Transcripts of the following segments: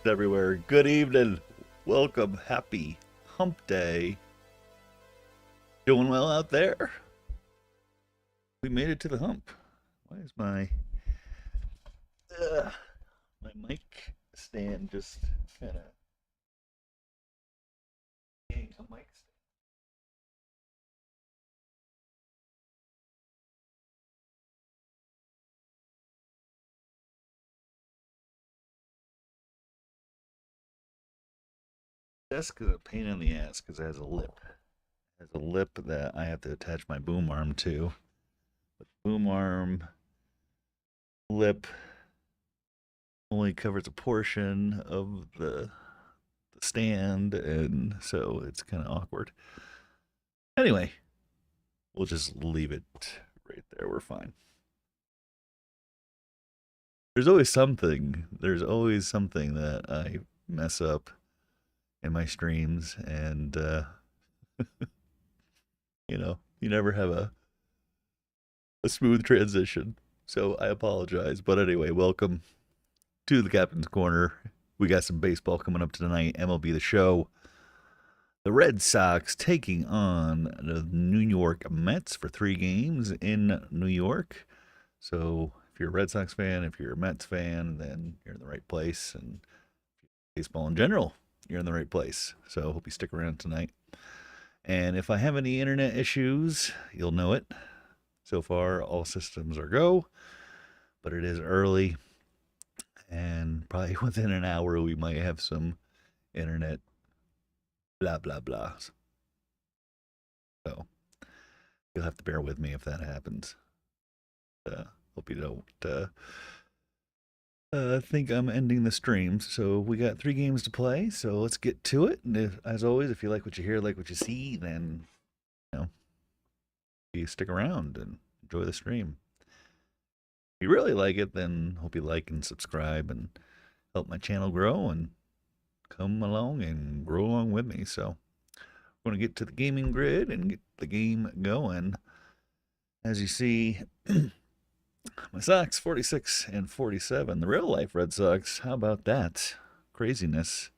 everywhere. Good evening. Welcome. Happy hump day. Doing well out there? We made it to the hump. Why is uh, my mic stand just kind of being a mic stand? Desk is a pain in the ass because it has a lip. It has a lip that I have to attach my boom arm to. But boom arm lip only covers a portion of the stand, and so it's kind of awkward. Anyway, we'll just leave it right there. We're fine. There's always something. There's always something that I mess up in my streams, and you never have a smooth transition. So I apologize. But anyway, welcome to the Captain's Corner. We got some baseball coming up tonight. MLB The Show. The Red Sox taking on the New York Mets for 3 games in New York. So if you're a Red Sox fan, if you're a Mets fan, then you're in the right place. And baseball in general, you're in the right place. So hope you stick around tonight. And if I have any internet issues, you'll know it. So far, all systems are go, but it is early. And probably within an hour, we might have some internet blah, blah, blah. So you'll have to bear with me if that happens. Hope you don't think I'm ending the stream. So we got 3 games to play, so let's get to it. And as always, if you like what you hear, like what you see, then you stick around and enjoy the stream. If you really like it, then hope you like and subscribe and help my channel grow and come along and grow along with me. So we're going to get to the gaming grid and get the game going. As you see, my Sox 46 and 47. The real life Red Sox, how about that? Craziness.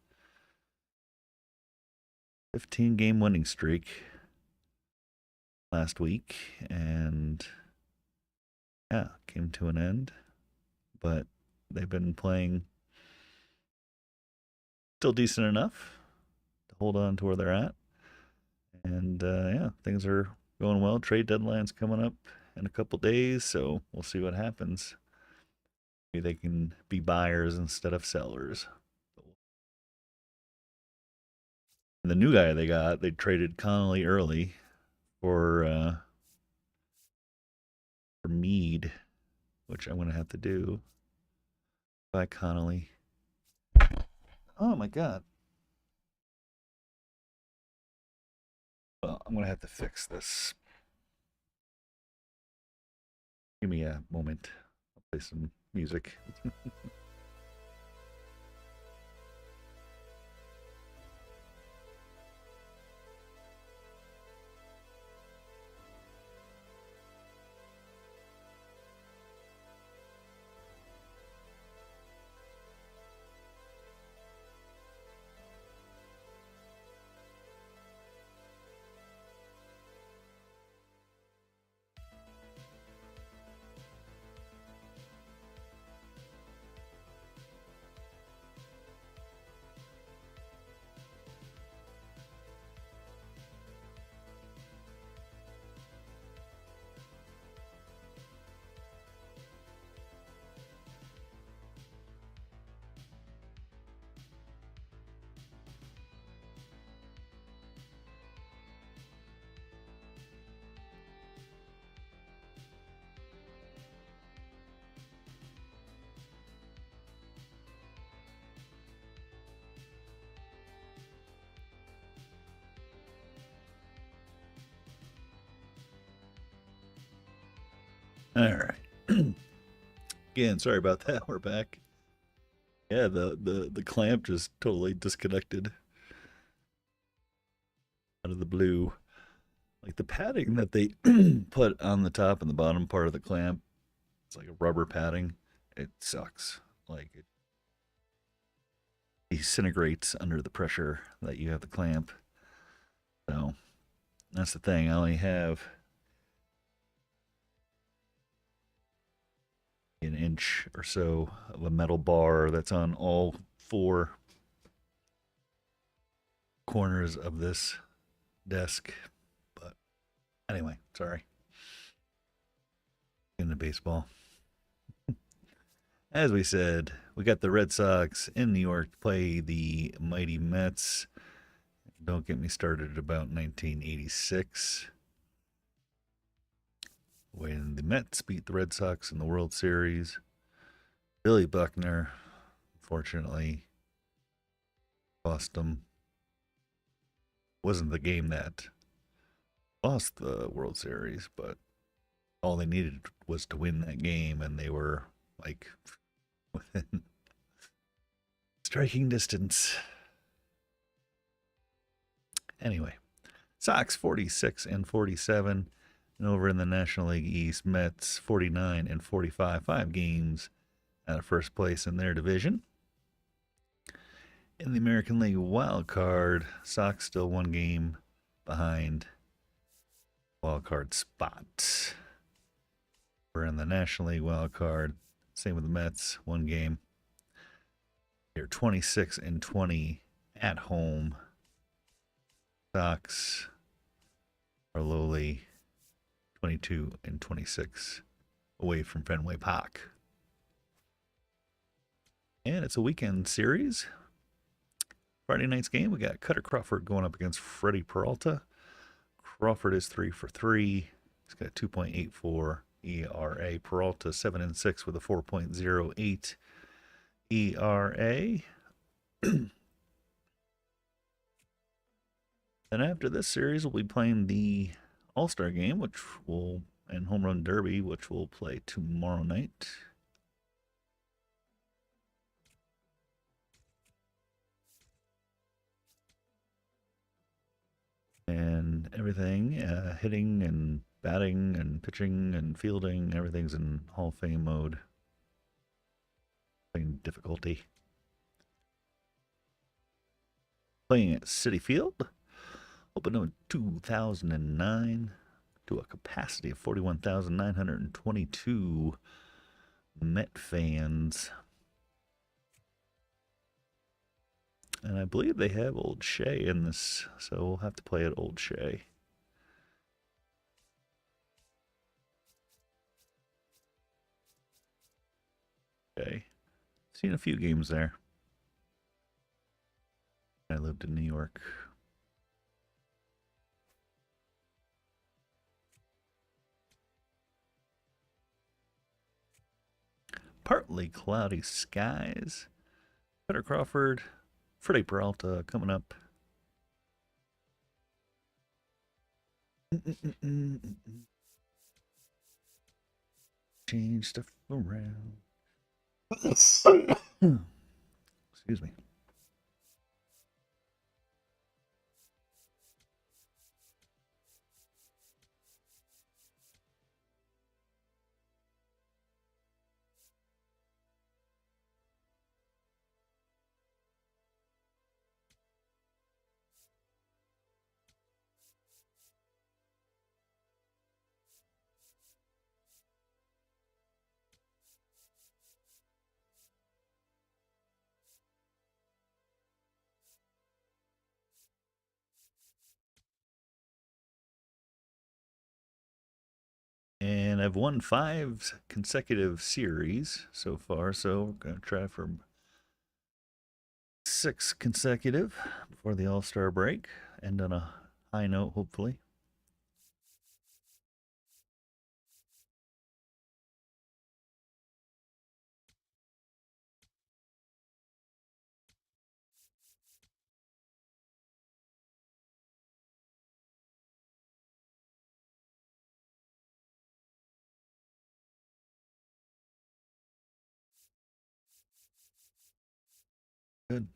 15-game winning streak last week, and yeah, came to an end. But they've been playing still decent enough to hold on to where they're at. And yeah, things are going well. Trade deadline's coming up in a couple days, so we'll see what happens. Maybe they can be buyers instead of sellers. And the new guy they traded Connolly early for Mead, which I'm gonna have to do. By Connolly. Oh my god. Well, I'm gonna have to fix this. Give me a moment. I'll play some music. All right. Again, sorry about that. We're back. Yeah, the clamp just totally disconnected out of the blue. Like the padding that they put on the top and the bottom part of the clamp, it's like a rubber padding. It sucks. Like disintegrates under the pressure that you have to clamp. So that's the thing. I only have an inch or so of a metal bar that's on all four corners of this desk. But anyway, sorry. Into baseball. As we said, we got the Red Sox in New York to play the mighty Mets. Don't get me started about 1986, when the Mets beat the Red Sox in the World Series. Billy Buckner, unfortunately, lost them. Wasn't the game that lost the World Series, but all they needed was to win that game, and they were like within striking distance. Anyway, Sox 46 and 47. And over in the National League East, Mets 49 and 45, 5 games out of first place in their division. In the American League wild card, Sox still 1 game behind wild card spot. We're in the National League wild card. Same with the Mets, 1 game. They're 26 and 20 at home. Sox are lowly 22 and 26 away from Fenway Park. And it's a weekend series. Friday night's game, we got Cutter Crawford going up against Freddie Peralta. Crawford is 3 for 3. He's got a 2.84 ERA. Peralta 7 and 6 with a 4.08 ERA. And after this series, we'll be playing the All-Star game, and Home Run Derby, which we'll play tomorrow night. And everything, hitting and batting and pitching and fielding, everything's in Hall of Fame mode. Playing difficulty. Playing at Citi Field. Opened in 2009 to a capacity of 41,922 Met fans. And I believe they have Old Shea in this, so we'll have to play at Old Shea. Okay. Seen a few games there. I lived in New York. Partly cloudy skies. Cutter Crawford, Freddie Peralta coming up. Change stuff around. Excuse me. And I've won 5 consecutive series so far, so we're going to try for 6 consecutive before the All-Star break. End on a high note, hopefully. Good.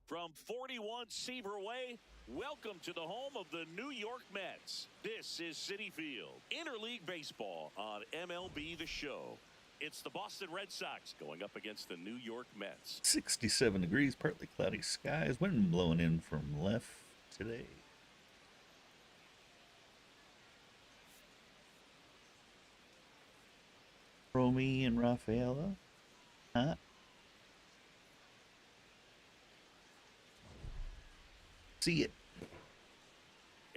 From 41 Seaver Way, welcome to the home of the New York Mets. This is Citi Field, Interleague Baseball on MLB The Show. It's the Boston Red Sox going up against the New York Mets. 67 degrees, partly cloudy skies, wind blowing in from left today. Romy and Rafaela. Huh? See it.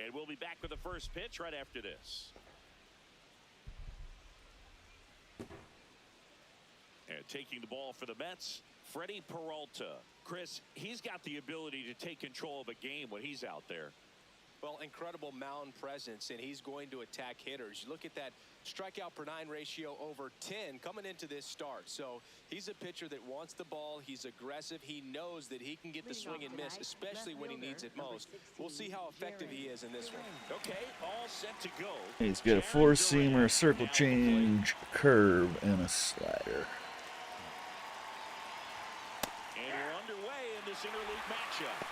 And we'll be back with the first pitch right after this. And taking the ball for the Mets, Freddie Peralta. Chris, he's got the ability to take control of a game when he's out there. Well, incredible mound presence, and he's going to attack hitters. You look at that strikeout per 9 ratio over 10 coming into this start. So he's a pitcher that wants the ball. He's aggressive. He knows that he can get the swing and miss, especially when he needs it most. We'll see how effective he is in this one. Okay, all set to go. He's got a four-seamer, a circle change, a curve, and a slider. And we're underway in this interleague matchup.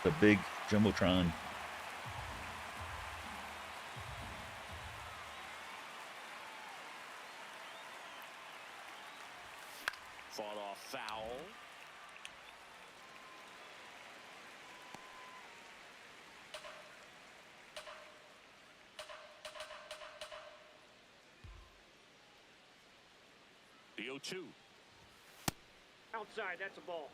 The big Jumbotron. Fought off foul. The 0-2. Outside, that's a ball.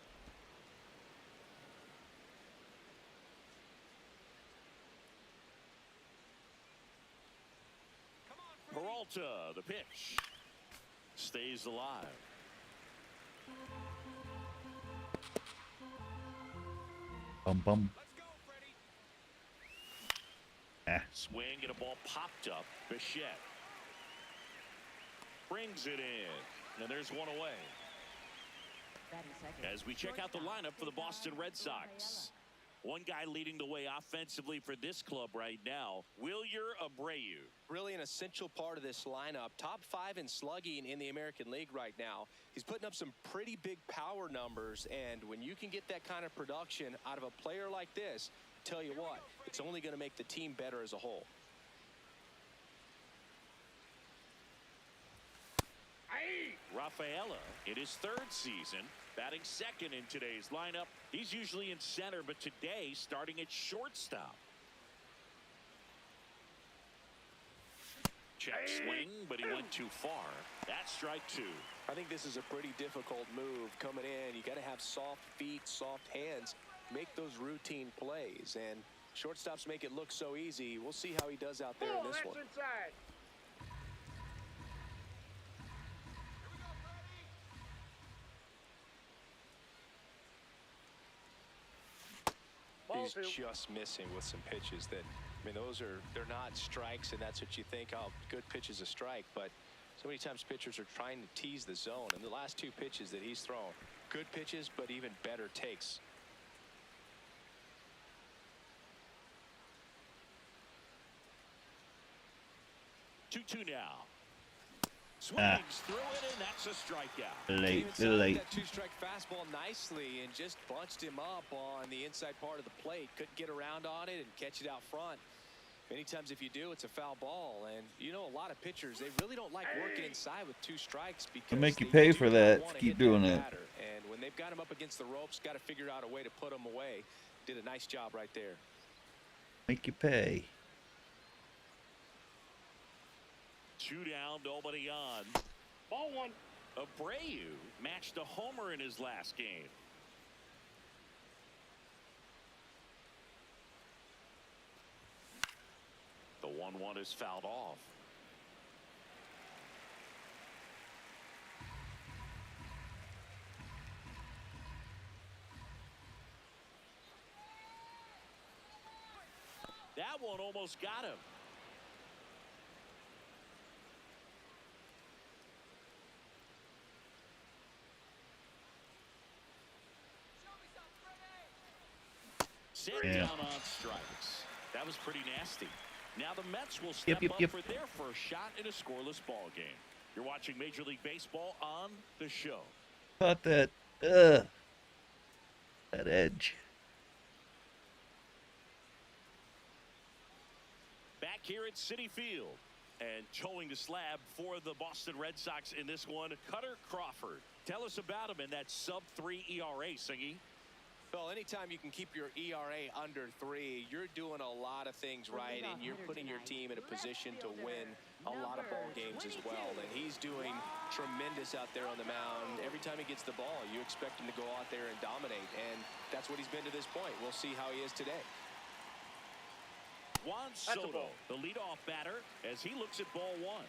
Peralta, the pitch. Stays alive. Bum. Swing and a ball popped up. Bichette brings it in. And there's one away. As we check out the lineup for the Boston Red Sox. One guy leading the way offensively for this club right now, Wilyer Abreu. Really an essential part of this lineup. Top 5 in slugging in the American League right now. He's putting up some pretty big power numbers, and when you can get that kind of production out of a player like this, tell you what, it's only going to make the team better as a whole. Rafaela in his 3rd season, batting second in today's lineup. He's usually in center, but today starting at shortstop. Check swing, but he went too far. That's strike 2. I think this is a pretty difficult move coming in. You got to have soft feet, soft hands, make those routine plays, and shortstops make it look so easy. We'll see how he does out there in this one. Inside. He's just missing with some pitches that, I mean, they're not strikes, and that's what you think, oh, good pitch is a strike, but so many times pitchers are trying to tease the zone, and the last 2 pitches that he's thrown, good pitches, but even better takes. Two now. Swings through it, and that's a strikeout. Late. That 2-strike fastball nicely and just bunched him up on the inside part of the plate. Couldn't get around on it and catch it out front. Many times if you do, it's a foul ball. And you know, a lot of pitchers, they really don't like working inside with 2 strikes because they'll make you pay for that if you keep doing it. And when they've got him up against the ropes, got to figure out a way to put him away. Did a nice job right there. Make you pay. 2 down, nobody on. Ball 1. Abreu matched a homer in his last game. The 1-1 is fouled off. That one almost got him. Sit down on strikes. That was pretty nasty. Now the Mets will step up for their first shot in a scoreless ball game. You're watching Major League Baseball on The Show. Caught that. That edge. Back here at Citi Field. And towing the slab for the Boston Red Sox in this one, Cutter Crawford. Tell us about him in that sub-3 ERA, Singy. Well, anytime you can keep your ERA under 3, you're doing a lot of things right, and you're putting your team in a position to win a lot of ball games as well. And he's doing tremendous out there on the mound. Every time he gets the ball, you expect him to go out there and dominate, and that's what he's been to this point. We'll see how he is today. Juan Soto, the leadoff batter, as he looks at ball 1.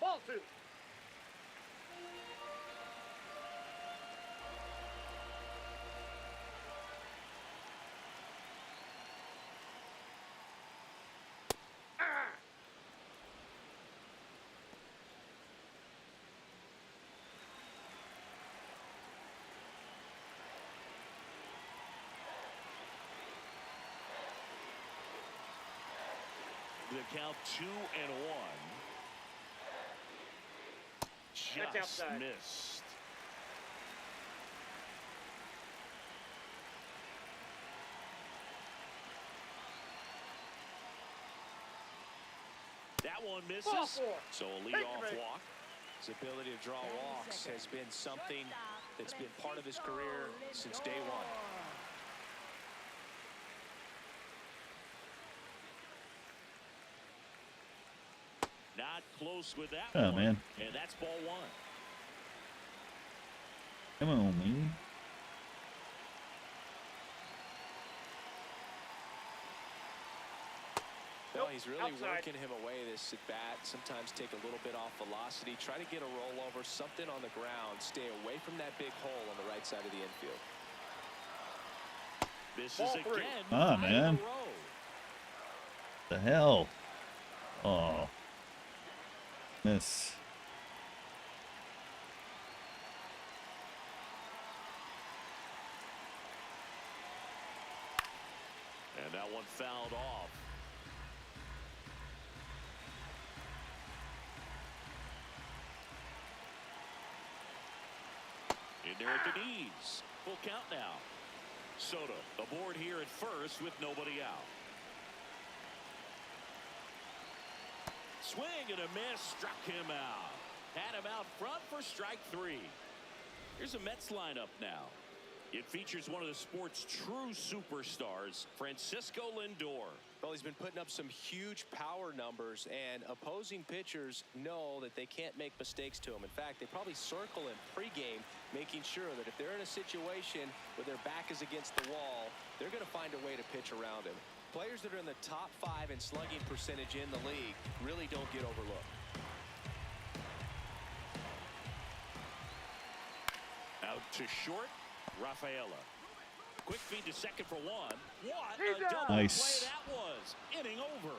Ball 2. The count 2-1. That's Just outside. missed. That one misses. Ball 4. So a Take leadoff the break. walk. His ability to draw walks has been something that's been part of his career since day one. Not close with that Oh, one. man. And that's ball 1. Come on, man. Well, he's really Outside. working him away this at bat. Sometimes take a little bit off velocity, try to get a rollover, something on the ground, stay away from that big hole on the right side of the infield. This Ball is 3. again. Ah, 5 in a man. row. The hell? Oh. Miss. And that one fouled off. In there at the knees. Full count now. Soto aboard here at first with nobody out. Swing and a miss. Struck him out. Had him out front for strike 3. Here's a Mets lineup now. It features one of the sport's true superstars, Francisco Lindor. Well, he's been putting up some huge power numbers, and opposing pitchers know that they can't make mistakes to him. In fact, they probably circle him pregame, making sure that if they're in a situation where their back is against the wall, they're going to find a way to pitch around him. Players that are in the top 5 in slugging percentage in the league really don't get overlooked. Out to short, Rafaela. Quick feed to second for 1. What He's a out. double Nice. play that was. Inning over.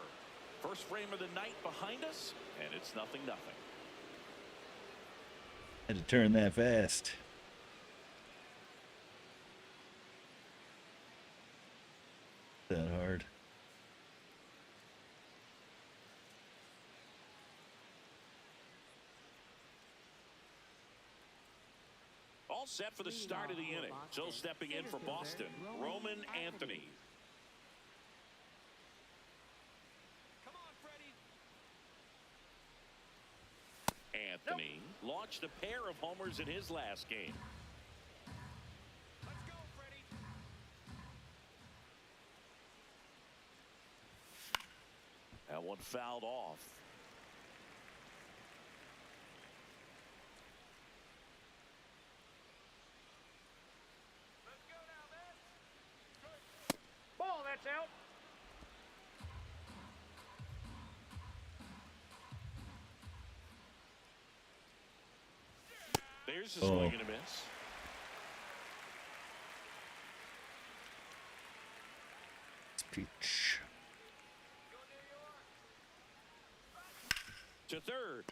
First frame of the night behind us, and it's 0-0. Had to turn that fast. That hard. All set for the start of the inning. So stepping in for Boston, Roman Anthony. Come on, Freddie. Anthony launched a pair of homers in his last game. Let's go, Freddie. That one fouled off. Ball, that's out. There's a swing and a miss. Peach. To third.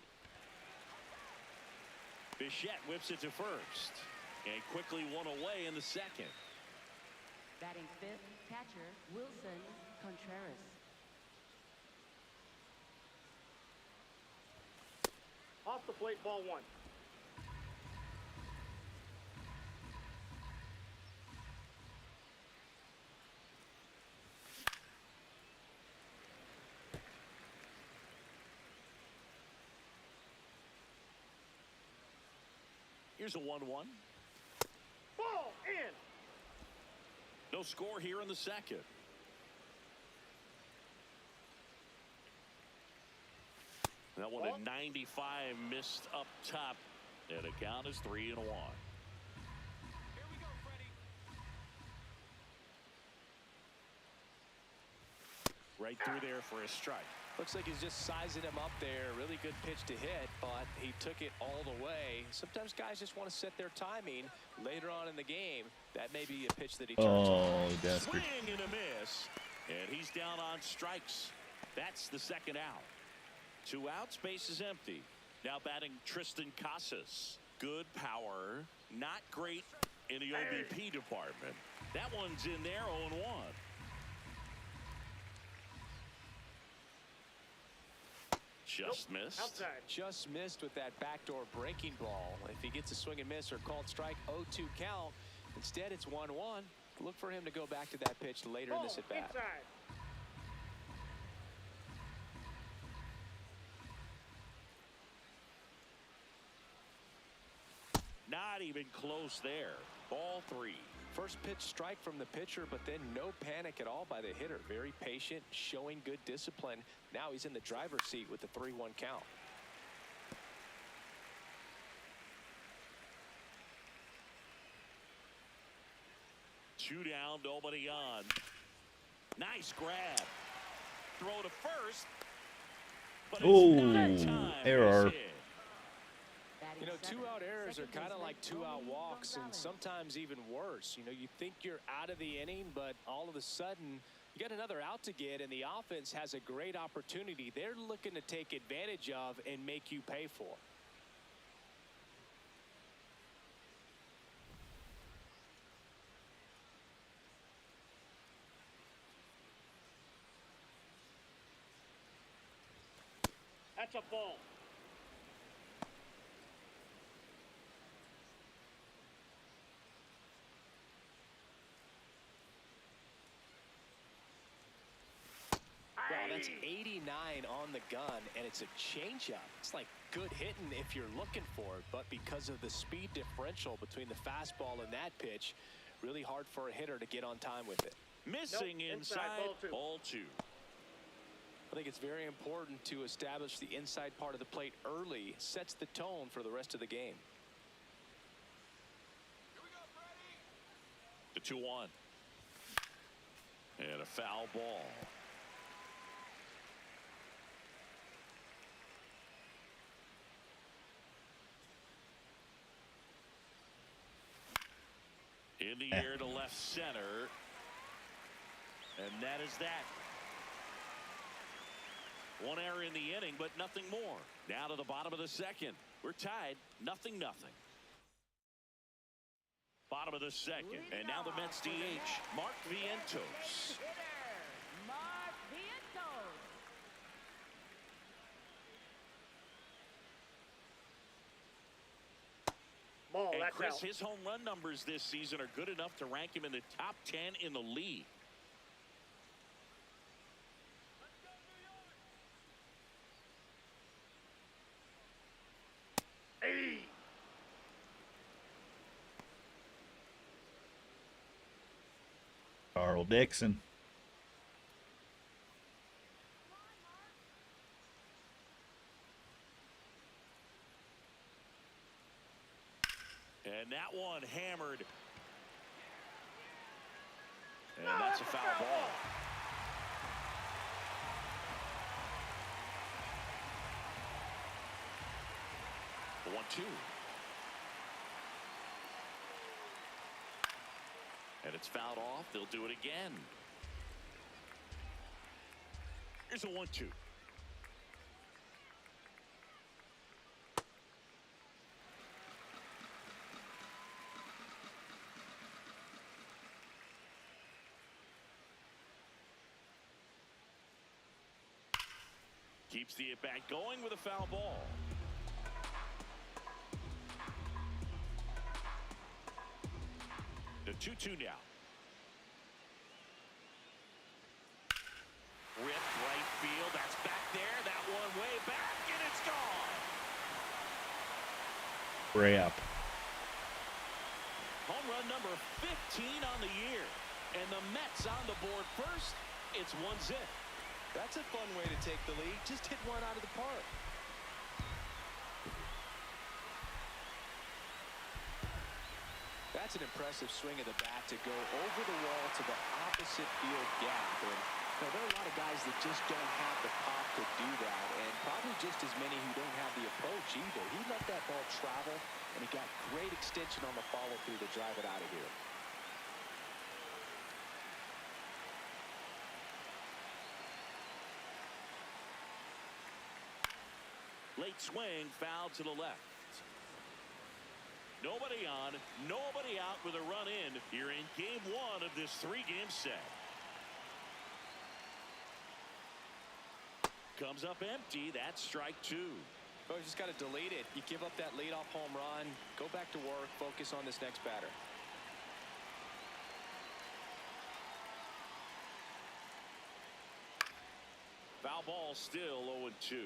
Bichette whips it to first. And quickly one away in the second. Batting fifth, catcher Wilson Contreras. Off the plate, ball one. Here's a 1-1. Ball in. No score here in the second. That one at 95 missed up top. And the count is 3-1. Here we go, Freddie. Right through there for a strike. Looks like he's just sizing him up there. Really good pitch to hit, but he took it all the way. Sometimes guys just want to set their timing later on in the game. That may be a pitch that he turns on. Bastard. Swing and a miss. And he's down on strikes. That's the second out. 2 outs, base is empty. Now batting Tristan Casas. Good power, not great in the OBP department. That one's in there, 0-1. Just missed. Outside. Just missed with that backdoor breaking ball. If he gets a swing and miss or called strike, 0-2 count. Instead, it's 1-1. Look for him to go back to that pitch later in this at bat. Inside. Not even close there. Ball 3. First pitch strike from the pitcher, but then no panic at all by the hitter. Very patient, showing good discipline. Now he's in the driver's seat with the 3-1 count. Two down, nobody on. Nice grab. Throw to first. But it's not in time. Error. That's it. Batting You know, seventh, 2-out errors are second kind of baseman like 2-out Tony walks, and Gonzalez. sometimes even worse. You know, you think you're out of the inning, but all of a sudden you got another out to get, and the offense has a great opportunity they're looking to take advantage of and make you pay for. That's a ball. Wow, that's 89 on the gun, and it's a changeup. It's like good hitting if you're looking for it, but because of the speed differential between the fastball and that pitch, really hard for a hitter to get on time with it. Missing Nope, inside. inside, ball 2. Ball 2. I think it's very important to establish the inside part of the plate early. Sets the tone for the rest of the game. The 2-1. And a foul ball. In the air to left center. And that is that. One error in the inning, but nothing more. Now to the bottom of the second. We're tied, 0-0. Bottom of the second. And now the Mets DH, Mark Vientos. Hitter, Mark Vientos. Ball, And that's Chris, out. his home run numbers this season are good enough to rank him in the top 10 in the league. Hey. Carl Dixon. And that one hammered. And that's a foul ball. The 1-2. And it's fouled off. They'll do it again. Here's a 1-2. Keeps the at-bat going with a foul ball. 2-2 now. Ripped right field. That's back there. That one way back, and it's gone. Crap. Home run number 15 on the year. And the Mets on the board first. It's 1-0. That's a fun way to take the lead. Just hit one out of the park. That's an impressive swing of the bat to go over the wall to the opposite field gap. And there are a lot of guys that just don't have the pop to do that, and probably just as many who don't have the approach either. He let that ball travel, and he got great extension on the follow-through to drive it out of here. Late swing, foul to the left. Nobody on, nobody out with a run in here in game one of this three-game set. Comes up empty. That's strike two. Oh, you just got to delete it. You give up that leadoff home run, go back to work, focus on this next batter. Foul ball, still 0-2.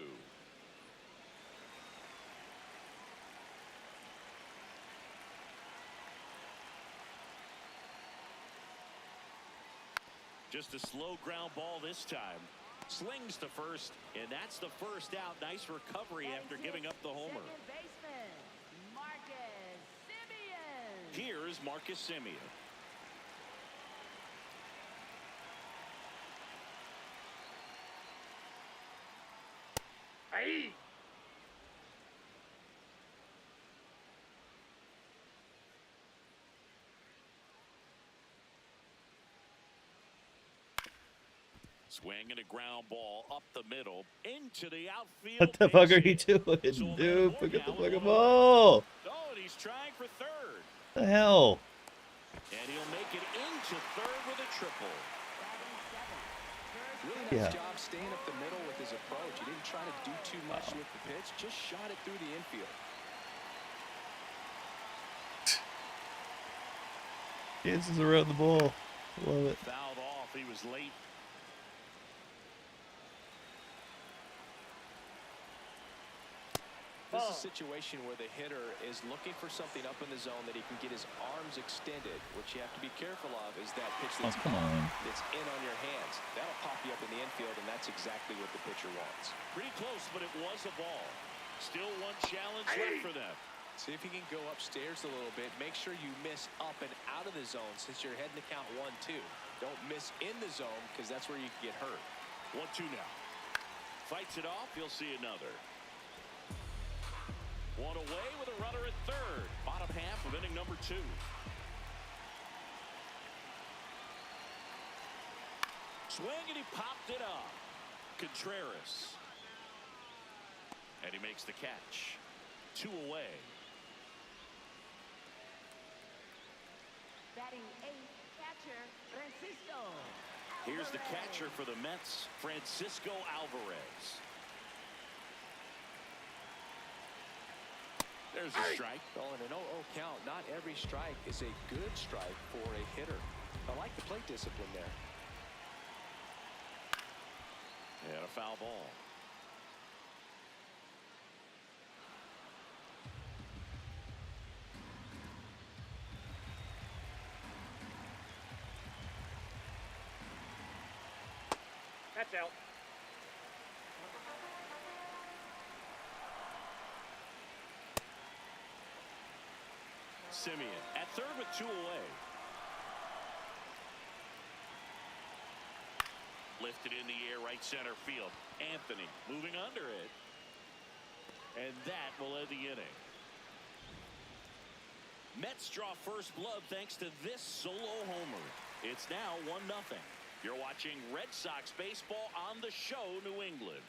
Just a slow ground ball this time. Slings to first, and that's the first out. Nice recovery after giving up the homer. Second baseman, Marcus Semien. Here's Marcus Semien. Hey! Swing and a ground ball up the middle into the outfield. What the fuck are you base hit. doing, So dude? Van Look at the Gorn fucking now with ball. Oh, and he's trying for third. What the hell? And he'll make it into third with a triple. Batting seventh, first Really base. nice Yeah. job staying up the middle with his approach. He didn't try to do too much with the pitch, just shot it through the infield. Dances around the ball. Love it. Fouled off. He was late. This is a situation where the hitter is looking for something up in the zone that he can get his arms extended. What you have to be careful of is that pitch Oh, that's, come on. that's in on your hands. That'll pop you up in the infield, and that's exactly what the pitcher wants. Pretty close, but it was a ball. Still one challenge left for them. See if you can go upstairs a little bit. Make sure you miss up and out of the zone since you're heading to count 1-2. Don't miss in the zone because that's where you can get hurt. 1-2 now. Fights it off. You'll see another. One away with a runner at third. Bottom half of inning number 2. Swing, and he popped it up. Contreras. And he makes the catch. 2 away. Batting eighth, catcher Francisco. Here's the Alvarez. catcher for the Mets, Francisco Alvarez. There's a strike. Oh, in an 0-0 count, not every strike is a good strike for a hitter. I like the plate discipline there. And a foul ball. That's out. Semien at third with 2 away. Lifted in the air, right center field. Anthony moving under it. And that will end the inning. Mets draw first blood thanks to this solo homer. It's now 1-0. You're watching Red Sox baseball on the show, New England.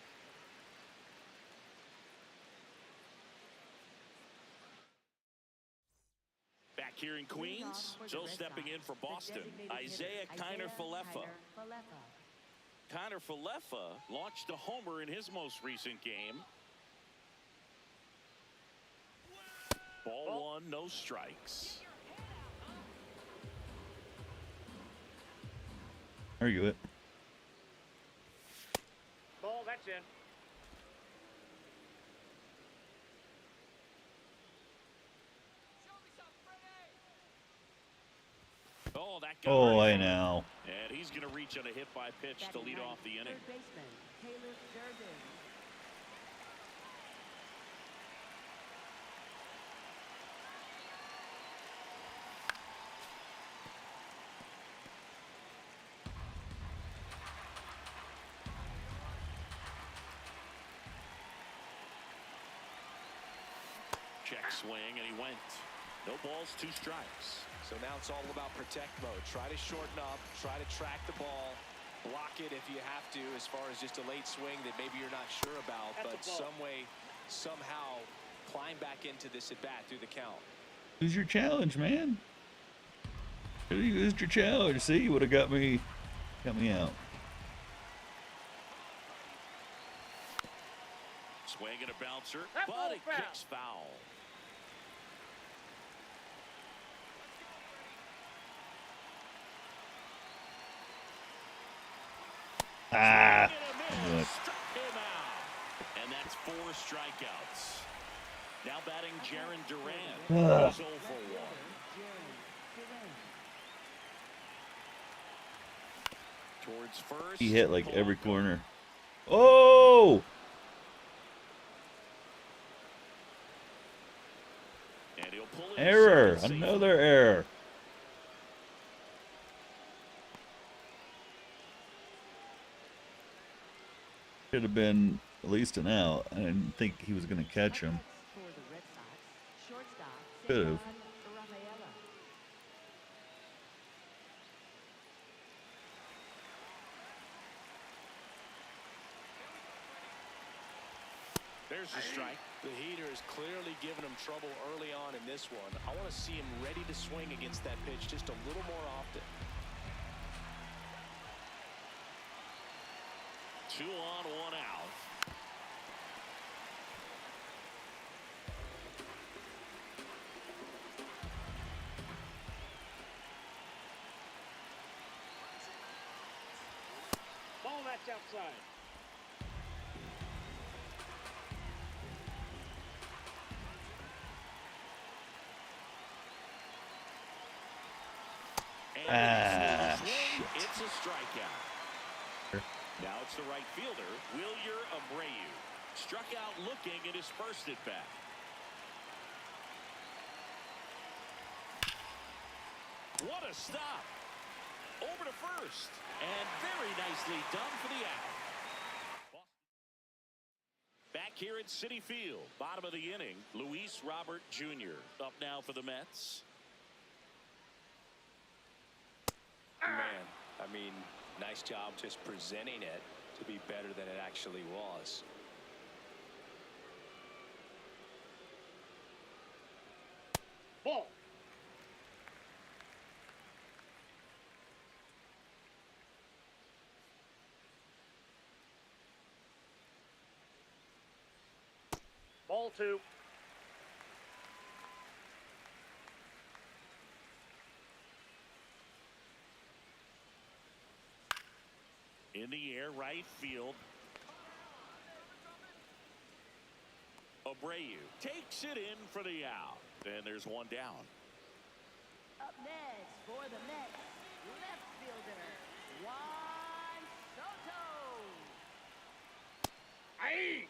Back here in Queens, so stepping in for Boston, Isaiah Kiner-Falefa. Kiner-Falefa launched a homer in his most recent game. Ball 1, no strikes. argue it. Ball, that's in. Oh, that got Oh, right I for him. know. And he's going to reach on a hit by pitch to Batting lead ninth, off the inning. Third baseman, Caleb Durbin. Check swing, and he went. No balls, 2 strikes. So now it's all about protect mode. Try to shorten up, try to track the ball, block it if you have to, as far as just a late swing that maybe you're not sure about, That's but a ball. some way, somehow climb back into this at bat through the count. Who's your challenge, man? You used your challenge. See, you would have got me out. Swing and a bouncer, That but ball it foul. kicks foul. Ah. Swing and a miss. Look. Struck him out. And that's 4 strikeouts. Now batting Jaron Duran. Ugh. He's 0 for 1. Towards first. He hit like every Polanco. corner. Oh! And he'll pull in Error. second safely. Another error. Should have been at least an out. I didn't think he was going to catch him. For the Red Sox, shortstop, Could've. Cesar Rafaela. There's the strike. The heater is clearly giving him trouble early on in this one. I want to see him ready to swing against that pitch just a little more often. 2 on, 1 out. Ball, that's outside. And Ah, swing, it's a strikeout. Now it's the right fielder, Wilyer Abreu. Struck out looking at his first at bat. What a stop. Over to first. And very nicely done for the out. Back here at Citi Field, bottom of the inning, Luis Robert Jr. up now for the Mets. Man, I mean, nice job just presenting it to be better than it actually was. Ball. Ball 2. In the air, right field. Abreu takes it in for the out. And there's 1 down. Up next for the Mets, left fielder, Juan Soto. Aye.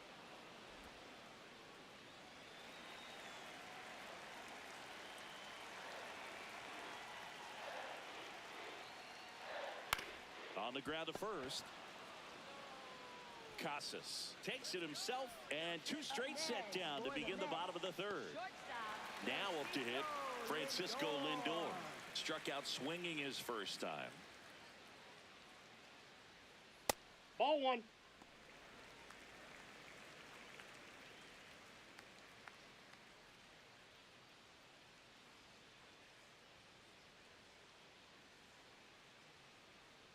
On the ground to first. Casas takes it himself, and 2 straight set down to begin the bottom of the 3rd. Shortstop, Now up to hit Francisco Lindor. Struck out swinging his first time. Ball 1.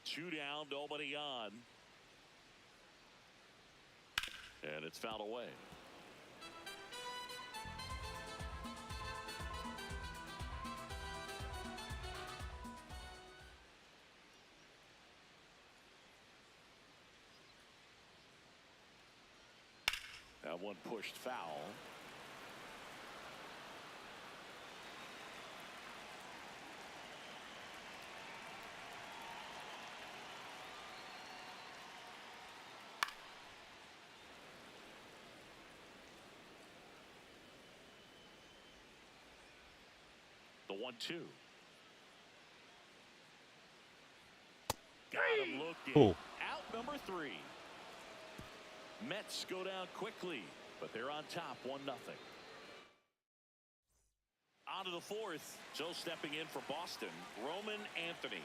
Two down, nobody on. And it's fouled away. That one pushed foul. The 1-2. Got him looking. Cool. Out number 3. Mets go down quickly, but they're on top 1-0. On to the 4th. So stepping in for Boston, Roman Anthony.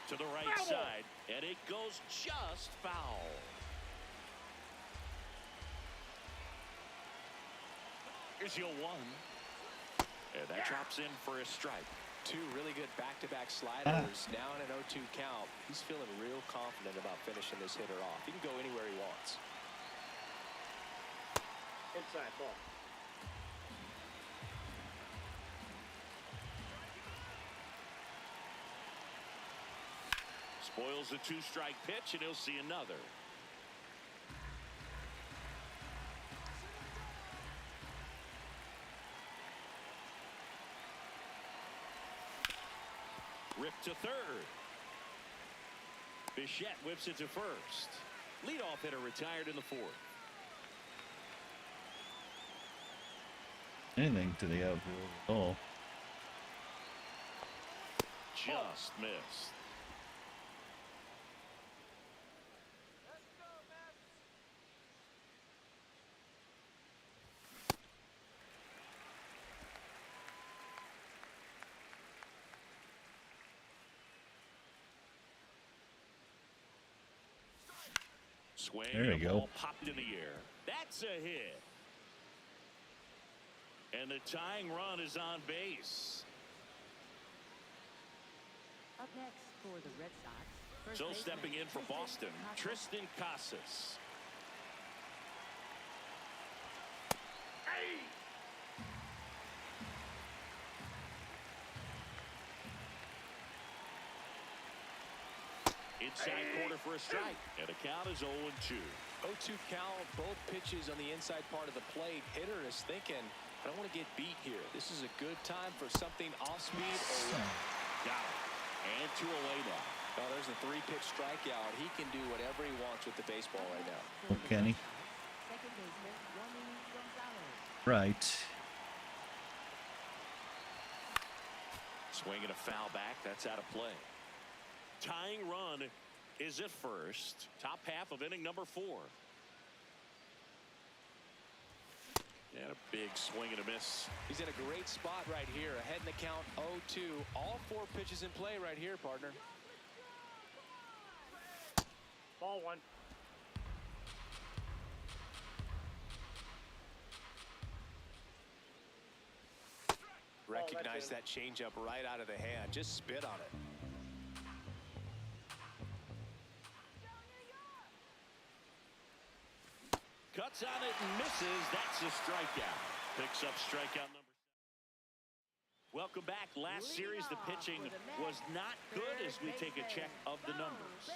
To the right side, and it goes just foul. Here's your 1. And that drops in for a strike. 2 really good back-to-back sliders. Now in an 0-2 count. He's feeling real confident about finishing this hitter off. He can go anywhere he wants. Inside ball. Spoils a 2-strike pitch, and he'll see another. Ripped to third. Bichette whips it to first. Leadoff hitter retired in the 4th. Anything to the outfield at all. Just missed. Swing. There you go. Ball popped in the air. That's a hit. And the tying run is on base. Up next for the Red Sox. First So baseman, stepping in for Boston, Tristan Casas. Inside corner for a strike, and the count is 0-2. 0-2 count, both pitches on the inside part of the plate. Hitter is thinking, I don't want to get beat here. This is a good time for something off speed or Got it. And 2 away now. well, there's a 3-pitch strikeout. He can do whatever he wants with the baseball right now. Oh, Kenny. Second baseman, Romy Gonzalez. Right. Swinging a foul back. That's out of play. Tying run is at first. Top half of inning number 4. And a big swing and a miss. He's in a great spot right here. Ahead in the count 0-2. All 4 pitches in play right here, partner. Ball 1. Recognize that changeup right out of the hand. Just spit on it. Cuts on it and misses. That's a strikeout. Picks up strikeout number 7. Welcome back. Last series, the pitching was not good as we take a check of the numbers.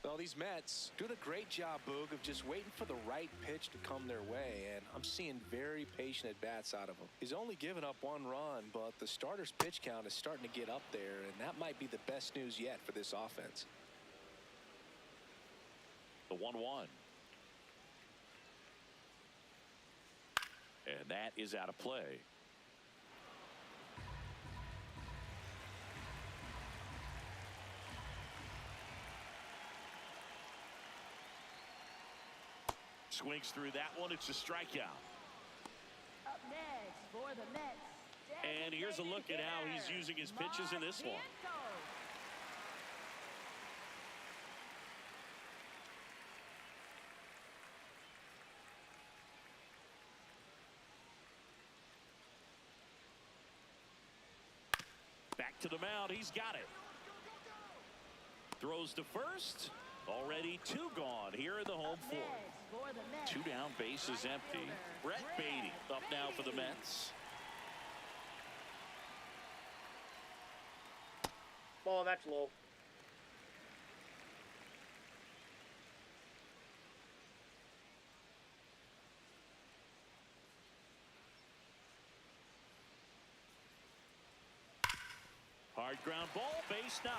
Well, these Mets doing a great job, Boog, of just waiting for the right pitch to come their way, and I'm seeing very patient at-bats out of him. He's only given up 1 run, but the starter's pitch count is starting to get up there, and that might be the best news yet for this offense. The 1-1. And that is out of play. Swings through that one. It's a strikeout. Up next for the Mets. And here's a look at how he's using his pitches in this one. Back to the mound. He's got it. Throws to first. Already 2 gone here in the home 4th. 2 down, bases empty. Brett Beatty up now for the Mets. Ball, that's low. Hard ground ball, base knock.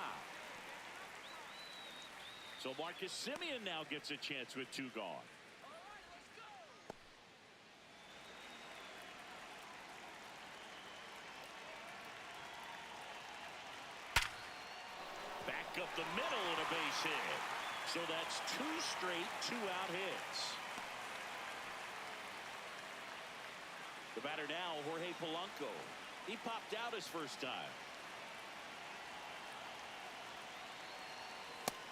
So Marcus Semien now gets a chance with 2 gone. Back up the middle and a base hit. So that's 2 straight 2-out hits. The batter now, Jorge Polanco. He popped out his first time.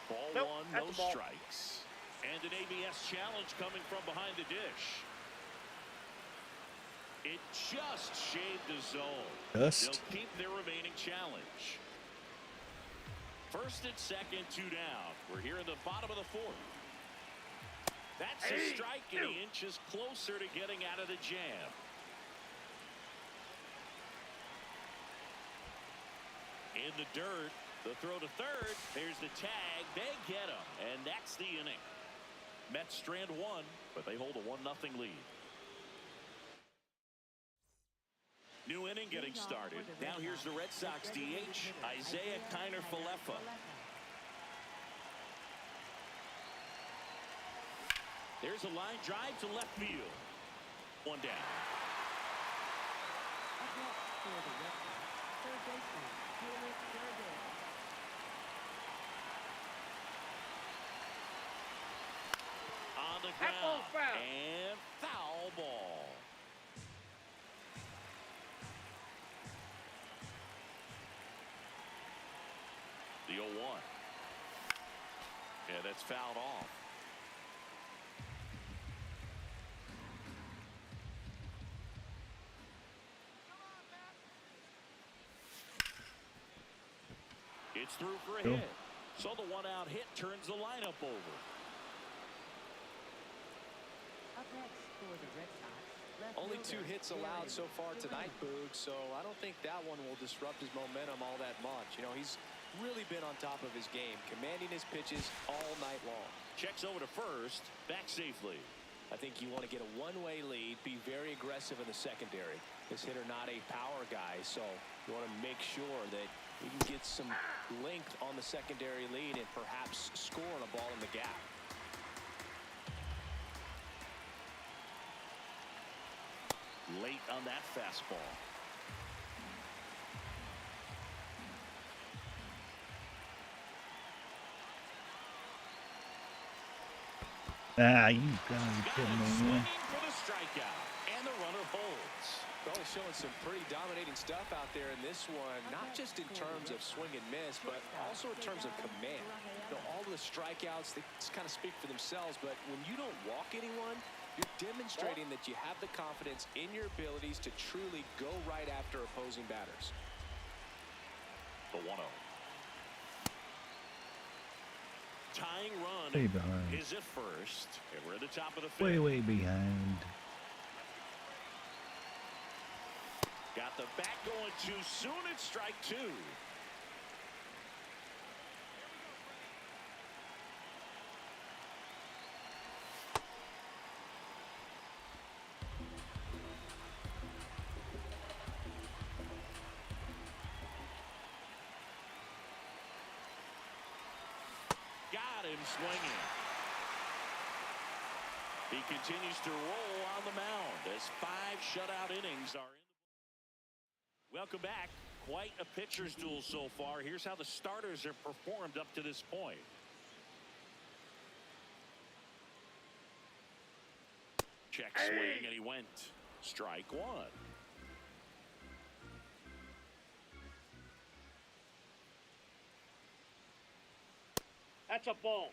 Ball Nope, 1, that's no a ball. strikes. And an ABS challenge coming from behind the dish. It just shaved the zone. Just. They'll keep their remaining challenge. First and second, 2 down. We're here in the bottom of the 4th. That's a strike, and he inches closer to getting out of the jam. In the dirt, the throw to third. There's the tag. They get him, and that's the inning. Mets strand 1, but they hold a 1-0 lead. New inning getting started. Now here's the Red Sox DH, Isaiah Kiner-Falefa. There's a line drive to left field. 1 down. Up next for the Red Sox, third baseman, Felix Gerber. On the That ball's ground. foul. And foul ball. The 0-1. Yeah, that's fouled off. It's through for a Cool. hit. So the 1-out hit turns the lineup over. Up next for the Red Sox, left Only fielder, 2 hits allowed Jared so far tonight, Durant. Boog, so I don't think that one will disrupt his momentum all that much. You know, he's really been on top of his game, commanding his pitches all night long. Checks over to first, back safely. I think you want to get a one-way lead, be very aggressive in the secondary. This hitter not a power guy, so you want to make sure that you can get some length on the secondary lead and perhaps score on a ball in the gap. Late on that fastball. Ah, you gotta be Got kidding him me, man. swinging for the strikeout, and the runner holds. Well, he's showing some pretty dominating stuff out there in this one, not just in terms of swing and miss, but also in terms of command. You know, all the strikeouts, they just kind of speak for themselves, but when you don't walk anyone, you're demonstrating that you have the confidence in your abilities to truly go right after opposing batters. The 1-0. Tying run Way behind. is at first, and we're at the top of the 5th. Way behind. Got the bat going too soon. It's strike 2. Got him swinging. He continues to roll on the mound as 5 shutout innings are in. Welcome back. Quite a pitcher's duel so far. Here's how the starters have performed up to this point. Check swing, and he went. Strike 1. That's a ball.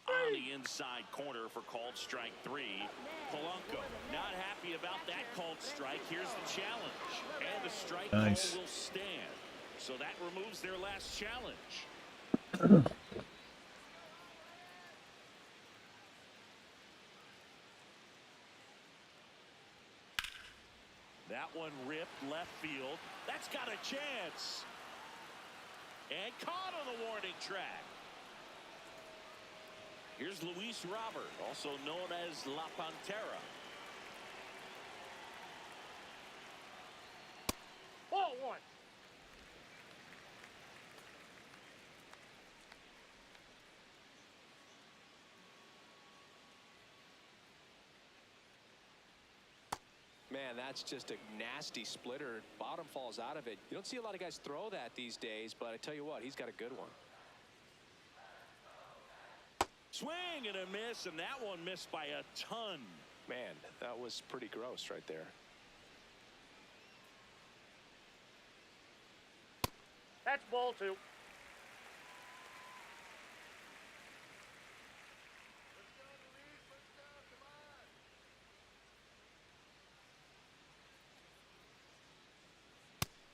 On the the inside corner for called strike 3. Polanco not happy about that called strike. Here's the challenge. And the strike Nice. call will stand. So that removes their last challenge. That one ripped left field. That's got a chance. And caught on the warning track. Here's Luis Robert, also known as La Pantera. Ball one. Man, that's just a nasty splitter. Bottom falls out of it. You don't see a lot of guys throw that these days, but I tell you what, he's got a good one. Swing and a miss, and that one missed by a ton. Man, that was pretty gross right there. That's ball two.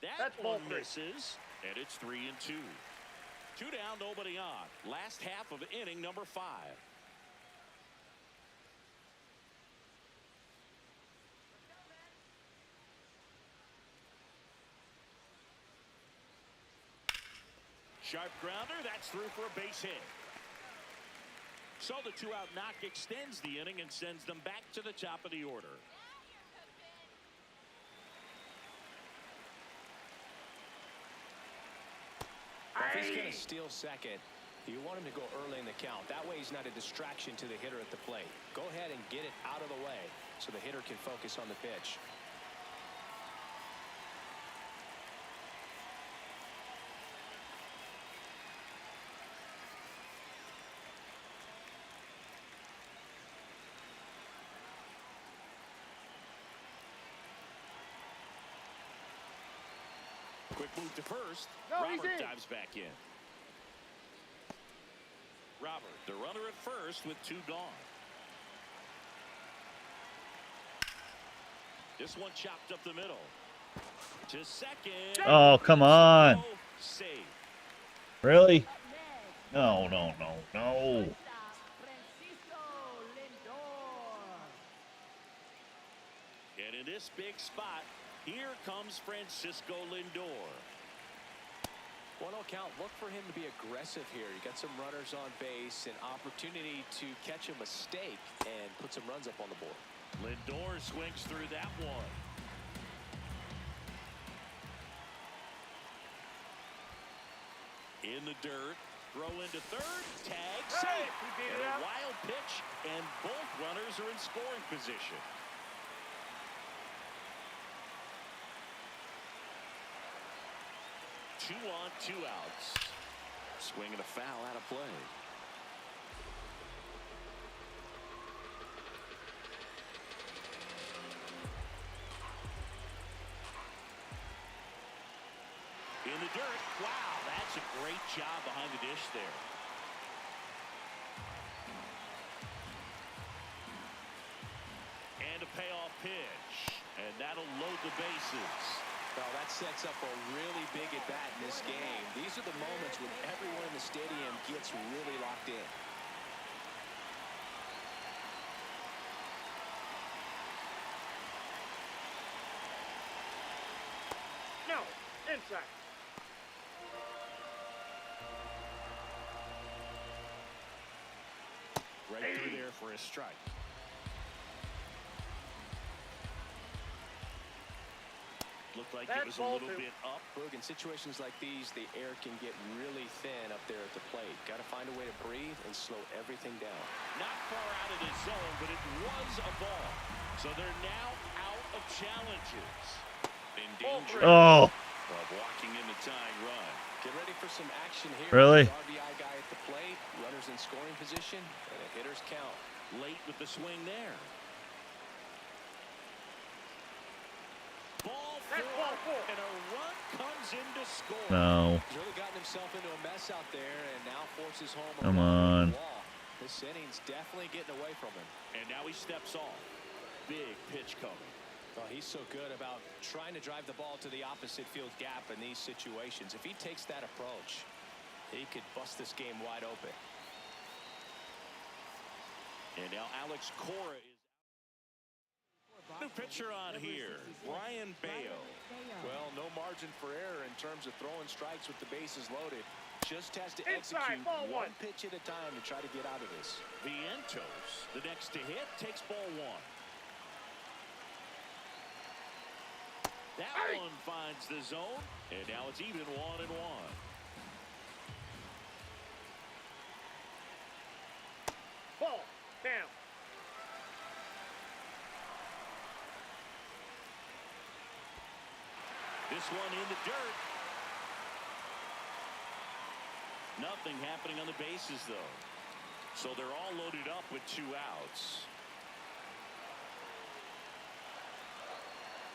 That ball one three. misses, and it's 3-2. 2 down, nobody on. Last half of inning number 5. Sharp grounder, that's through for a base hit. So the 2-out knock extends the inning and sends them back to the top of the order. Well, if he's going to steal second, you want him to go early in the count. That way he's not a distraction to the hitter at the plate. Go ahead and get it out of the way so the hitter can focus on the pitch. Quick move to first. No, he's Robert in. dives back in. Robert, the runner at first with 2 gone. This one chopped up the middle. To second. Oh, come on. Save. Really? No, no, no, no. And in this big spot, here comes Francisco Lindor. 1-0 count. Look for him to be aggressive here. You got some runners on base, an opportunity to catch a mistake and put some runs up on the board. Lindor swings through that one. In the dirt, throw into third, tag, safe. he beat And it a out. wild pitch, and both runners are in scoring position. Two on, 2 outs. Swing and a foul out of play. In the dirt. Wow, that's a great job behind the dish there. And a payoff pitch. And that'll load the bases. Well, that sets up a really big at-bat in this game. These are the moments when everyone in the stadium gets really locked in. No, inside. Right through there for a strike. Looked like That's it was a ball little 2. bit up. Boog, in situations like these, the air can get really thin up there at the plate. Got to find a way to breathe and slow everything down. Not far out of the zone, but it was a ball. So they're now out of challenges. In danger Oh, of walking in the tying run. Get ready for some action here. Really? The RBI guy at the plate, runners in scoring position, and a hitter's count. Late with the swing there. Ball That's four, ball 4. and a run comes in to score. no. He's really gotten himself into a mess out there and now forces home a Come run on. with the wall. This inning's definitely getting away from him. And now he steps off. Big pitch coming. Oh, he's so good about trying to drive the ball to the opposite field gap in these situations. If he takes that approach, he could bust this game wide open. And now Alex Cora is new pitcher on here, Brian Bayo. Well, no margin for error in terms of throwing strikes with the bases loaded. Just has to Inside, execute ball one one. pitch at a time to try to get out of this. Vientos, the next to hit, takes ball one. That one finds the zone, and now it's even 1-1. Ball down. This one in the dirt. Nothing happening on the bases, though. So they're all loaded up with 2 outs.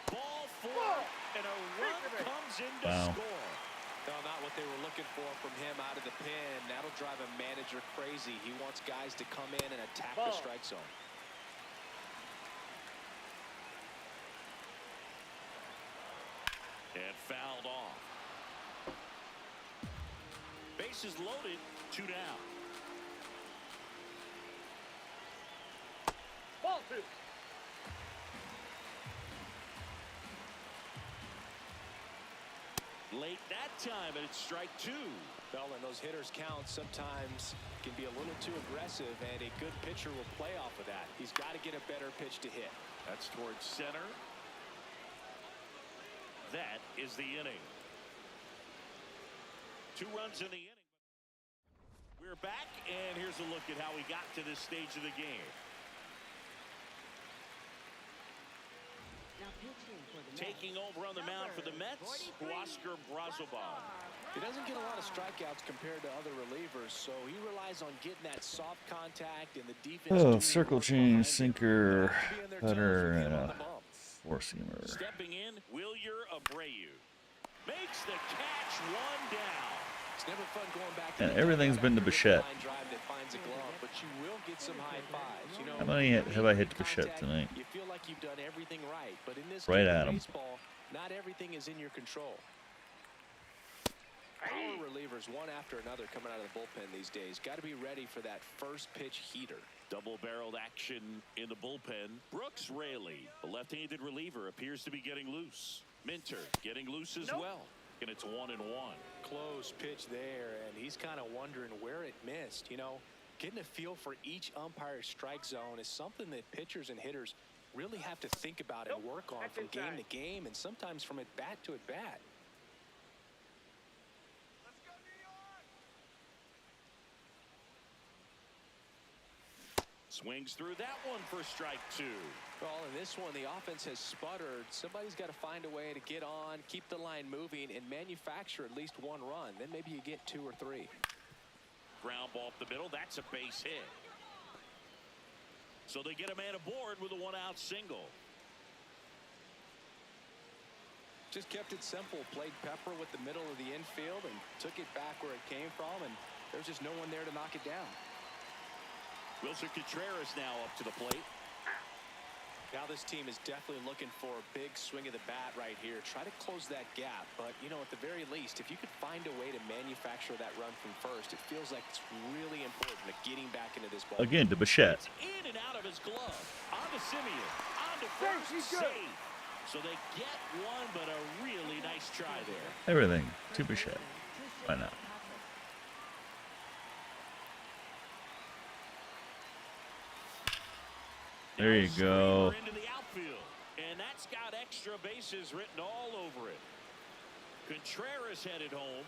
Ball 4, and a run comes in to score. No, not what they were looking for from him out of the pen. That'll drive a manager crazy. He wants guys to come in and attack the strike zone. And fouled off. Bases loaded, 2 down. Ball 2. Late that time, and it's strike 2. Well, and those hitters count sometimes can be a little too aggressive, and a good pitcher will play off of that. He's got to get a better pitch to hit. That's towards center. That is the inning. 2 runs in the inning. We're back, and here's a look at how we got to this stage of the game. Now pitching for the Mets. Taking over on the mound for the Mets, Oscar Brazoban. He doesn't get a lot of strikeouts compared to other relievers, so he relies on getting that soft contact and the defense. Oh, circle change, sinker, cutter, and a four-seamer. Stepping in, Wilyer Abreu makes the catch, 1 down. It's never fun going back And everything's been to Bichette. Drive that finds a glove, but you will get some high fives. You know, How many have I hit to Bichette tonight? You feel like you've done everything right, but in this Right game at of 'em. baseball, not everything is in your control. Power relievers one after another coming out of the bullpen these days. Got to be ready for that first pitch heater. Double-barreled action in the bullpen. Brooks Raley, the left-handed reliever, appears to be getting loose. Minter getting loose as well. And it's 1-1. Close pitch there, and he's kind of wondering where it missed. You know, getting a feel for each umpire's strike zone is something that pitchers and hitters really have to think about and work on from game to game, and sometimes from at bat to at bat. Swings through that one for strike 2. Well, in this one, the offense has sputtered. Somebody's got to find a way to get on, keep the line moving, and manufacture at least 1 run. Then maybe you get 2 or 3. Ground ball up the middle. That's a base hit. So they get a man aboard with a 1-out single. Just kept it simple. Played pepper with the middle of the infield and took it back where it came from, and there's just no one there to knock it down. Wilson Contreras now up to the plate. Now this team is definitely looking for a big swing of the bat right here. Try to close that gap, but you know, at the very least, if you could find a way to manufacture that run from first, it feels like it's really important to getting back into this ball. Again to Bichette. It's in and out of his glove. On to Simeon. On to first. Safe. So they get one, but a really nice try there. Everything to Bichette. Why not? There you go. Into the outfield, and that's got extra bases written all over it. Contreras headed home.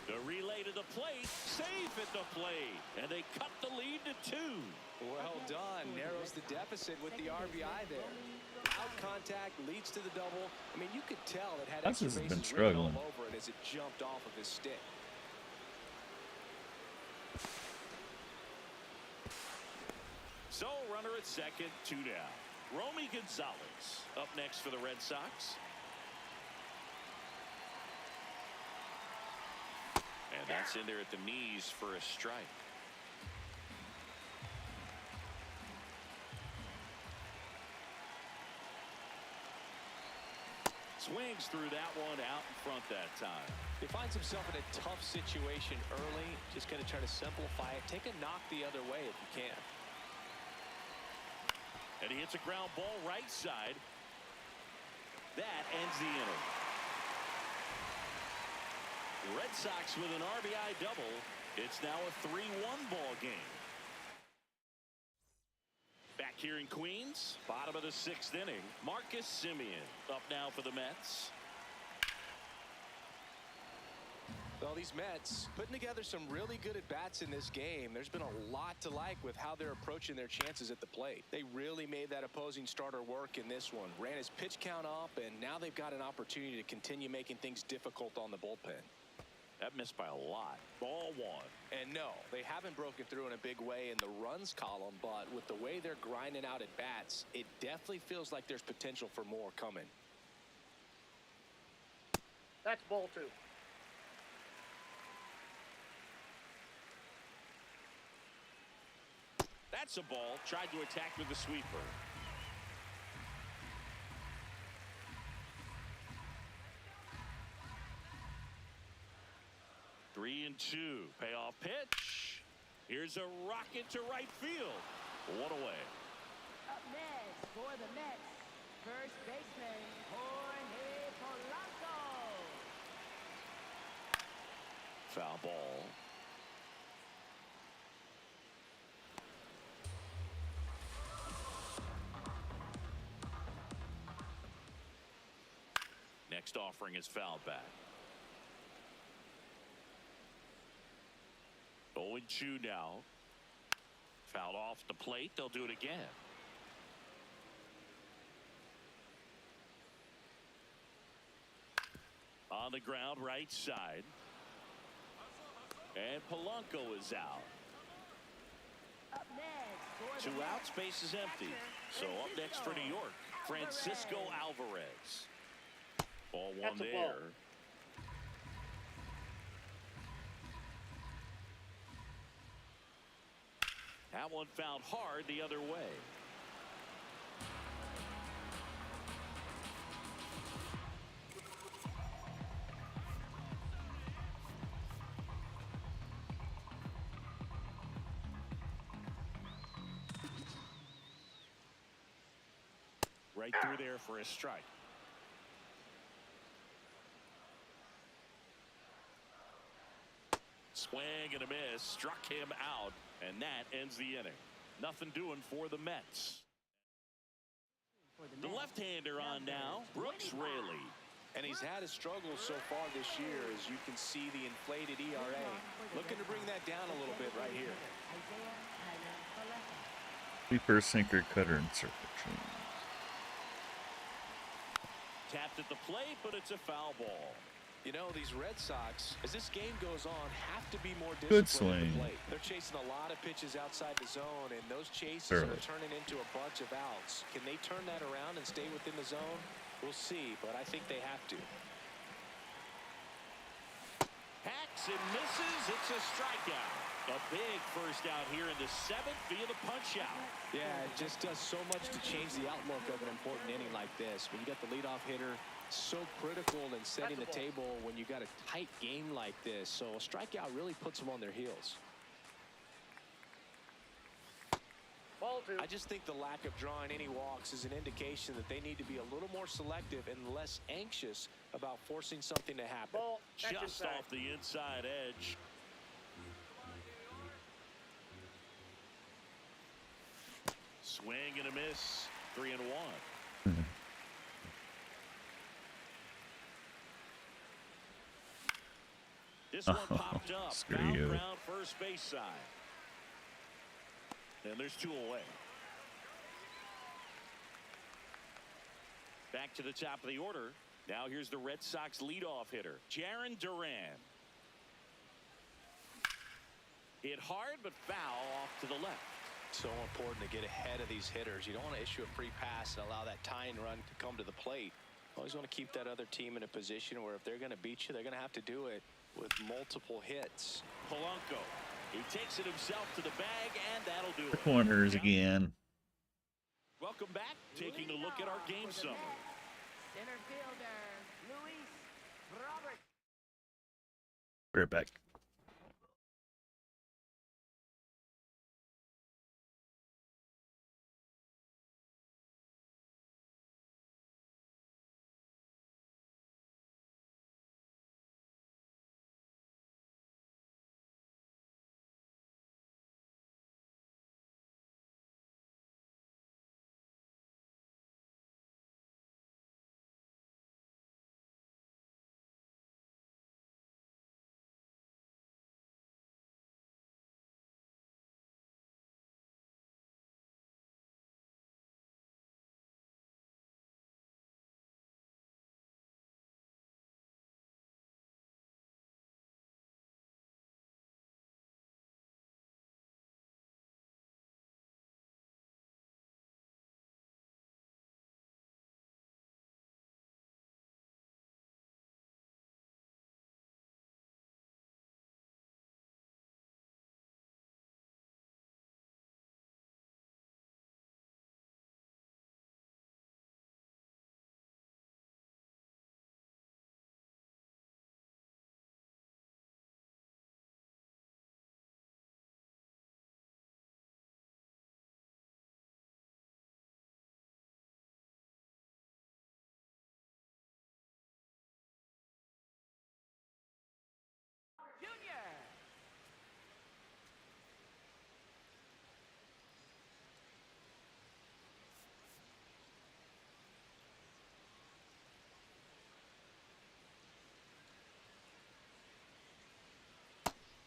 The relay to the plate, safe at the plate, and they cut the lead to 2. Well done. Narrows the deficit with the RBI there. Out contact leads to the double. I mean, you could tell it had extra Has been bases written struggling. all over it as it jumped off of his stick. So runner at second, 2 down. Romy Gonzalez up next for the Red Sox. And that's in there at the knees for a strike. swings through that one out in front that time. He finds himself in a tough situation early. Just going to try to simplify it. Take a knock the other way if you can. And he hits a ground ball right side. That ends the inning. Red Sox with an RBI double. It's now a 3-1 ball game. Back here in Queens, bottom of the 6th inning. Marcus Semien up now for the Mets. Well, these Mets putting together some really good at-bats in this game. There's been a lot to like with how they're approaching their chances at the plate. They really made that opposing starter work in this one. Ran his pitch count up, and now they've got an opportunity to continue making things difficult on the bullpen. That missed by a lot. Ball 1. And no, they haven't broken through in a big way in the runs column, but with the way they're grinding out at bats, it definitely feels like there's potential for more coming. That's ball 2. That's a ball. Tried to attack with the sweeper. Three and 2. Payoff pitch. Here's a rocket to right field. One away. Up next for the Mets, first baseman Jorge Polanco. Foul ball. Next offering is fouled back. 0-2 now. Fouled off the plate. They'll do it again. On the ground, right side. And Polanco is out. Up next for the 2 Mets, outs, base is empty. So up next for New York, Francisco Alvarez. Ball 1 That's a there. ball. That one fouled hard the other way. Right through there for a strike. Swing and a miss, struck him out, and that ends the inning. Nothing doing for the Mets. for The Mets, left-hander on now, Brooks 25. Raley. And he's had his struggles so far this year, as you can see the inflated ERA. Looking to bring that down a little bit right here. Isaiah Tyler Paletta. Sweeper, sinker, cutter, and circle change. Tapped at the plate, but it's a foul ball. You know, these Red Sox, as this game goes on, have to be more Good disciplined at swing. the plate. They're chasing a lot of pitches outside the zone, and those chases Sure. are turning into a bunch of outs. Can they turn that around and stay within the zone? We'll see, but I think they have to. Hacks and misses. It's a strikeout. A big first out here in the 7th via the punch out. Yeah, it just does so much to change the outlook of an important inning like this. When you got the leadoff hitter, so critical in setting the That's a ball. table when you got a tight game like this. So a strikeout really puts them on their heels. Ball 2. I just think the lack of drawing any walks is an indication that they need to be a little more selective and less anxious about forcing something to happen. Ball. That's Just inside. off the inside edge. Swing and a miss. 3-1. This one popped up. Screw Foul you. ground first base side. And there's 2 away. Back to the top of the order. Now here's the Red Sox leadoff hitter, Jarren Duran. Hit hard, but foul off to the left. So important to get ahead of these hitters. You don't want to issue a free pass and allow that tying run to come to the plate. Always want to keep that other team in a position where if they're going to beat you, they're going to have to do it with multiple hits. Polanco. He takes it himself to the bag, and that'll do it. Corners again. Welcome back. Taking a look at our game For the summary. Mets, center fielder Be right back.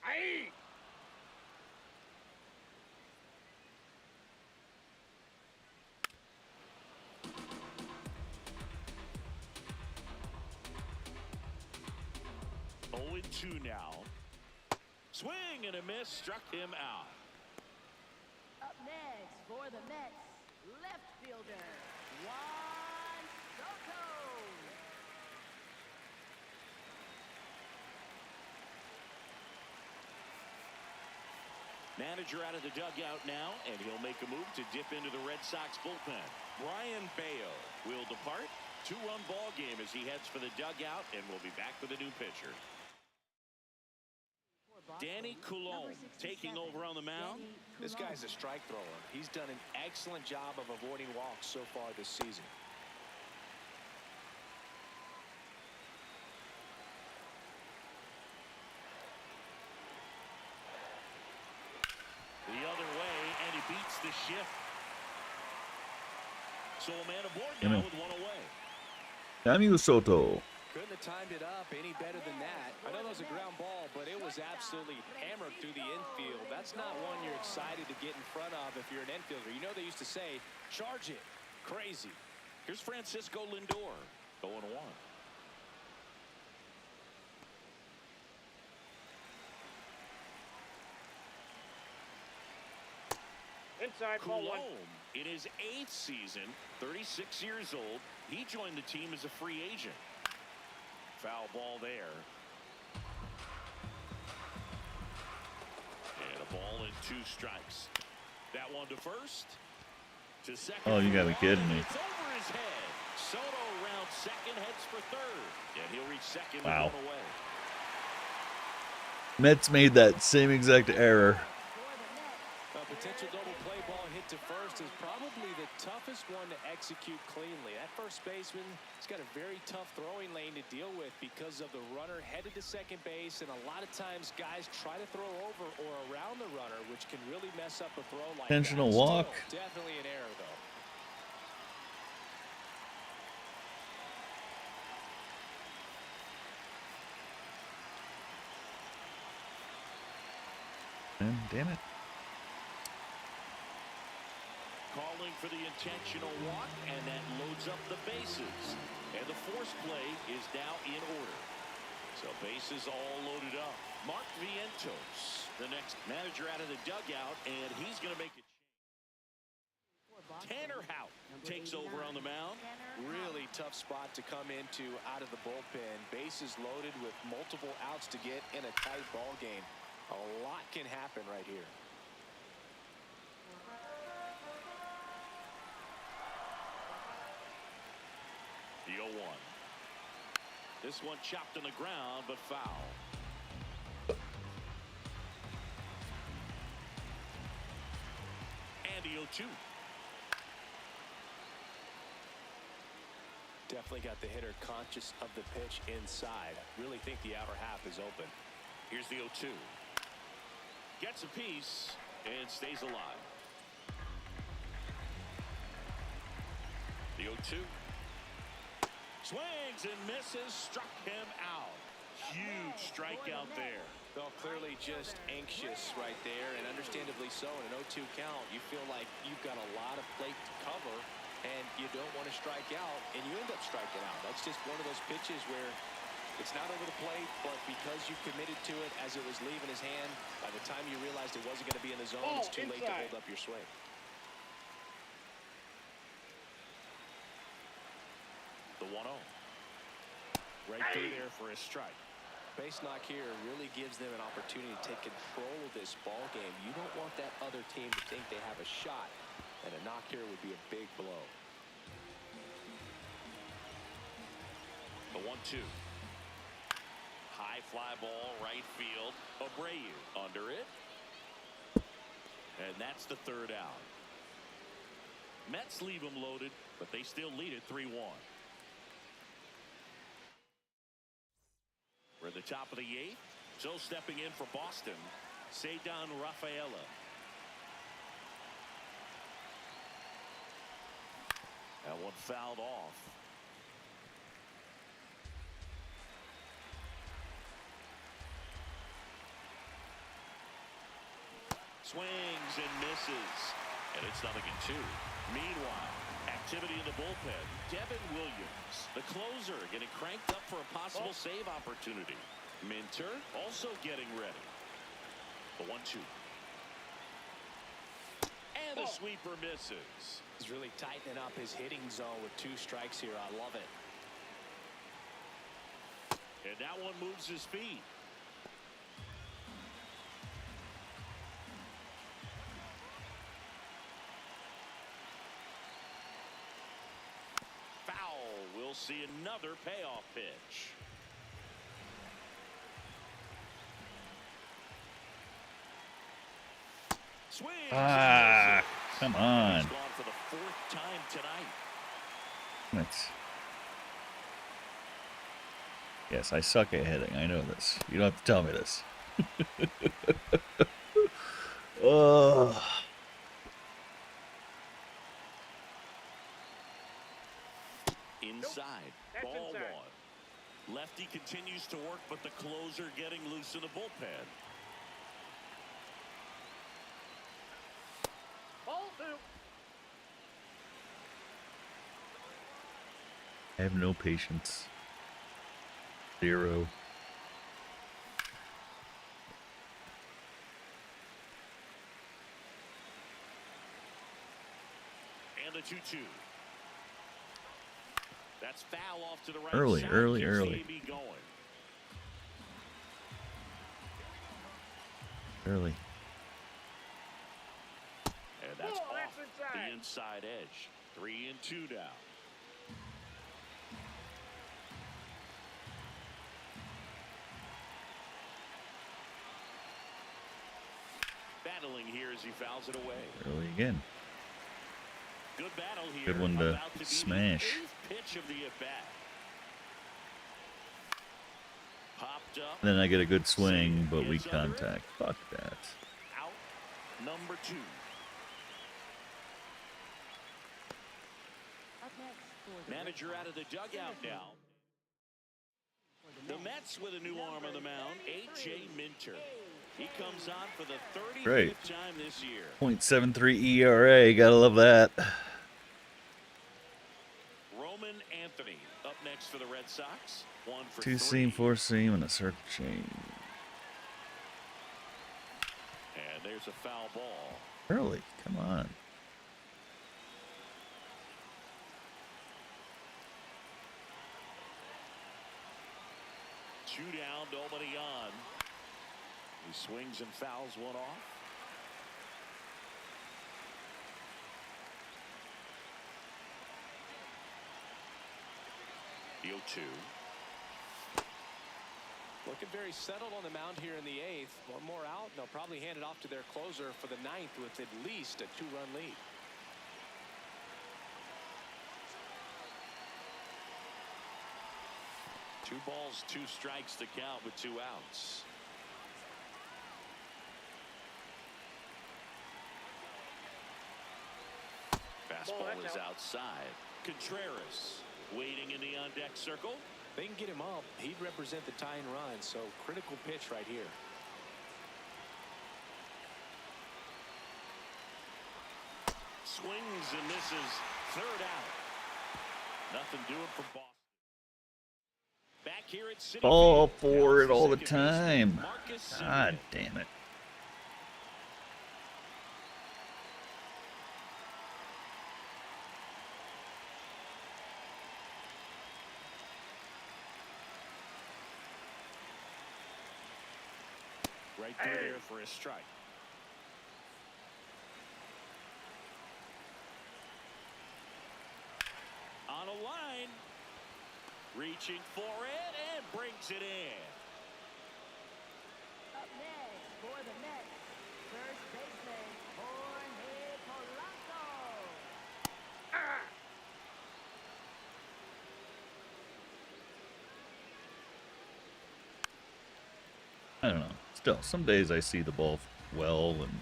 Aye. 0-2 now. Swing and a miss, struck him out. Up next for the Mets, left fielder, Juan Soto. Manager out of the dugout now, and he'll make a move to dip into the Red Sox bullpen. Brian Bayo will depart. Two-run ball game as he heads for the dugout, and we'll be back with a new pitcher. Danny Coulombe taking over on the mound. This guy's a strike thrower. He's done an excellent job of avoiding walks so far this season. The other way, and he beats the shift. So a man aboard Amen. now with one away. Daniel Soto. Couldn't have timed it up any better than that. I know that was a ground ball, but it was absolutely hammered through the infield. That's not one you're excited to get in front of if you're an infielder. You know they used to say, charge it. Crazy. Here's Francisco Lindor, 0-1. Inside ball one. Coulombe, in his 8th season, 36 years old, he joined the team as a free agent. Foul ball there. And a ball and 2 strikes. That one to first. To second. Oh, you gotta be kidding me. It's over his head. Soto round second, heads for third. And he'll reach second Wow. with one away. Mets made that same exact error. A potential double play ball hit to first is probably the toughest one to execute cleanly. That first baseman has got a very tough throwing lane to deal with because of the runner headed to second base, and a lot of times guys try to throw over or around the runner, which can really mess up a throw like Intentional that. walk. Still, definitely an error, though. Man, damn it. Calling for the intentional walk, and that loads up the bases. And the force play is now in order. So bases all loaded up. Mark Vientos, the next manager out of the dugout, and he's going to make it. Tanner Houck takes over on the mound. Really tough spot to come into out of the bullpen. Bases loaded with multiple outs to get in a tight ball game. A lot can happen right here. The 0-1. This one chopped on the ground, but foul. 0-2. Definitely got the hitter conscious of the pitch inside. Really think the outer half is open. Here's the 0-2. Gets a piece and stays alive. The 0-2. Swings and misses. Struck him out. Huge strikeout there. Well, clearly just anxious right there, and understandably so. In an 0-2 count, you feel like you've got a lot of plate to cover, and you don't want to strike out, and you end up striking out. That's just one of those pitches where it's not over the plate, but because you committed to it as it was leaving his hand, by the time you realized it wasn't going to be in the zone, it's too late to hold up your swing. The 1-0. Right through there for a strike. Base knock here really gives them an opportunity to take control of this ball game. You don't want that other team to think they have a shot, and a knock here would be a big blow. The 1-2. High fly ball, right field. Abreu under it. And that's the third out. Mets leave them loaded, but they still lead it 3-1. We're at the top of the 8th. So stepping in for Boston, Cedar Rafaela. That one fouled off. Swings and misses. And it's 0-2. Meanwhile, activity in the bullpen. Devin Williams, the closer, getting cranked up for a possible save opportunity. Minter also getting ready. The 1-2. And the sweeper misses. He's really tightening up his hitting zone with 2 strikes here. I love it. And that one moves his feet. We'll see another payoff pitch. Swing. Come on. He's gone for the 4th time tonight. Yes, I suck at hitting. I know this. You don't have to tell me this. Oh. Inside. Ball inside. 1. Lefty continues to work, but the closer getting loose in the bullpen. Ball 2. I have no patience. 0. And the 2-2. That's foul off to the right Early, side. early, Keeps early. the AB going. Early. And that's Oh, off that's the inside edge. 3-2 now. Battling here as he fouls it away. Early again. Good battle here. Good one to About be smash. the 8th pitch of the at-bat. Popped up. Then I get a good swing, but weak contact. Fuck that. Out. Number 2. Up next for the Manager out of the dugout now. The Mets with a new arm on the mound, A.J. Minter. He comes on for the 35th Great. time this year. .73 ERA. Gotta love that. Roman Anthony up next for the Red Sox. 1 for 2 3. seam, 4 seam, and a circle change. And there's a foul ball. Early. Come on. Two down, nobody on. He swings and fouls one off. The 0-2. Looking very settled on the mound here in the 8th. One more out, and they'll probably hand it off to their closer for the 9th with at least a 2-run lead. 2 balls, 2 strikes to count with 2 outs. Fastball is outside. Contreras waiting in the on-deck circle. They can get him up. He'd represent the tying run, so critical pitch right here. Swings and misses. 3rd out. Nothing doing for Boston. Back here at Citi Fall Field. for it Now all the second baseman time. Marcus God Semien. damn it. Right through there for a strike. On a line. Reaching for it and brings it in. Up next for the Mets, first baseman Jorge Polanco. I don't know. Still, some days I see the ball well and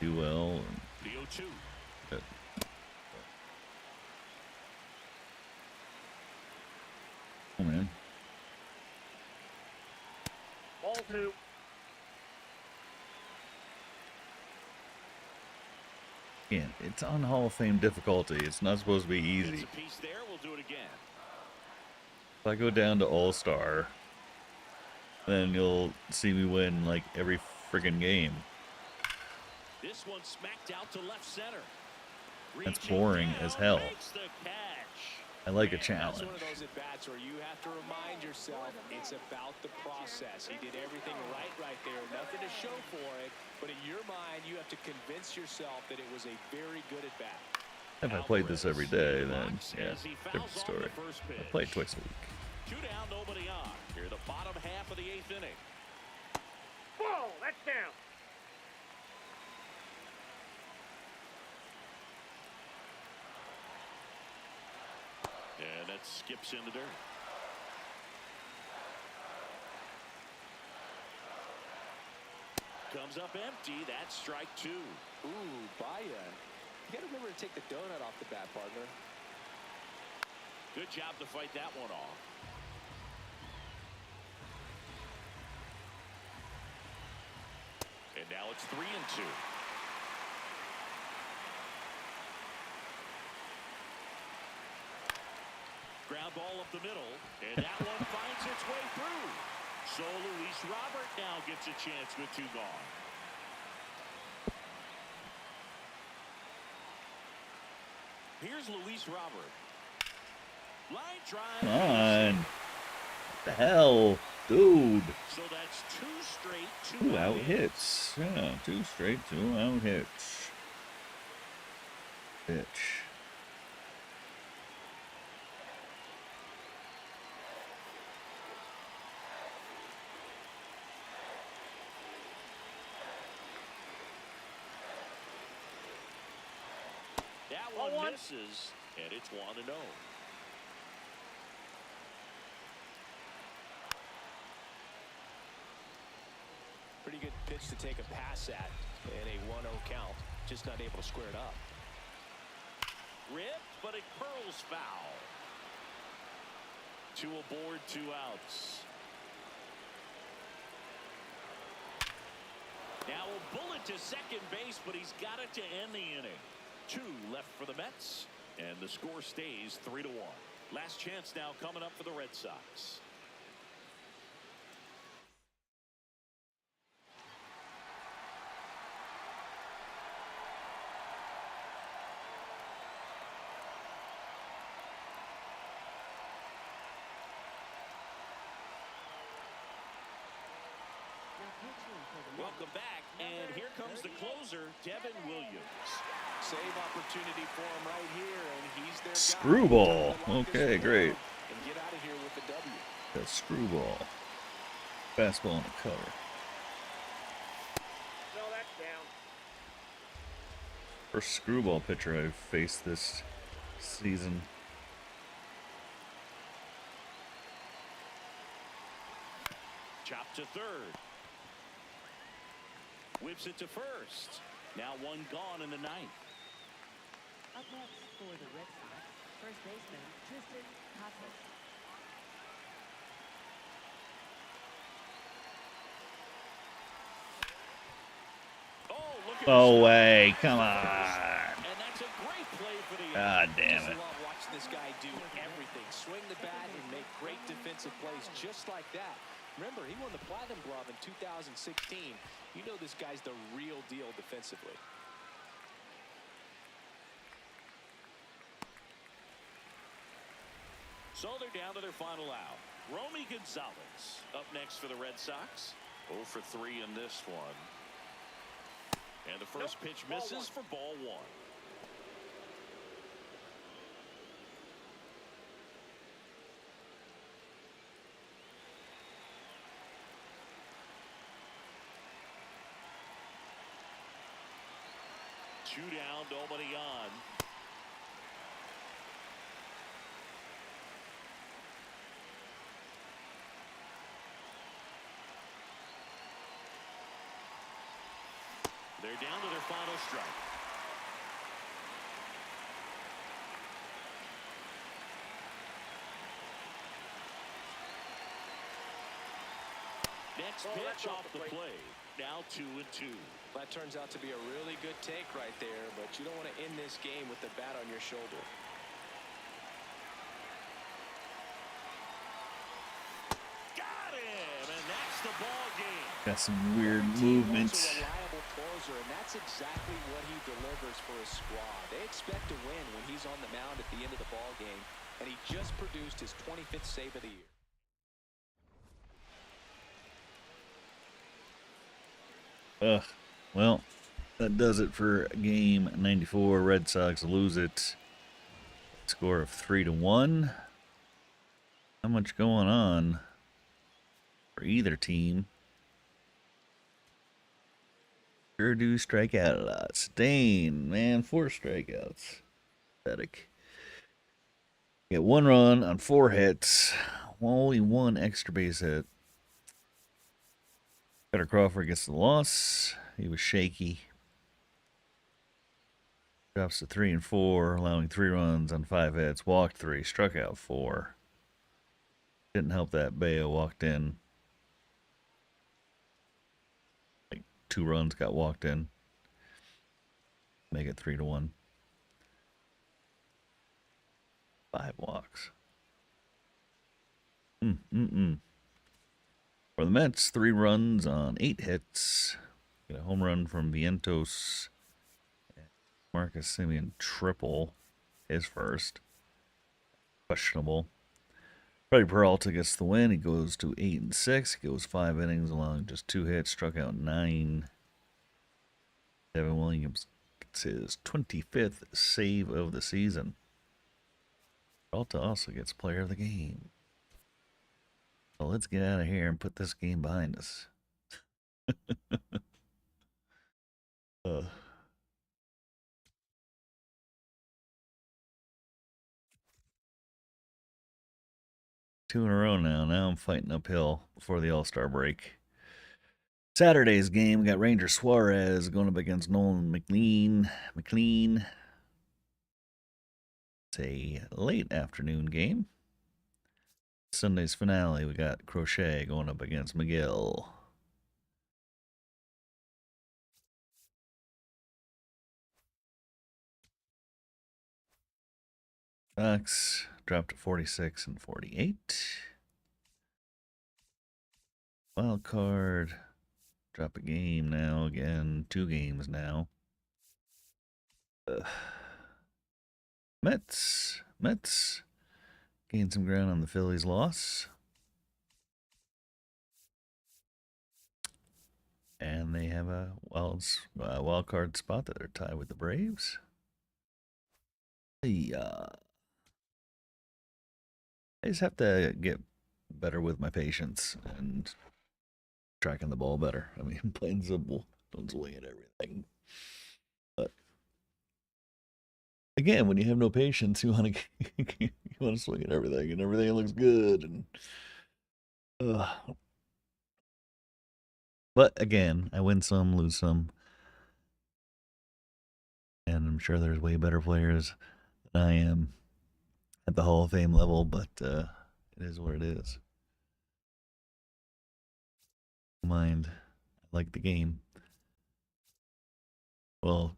do well. And The 0-2. but, oh man, Ball 2. again, it's on Hall of Fame difficulty. It's not supposed to be It's easy. a piece there. We'll do it again. If I go down to All Star, then you'll see me win like every friggin' game. This one smacked out to left center. That's Reaching boring down, as hell. makes the catch. I like a That's challenge. one of those at-bats where you have to remind yourself it's about the process. He did everything right there. Nothing to show for it. But in your mind, you have to convince yourself that it was a very good at-bat. If I played this every day, then Alvarez yeah, as he different fouls on story. the first I pitch. play it twice a week. 2 down, nobody on. Here, the bottom half of the 8th inning. Whoa, that's down. And that skips in the dirt. Comes up empty. That's strike 2. Ooh, Baya. You got to remember to take the donut off the bat, partner. Good job to fight that one off. And now it's 3-2. Ground ball up the middle, and that one finds its way through. So Luis Robert now gets a chance with 2 gone. Here's Luis Robert. Line drive. Come on. What the hell? Dude. So that's 2 straight, 2 out hits. Yeah, 2 straight, 2 out hits. Bitch. That Ball one 1. misses, and it's 1-0. Pretty good pitch to take a pass at in a 1-0 count. Just not able to square it up. Ripped, but it curls foul. 2 aboard, 2 outs. Now a bullet to second base, but he's got it to end the inning. 2 left for the Mets, and the score stays 3-1. Last chance now coming up for the Red Sox. Now pitching for the Mets. Welcome back, and here comes the closer, Devin Williams. Save opportunity for him right here, and he's their guy. Screwball. To lock this Okay, one great. down And get out of here with the W. That screwball. Fastball in the cover. No, that's down. First screwball pitcher I've faced this season. to third. Whips it to first. Now one gone in the ninth. Up next for the Red Sox, first baseman Tristan Casas. Oh, look at No the way. shot. Come That's the first. on. And that's a great play for the God Just damn it. love watching this guy do everything. Swing the bat and make great defensive plays just like that. Remember, he won the Platinum Glove in 2016. You know this guy's the real deal defensively. So they're down to their final out. Romy Gonzalez up next for the Red Sox. 0 for 3 in this one. And the first pitch misses for ball one. Two down, nobody on. They're down to their final strike. Next pitch off the plate. Now 2-2. That turns out to be a really good take right there, but you don't want to end this game with the bat on your shoulder. Got him, and that's the ball game. Got some weird Team wants movements. a reliable closer, and that's exactly what he delivers for his squad. They expect to win when he's on the mound at the end of the ball game, and he just produced his 25th save of the year. Ugh. Well, that does it for game 94. Red Sox lose it. Score of 3-1. Not much going on for either team. Sure do strike out a lot. Stain, man, 4 strikeouts. Pathetic. Get 1 run on 4 hits. Only 1 extra base hit. Cutter Crawford gets the loss. He was shaky. Drops to 3 and 4, allowing 3 runs on 5 hits. Walked 3, struck out 4. Didn't help that Bayo walked in. Like 2 runs got walked in. Make it 3-1. 5 walks. For the Mets, 3 runs on 8 hits. Get a home run from Vientos. Marcus Semien triple, his first. Questionable. Freddie Peralta gets the win. He goes to 8 and 6. He goes 5 innings along just 2 hits. Struck out 9. Devin Williams gets his 25th save of the season. Peralta also gets player of the game. So let's get out of here and put this game behind us. Two in a row now. Now I'm fighting uphill before the All-Star break. Saturday's game, we got Ranger Suarez going up against Nolan McLean. It's a late afternoon game. Sunday's finale, we got Crochet going up against McGill. Sox dropped to 46 and 48. Wild card, drop a game now again. 2 games now. Mets gained some ground on the Phillies' loss. And they have a wild card spot that they're tied with the Braves. I just have to get better with my patience and tracking the ball better. I mean, plain simple. Don't swing at everything. But again, when you have no patience, you want to swing at everything, and everything looks good. And But again, I win some, lose some. And I'm sure there's way better players than I am at the Hall of Fame level, but it is what it is. Mind, I like the game. Well,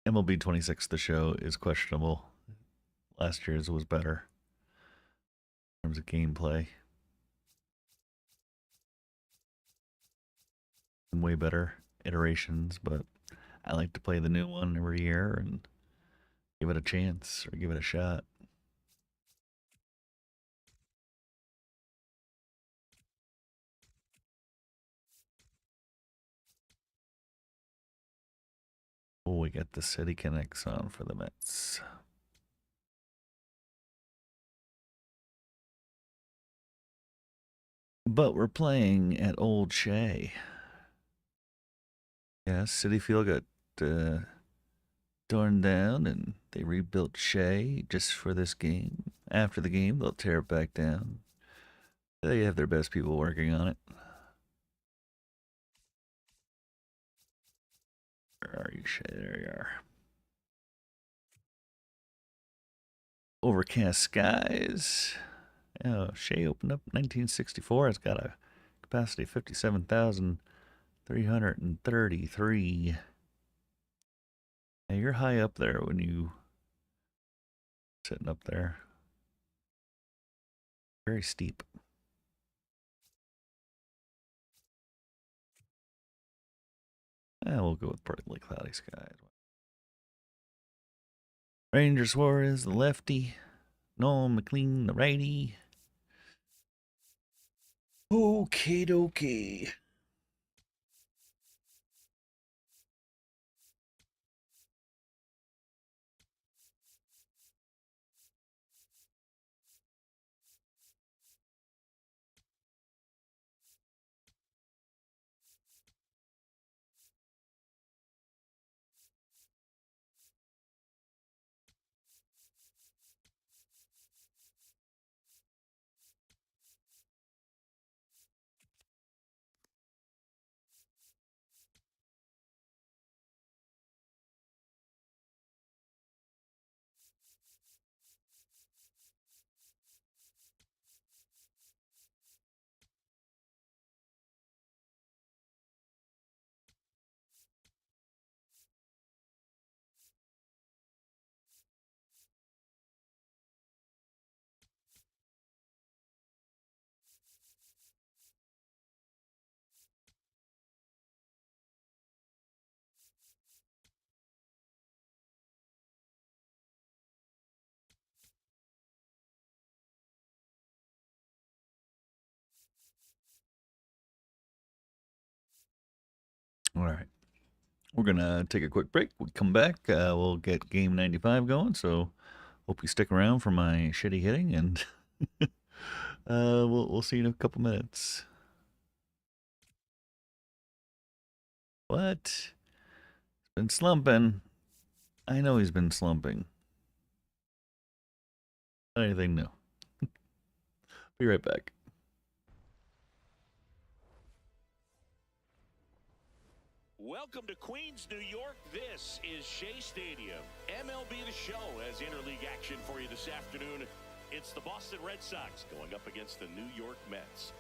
MLB 26, the show, is questionable. Last year's was better in terms of gameplay. Way better iterations, but I like to play the new one every year and give it a chance or give it a shot. Oh, we got the City Connects on for the Mets. But we're playing at Old Shea. Yeah, City Field got torn down and they rebuilt Shea just for this game. After the game, they'll tear it back down. They have their best people working on it. Where are you, Shea? There you are. Overcast skies. Oh, Shea opened up 1964. It's got a capacity of 57,333. Now you're high up there when you sitting up there. Very steep. We'll go with partly cloudy skies. Ranger Suarez, the lefty. Noel McLean, the righty. Okay, dokie. All right. We're going to take a quick break. We come back. We'll get game 95 going. So hope you stick around for my shitty hitting, and we'll see you in a couple minutes. What? Been slumping. I know he's been slumping. Not anything new. Be right back. Welcome to Queens, New York. This is Shea Stadium. MLB The Show has interleague action for you this afternoon. It's the Boston Red Sox going up against the New York Mets.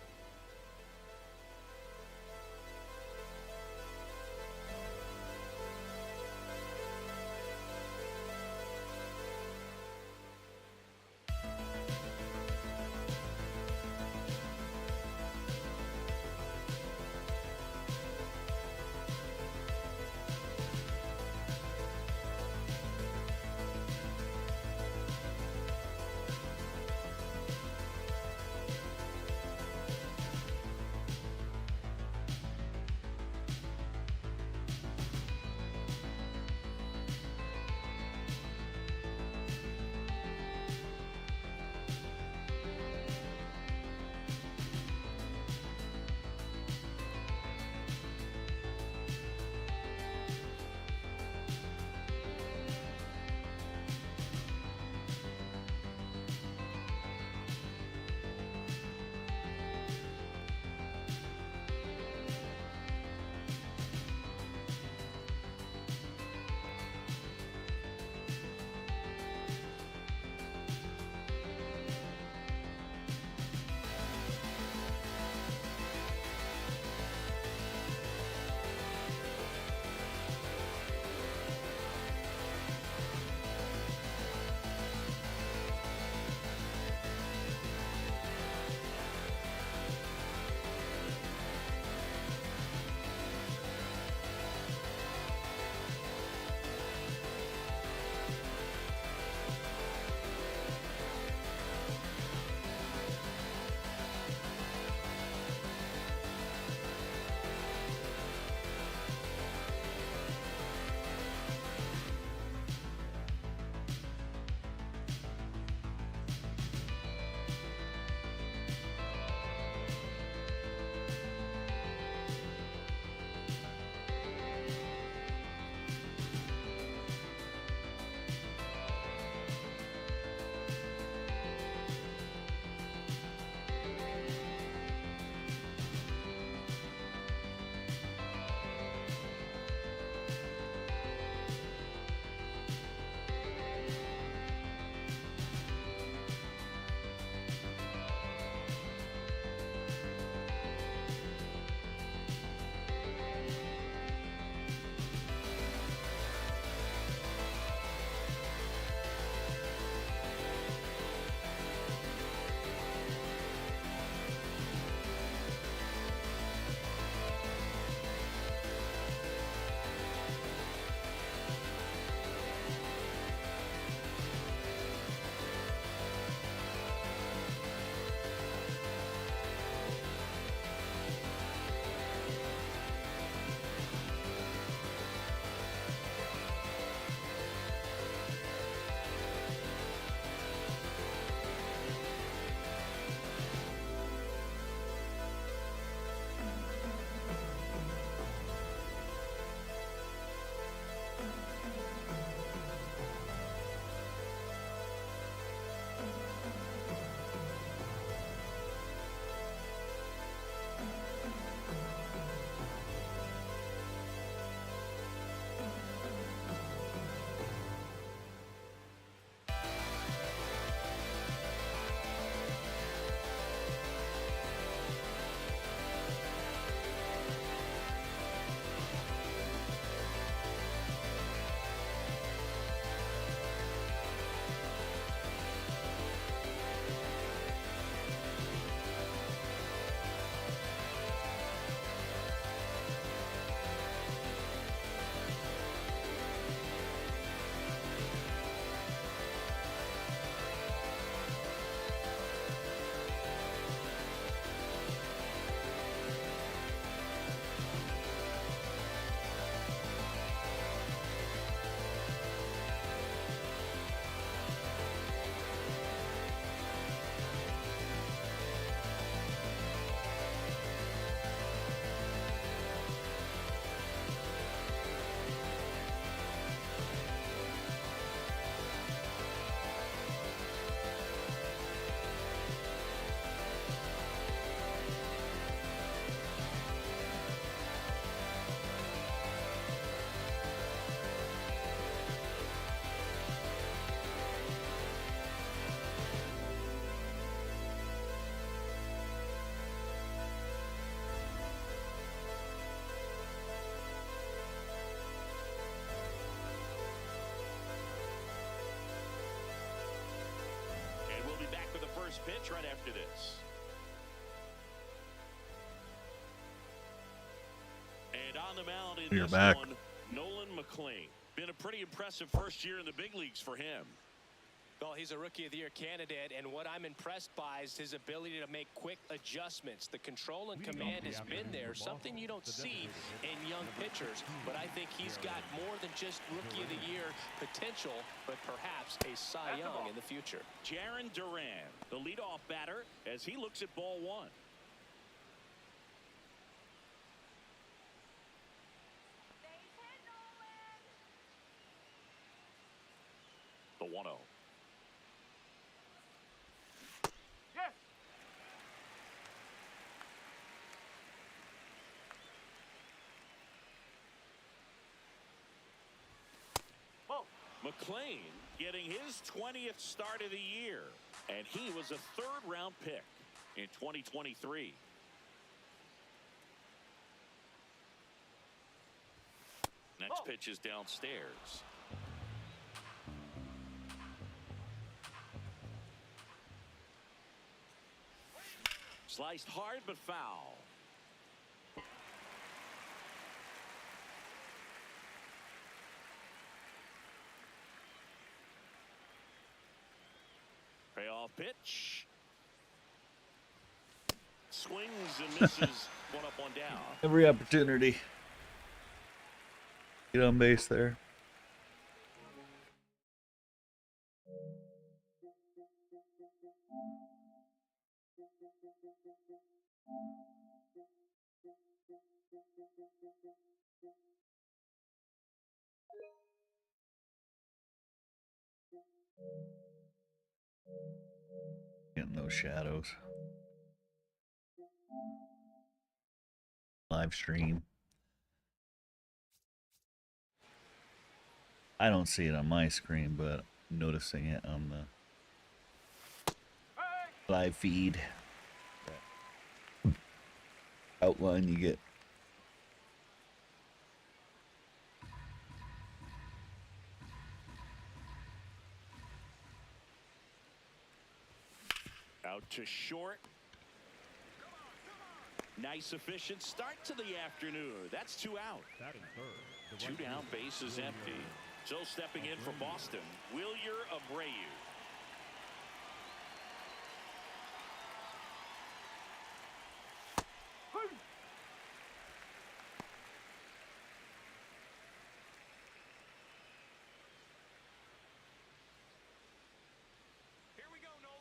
match right after this. And on the mound in You're this back. one, Nolan McLean. Been a pretty impressive first year in the big leagues for him. Well, he's a Rookie of the Year candidate, and what I'm impressed by is his ability to make quick adjustments. The control and command has been there, something you don't see in young pitchers, but I think he's got more than just Rookie of the Year potential, but perhaps a Cy Young in the future. Jarren Duran, the leadoff batter, as he looks at ball one. The 1-0. Yes. Ball. McLean getting his 20th start of the year, and he was a third-round pick in 2023. Next pitch is downstairs. Sliced hard but foul. Payoff pitch. Swings and misses. One up, one down. Every opportunity. Get on base there. Getting those shadows. Live stream. I don't see it on my screen, but I'm noticing it on the live feed. Outline you get. Out to short. Nice efficient start to the afternoon. That's 2 out. 2 down, base is empty. So stepping in for Boston, Wilyer Abreu.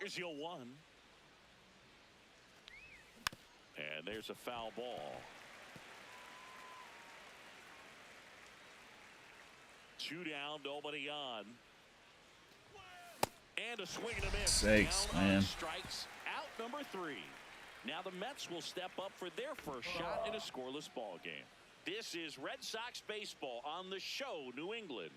Here's your 1. And there's a foul ball. 2 down, nobody on. And a swing and a miss. Sakes, down man. on strikes, out number 3. Now the Mets will step up for their first shot in a scoreless ball game. This is Red Sox baseball on the show, New England.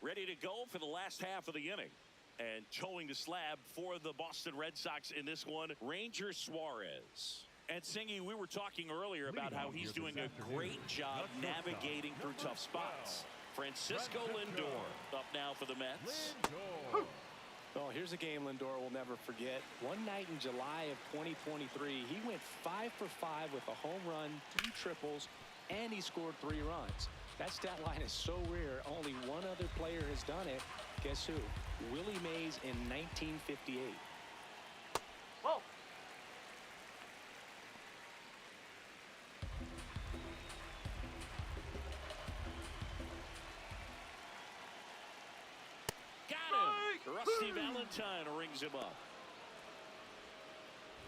Ready to go for the last half of the inning. And towing the slab for the Boston Red Sox in this one, Ranger Suarez. And Singy, we were talking earlier about how he's doing a great job navigating through tough spots. Francisco Lindor up now for the Mets. Oh, here's a game Lindor will never forget. One night in July of 2023, he went 5 for 5 with a home run, 2 triples, and he scored 3 runs. That stat line is so rare, only one other player has done it. Guess who? Willie Mays in 1958. Whoa. Got him! Rusty Valentine rings him up.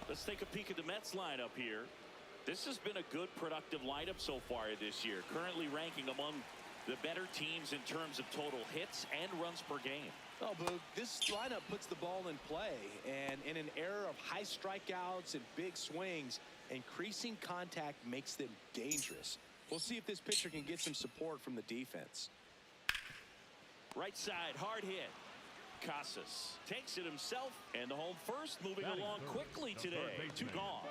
Let's take a peek at the Mets lineup here. This has been a good, productive lineup so far this year, currently ranking among the better teams in terms of total hits and runs per game. Oh, Boog, this lineup puts the ball in play, and in an era of high strikeouts and big swings, increasing contact makes them dangerous. We'll see if this pitcher can get some support from the defense. Right side, hard hit. Casas takes it himself, and the home first moving along quickly today. 2 gone.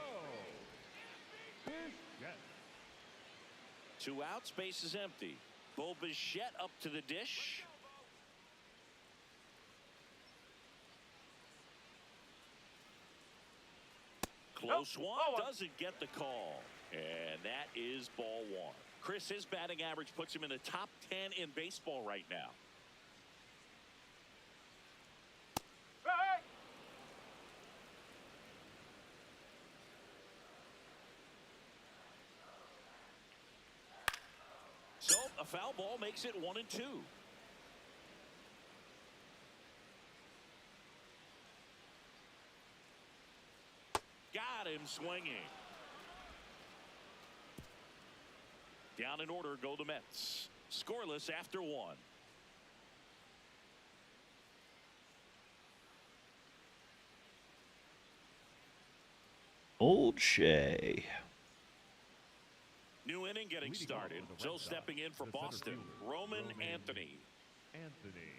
2 outs, base is empty. Bo Bichette up to the dish. Close one, doesn't get the call. And that is ball one. Chris, his batting average puts him in the top 10 in baseball right now. Hey! So a foul ball makes it 1-2. Got him swinging. Down in order go the Mets. Scoreless after one. Old Shea. New inning getting Leading started. off for the So Red Sox, stepping in for the center Boston, fielder, Roman Anthony. Anthony.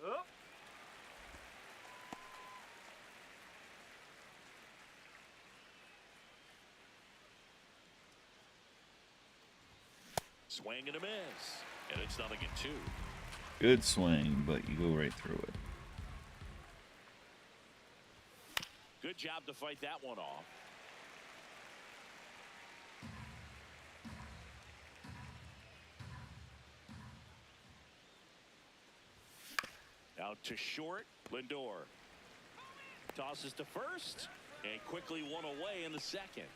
Up. Swing and a miss. And it's 0-2. Good swing, but you go right through it. Good job to fight that one off. Out to short. Lindor tosses to first and quickly one away in the second.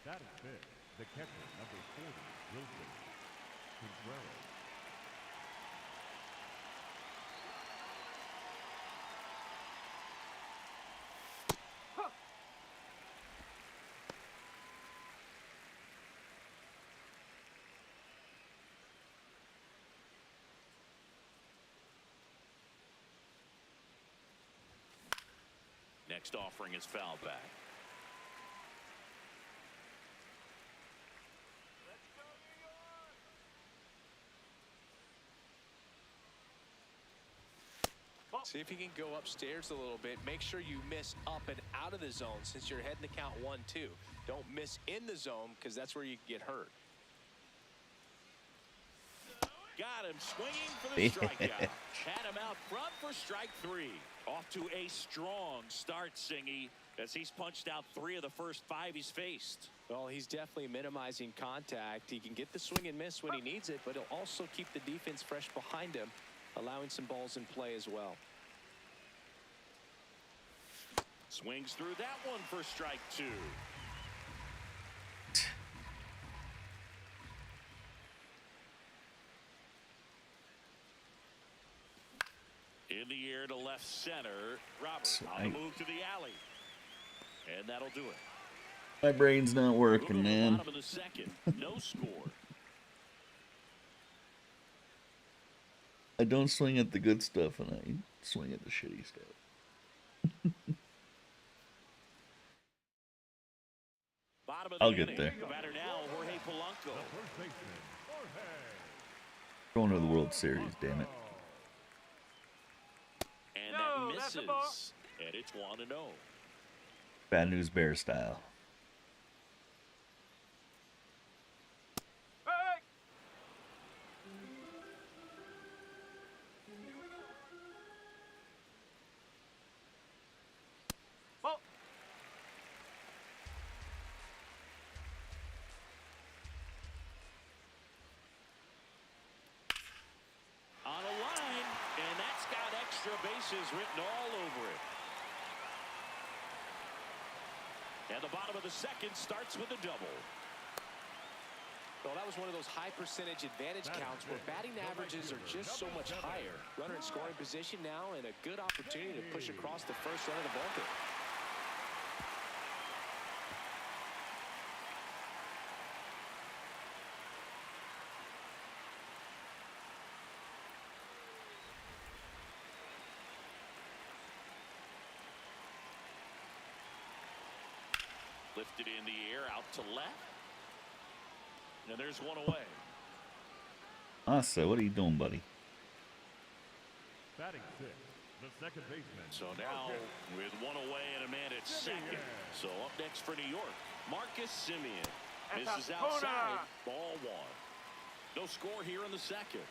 That is big. The catcher, number 40, Wilson Contreras. Next offering is foul back. See if you can go upstairs a little bit. Make sure you miss up and out of the zone since you're heading to count 1-2. Don't miss in the zone because that's where you get hurt. Got him swinging for the strikeout. Had him out front for strike three. Off to a strong start, Singy, as he's punched out 3 of the first 5 he's faced. Well, he's definitely minimizing contact. He can get the swing and miss when he needs it, but he'll also keep the defense fresh behind him, allowing some balls in play as well. Swings through that one for strike 2. In the air to left center. Robert on the move to the alley. And that'll do it. My brain's not working, Moving to the man. bottom of the second. No score. I don't swing at the good stuff, and I swing at the shitty stuff. Bottom of the I'll get inning. there. The batter now, Jorge Polanco. First baseman, Jorge. Going to the World Series, damn it. And No, that that's a ball. misses. And it's 1-0. Bad News Bear style. Hey! Ball. On a line, and that's got extra bases written all over it. And the bottom of the second starts with a double. Well, that was one of those high percentage advantage counts where batting averages are just so much higher. Runner in scoring position now and a good opportunity to push across the first run of the ballgame. Lifted in the air out to left. And there's one away. Asa, what are you doing, buddy? Batting 6, the second baseman. So now with one away and a man at second. So up next for New York, Marcus Semien. Misses outside, ball one. No score here in the second.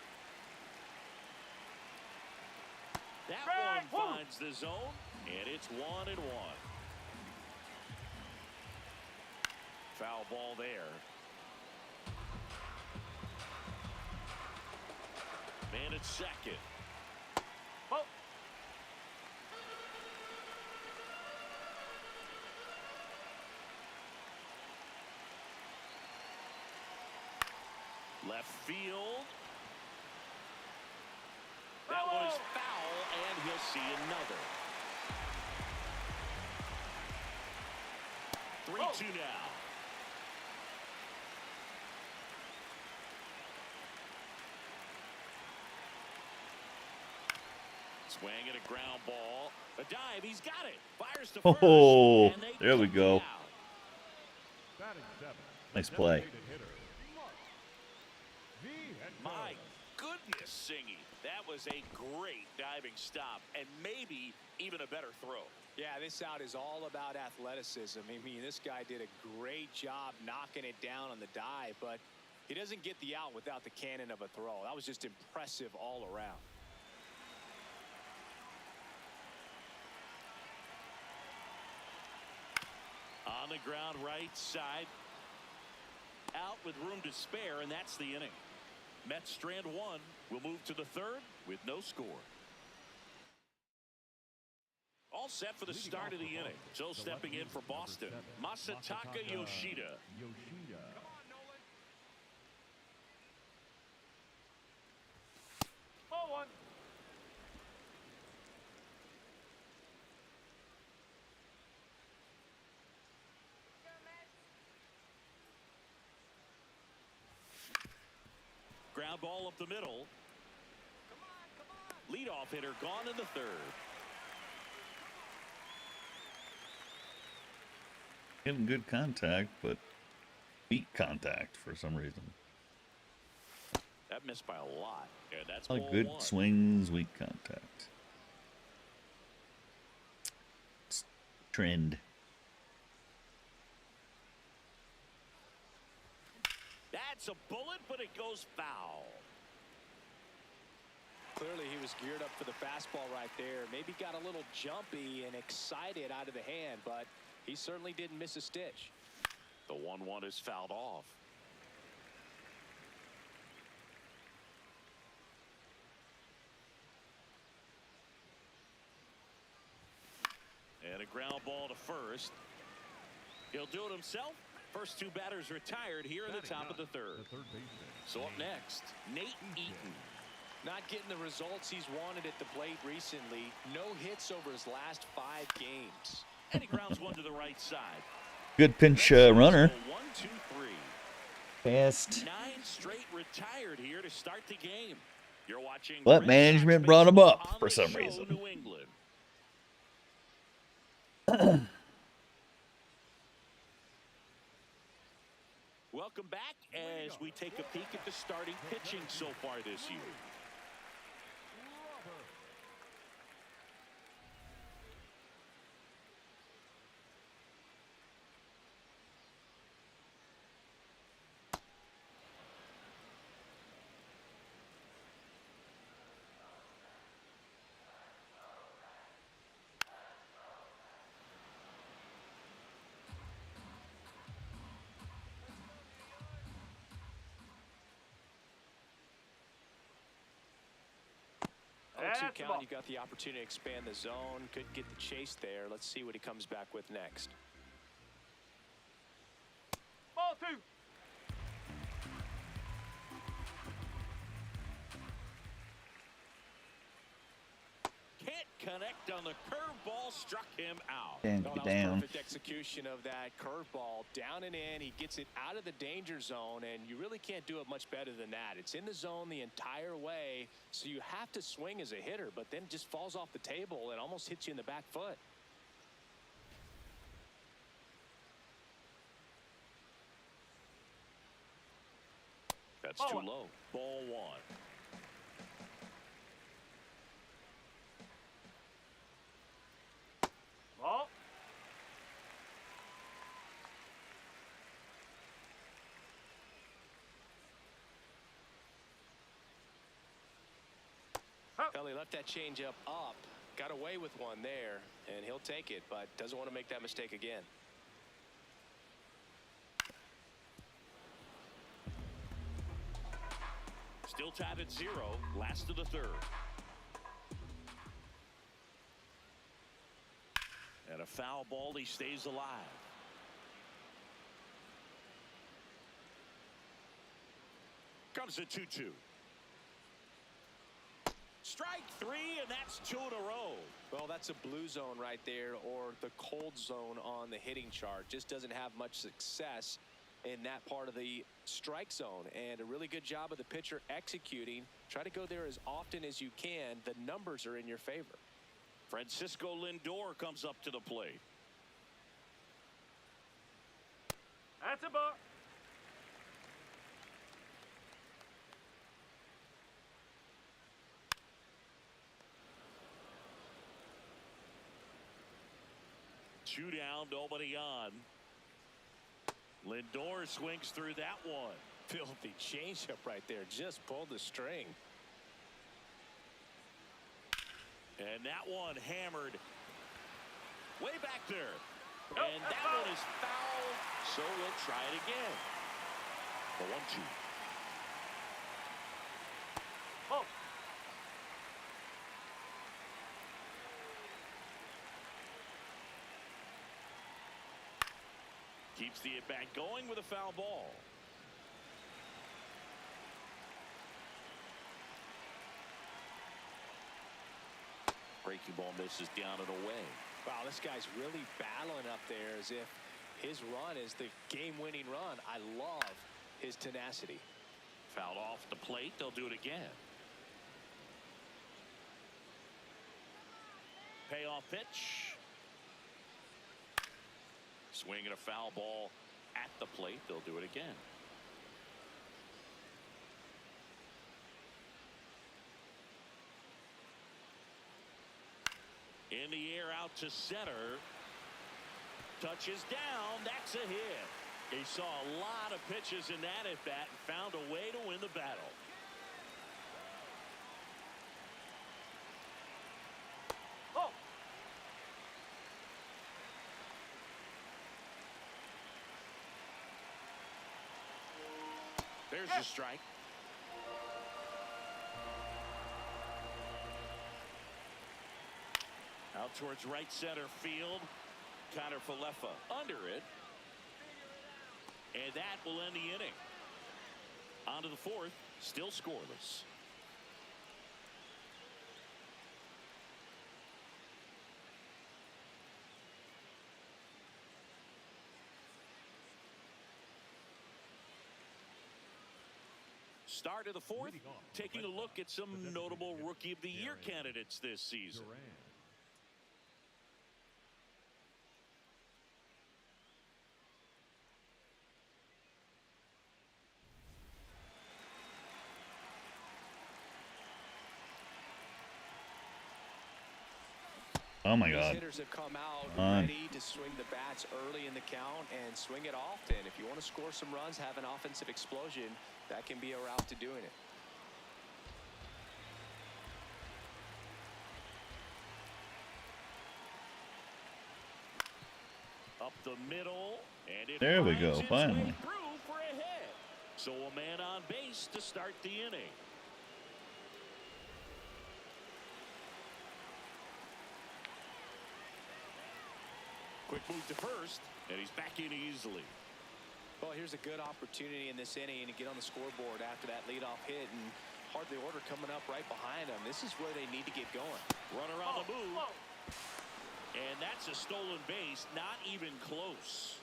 That one finds the zone, and it's 1-1. Foul ball there. Man at second. Oh. Left field. That one is foul, and he'll see another. 3-2 now. Swing and a ground ball. A dive. He's got it. Fires to first. Oh, and they there we come go. down. Batting seventh, Nice play. designated hitter, Mark Vientos. My goodness, Singy. That was a great diving stop and maybe even a better throw. Yeah, this out is all about athleticism. I mean, this guy did a great job knocking it down on the dive, but he doesn't get the out without the cannon of a throw. That was just impressive all around. On the ground, right side. Out with room to spare, and that's the inning. Mets strand one. Will move to the third with no score. All set for the start of the inning. So stepping in for Boston, Masataka Yoshida. Yoshida. Ball one. Ground ball up the middle. Leadoff hitter gone in the third. Getting good contact, but weak contact for some reason. That missed by a lot. And that's All ball good one. swings, weak contact. It's trend. That's a bullet, but it goes foul. Clearly, he was geared up for the fastball right there. Maybe got a little jumpy and excited out of the hand, but he certainly didn't miss a stitch. The 1-1 is fouled off. And a ground ball to first. He'll do it himself. First two batters retired here in the top of the third. The third baseman. So up next, Nate Eaton. Not getting the results he's wanted at the plate recently. No hits over his last 5 games. And he grounds one to the right side. Good pinch runner. 1, 2, 3. Fast. 9 straight retired here to start the game. You're watching. But Red management Sox brought him baseball up on for the some show, reason. New England. Welcome back as we take a peek at the starting pitching so far this year. That's 2 count. You got the opportunity to expand the zone. Could get the chase there. Let's see what he comes back with next. Ball 2. Can't connect on the curveball, struck him out. Damn, No, get that was down. perfect execution of that curveball. Down and in. He gets it out of the danger zone, and you really can't do it much better than that. It's in the zone the entire way, so you have to swing as a hitter, but then it just falls off the table and almost hits you in the back foot. That's Ball too one. low. Ball 1. Well, he left that changeup up, got away with one there, and he'll take it, but doesn't want to make that mistake again. Still tied at 0, last of the third. And a foul ball, he stays alive. Comes a 2-2. Strike 3, and that's 2 in a row. Well, that's a blue zone right there, or the cold zone on the hitting chart. Just doesn't have much success in that part of the strike zone, and a really good job of the pitcher executing. Try to go there as often as you can. The numbers are in your favor. Francisco Lindor comes up to the plate. That's a ball. Two down, nobody on. Lindor swings through that one. Filthy changeup right there. Just pulled the string. And that one hammered way back there. Nope, And that's that foul. one is foul, so we'll try it again. The 1-2. Ball. Keeps the at-bat going with a foul ball. Breaking ball misses down and away. Wow, this guy's really battling up there as if his run is the game-winning run. I love his tenacity. Fouled off the plate. They'll do it again. Payoff pitch. Swinging a foul ball at the plate. They'll do it again. In the air out to center. Touches down. That's a hit. He saw a lot of pitches in that at bat and found a way to win the battle. Ball. There's the strike. Out towards right center field. Connor Falefa under it. And that will end the inning. On to the fourth, still scoreless. Start of the fourth, taking a look at some notable Rookie of the Year candidates this season. Duran. Oh my These God. hitters have come out On. ready to swing the bats early in the count and swing it often. If you want to score some runs, have an offensive explosion, that can be a route to doing it. Up the middle, and it There we finds go, its way finally. through for a hit. So a man on base to start the inning. Quick move to first, and he's back in easily. Well, here's a good opportunity in this inning to get on the scoreboard after that leadoff hit, and hardly order coming up right behind them. This is where they need to get going. Runner on the move, Ball. and that's a stolen base, not even close.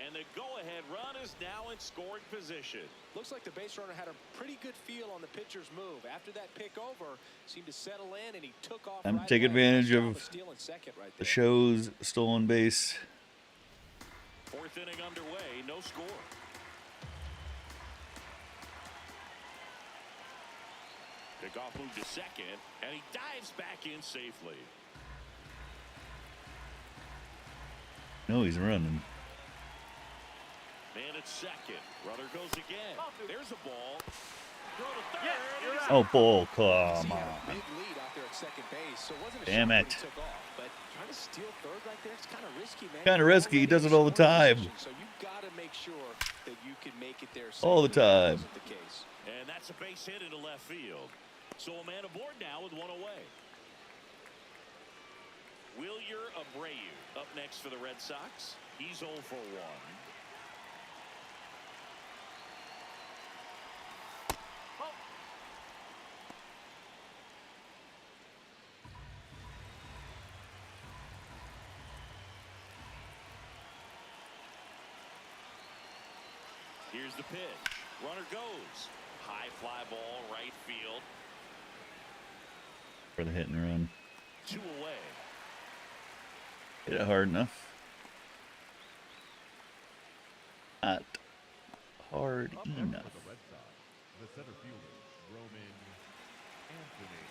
And the go-ahead run is now in scoring position. Looks like the base runner had a pretty good feel on the pitcher's move. After that pick over, seemed to settle in, and he took off. Time to right take away. advantage Nice job of stealing second right The there. show's stolen base. Fourth inning underway, no score. Pickoff move to second, and he dives back in safely. No, he's running. Man at second. Runner goes again. There's a ball. Throw to third. Yes, you're and right. Oh, bull, He come had on. a big lead out there so it wasn't a Damn shot it. that he took off, but trying to steal third right there, it's kind of risky, man. Kinda You're risky. He already does in it all the scoring time. position, so you've got to make sure that you can make it there All the safely. That time. wasn't the case. And that's a base hit into left field. So a man aboard now with one away. Wilyer Abreu up next for the Red Sox. He's 0 for 1. Here's the pitch. Runner goes. High fly ball, right field. For the hit and run. 2 away. Hit it hard enough. Not hard Up next enough. for the Red Sox, the center fielder, Roman Anthony.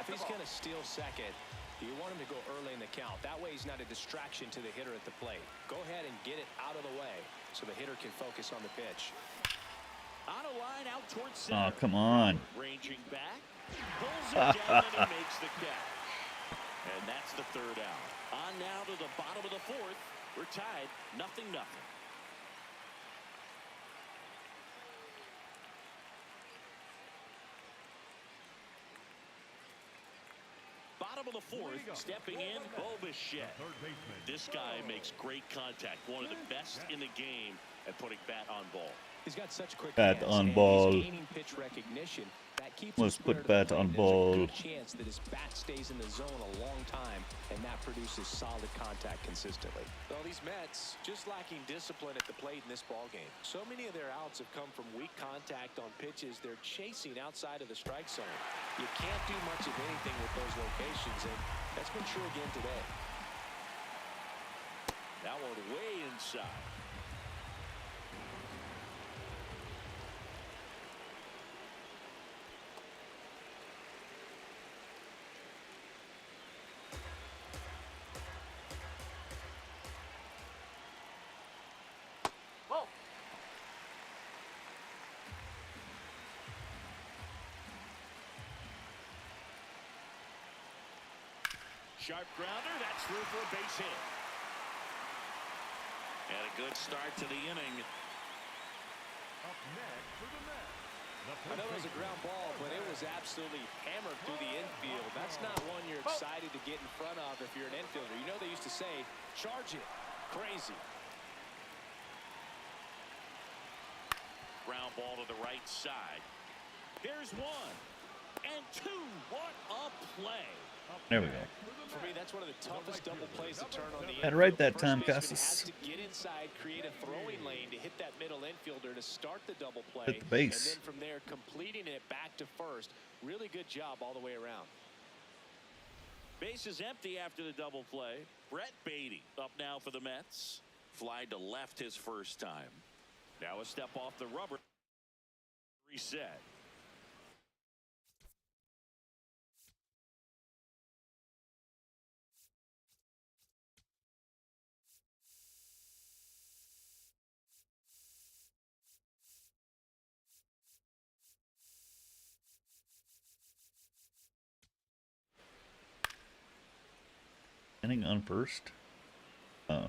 If he's going to steal second, you want him to go early in the count. That way he's not a distraction to the hitter at the plate. Go ahead and get it out of the way so the hitter can focus on the pitch. On a line out towards center. Oh, come on. Ranging back. Pulls it down and he makes the catch. And that's the third out. On now to the bottom of the fourth. We're tied. 0-0. Bottom of the fourth, stepping in, BOS NYM. Third baseman. This guy makes great contact. One of the best in the game at putting bat on ball. He's got such quick Bat hands, on and ball. He's gaining pitch recognition. That keeps Let's him put square to the bat on plate. ball. There's a good chance that his bat stays in the zone a long time, and that produces solid contact consistently. Well, these Mets just lacking discipline at the plate in this ball game. So many of their outs have come from weak contact on pitches they're chasing outside of the strike zone. You can't do much of anything with those locations, and that's been true again today. That one way inside. Whoa. Sharp grounder. That's through for a base hit. And a good start to the inning. Up next for the Mets. The I know it was a ground ball, but it was absolutely hammered through the infield. That's not one you're excited to get in front of if you're an infielder. You know they used to say, charge it. Crazy. Ground ball to the right side. Here's 1 and 2. What a play. There we go. For me, that's one of the toughest double plays to turn on the Had it infield. right that First time, baseman Custis. has to get inside, create a throwing lane to hit that middle infielder to start the double play. Hit the base. And then from there, completing it back to first. Really good job all the way around. Base is empty after the double play. Brett Beatty up now for the Mets. Fly to left his first time. Now a step off the rubber. Reset. Inning on first? Oh.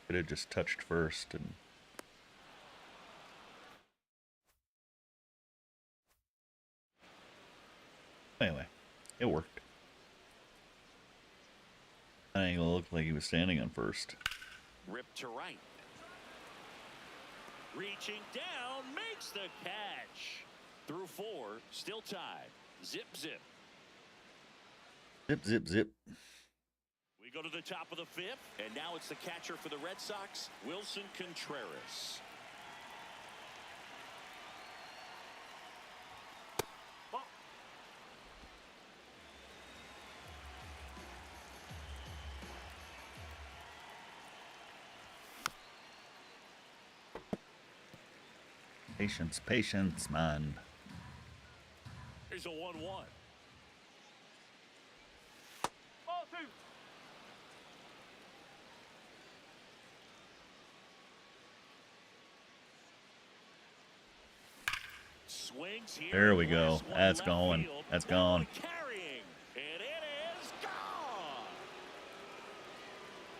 Could have just touched first and. Anyway, it worked. That angle looked like he was standing on first. Rip to right. Reaching down, makes the catch. Through 4, still tied. Zip, zip. Zip, zip, zip. We go to the top of the 5th, and now it's the catcher for the Red Sox, Wilson Contreras. Patience, patience, man. Here's a 1-1. Ball 2. Swings here. There we go. Last one That's left going. field. That's That gone. one carrying, and it is gone.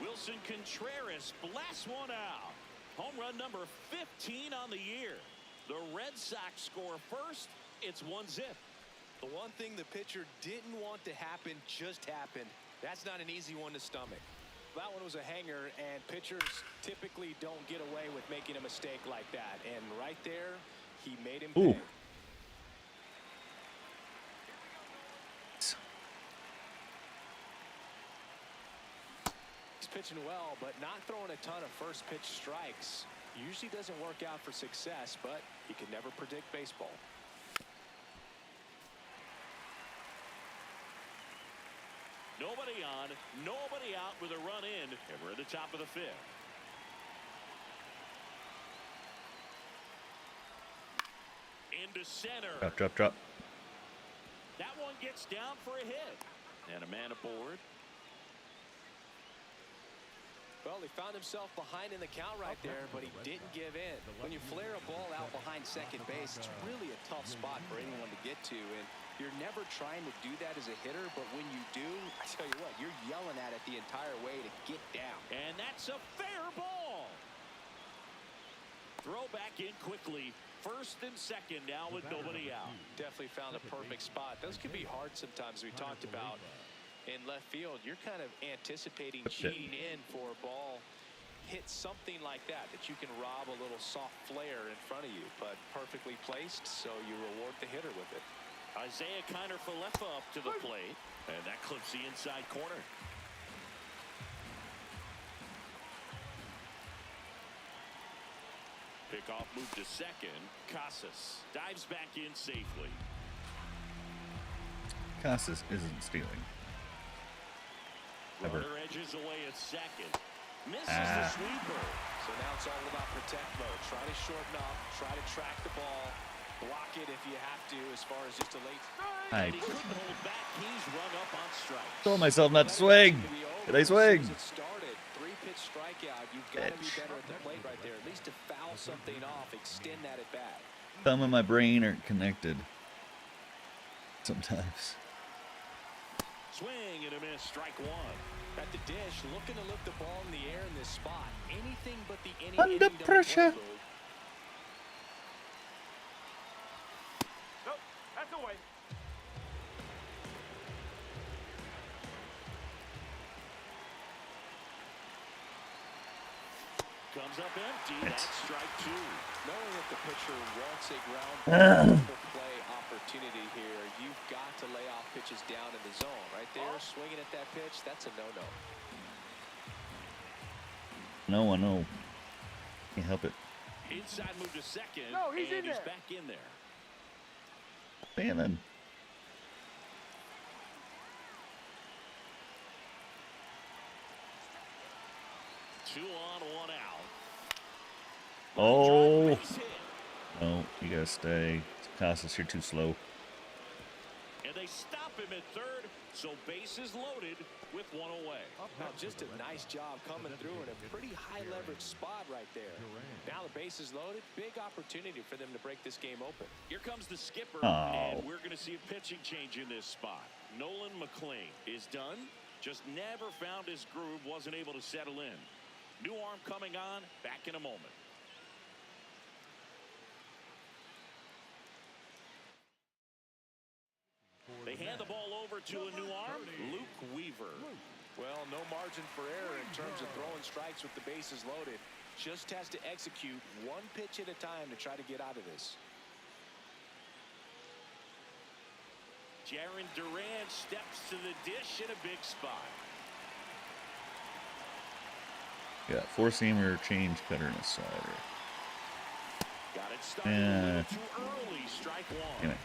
Wilson Contreras blasts one out. Home run number 15 on the year. The Red Sox score first. It's 1-zip. The one thing the pitcher didn't want to happen just happened. That's not an easy one to stomach. That one was a hanger, and pitchers typically don't get away with making a mistake like that. And right there, he made him Ooh. pay. He's pitching well, but not throwing a ton of first pitch strikes. Usually doesn't work out for success, but you can never predict baseball. Nobody on, nobody out with a run in, and we're at the top of the fifth. Into center. Drop, drop, drop. That one gets down for a hit. And a man aboard. Well, he found himself behind in the count right there, but he didn't give in. When you flare a ball out behind second base, it's really a tough spot for anyone to get to, and you're never trying to do that as a hitter, but when you do, I tell you what, you're yelling at it the entire way to get down. And that's a fair ball. Throw back in quickly. First and second now with nobody out. Definitely found a perfect spot. Those can be hard sometimes. We talked about in left field, you're kind of anticipating cheating in for a ball hit something like that you can rob a little soft flare in front of you, but perfectly placed, so you reward the hitter with it. Isaiah Kiner-Falefa up to the plate, and that clips the inside corner. Pickoff move to second. Casas dives back in safely. Casas isn't stealing. Ever. Runner edges away at second. Misses the sweeper. So now it's all about protect mode. Try to shorten up, try to track the ball, block it if you have to as far as just a late. I He couldn't hold back. He's run up on strikes. told myself not to swing. Did I swing? It started. 3-pitch strikeout. You've got to be better at the plate right there. At least to foul something off, extend that at bat. Thumb and my brain aren't connected. Sometimes. Swing and a miss. Strike one. At the dish, looking to lift the ball in the air in this spot. Anything but the inning. Under pressure. Nope, that's away. Comes up empty. That's strike two. Knowing that the pitcher wants a ground play opportunity here, you've got to lay off pitches down in the zone. Right there, swinging at that pitch, that's a no-no. No, I know. Can't help it. Inside move to second. No, he's and in he's there. back in there. Bannon. Two on, one out. Oh. Base hit. No, you gotta stay. Casas, you're too slow. And they stop him at third, so bases loaded with one away. Now, just a nice job coming through in a pretty high leverage spot right there. Now the base is loaded. Big opportunity for them to break this game open. Here comes the skipper, Oh. and we're going to see a pitching change in this spot. Nolan McLean is done. Just never found his groove, wasn't able to settle in. New arm coming on, back in a moment. They hand the ball over to a new arm, Luke Weaver. Well, no margin for error in terms of throwing strikes with the bases loaded. Just has to execute one pitch at a time to try to get out of this. Jaron Durant steps to the dish in a big spot. Got four-seamer, change cutter, and a slider. Got it started a little too early. Strike one. Damn it.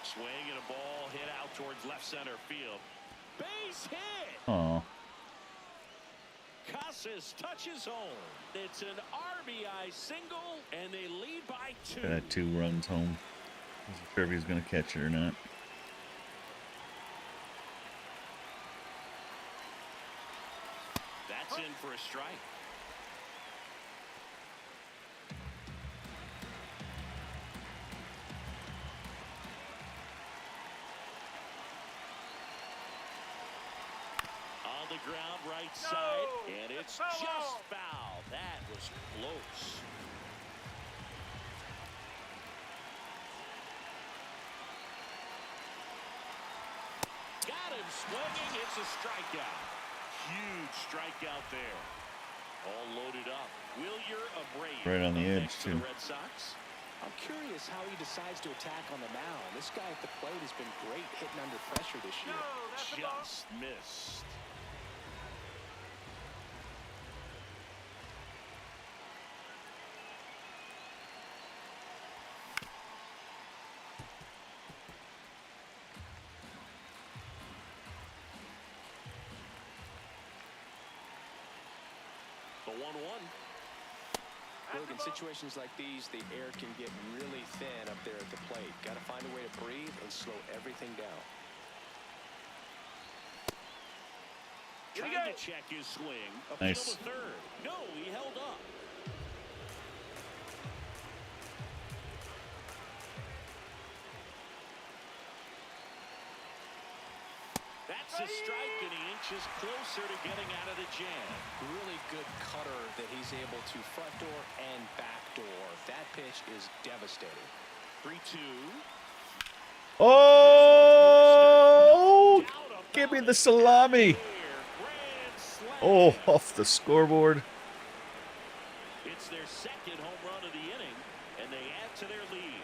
Swing and a ball hit out towards left center field. Base hit. Oh, Casas touches home. It's an RBI single, and they lead by two. got 2 runs home. Wasn't sure if he was gonna catch it or not. That's in for strike. On the ground, right side, and it's just foul. That was close. Got him swinging. It's a strikeout. Huge strikeout there. All loaded up. Wilyer Abreu. Right on the edge, next to too. the Red Sox. I'm curious how he decides to attack on the mound. This guy at the plate has been great hitting under pressure this year. No, that's a ball. Just missed. The 1-1. Look, in situations like these, the air can get really thin up there at the plate. Got to find a way to breathe and slow everything down. Here we Trying go. to check his swing. Appeal Nice. to third. No, he held up. That's a strike, and he inches closer to getting out of the jam. Really good cutter that he's able to front door and back door. That pitch is devastating. 3-2. Oh, give me the salami. Grand slam. Oh, off the scoreboard. It's their second home run of the inning, and they add to their lead.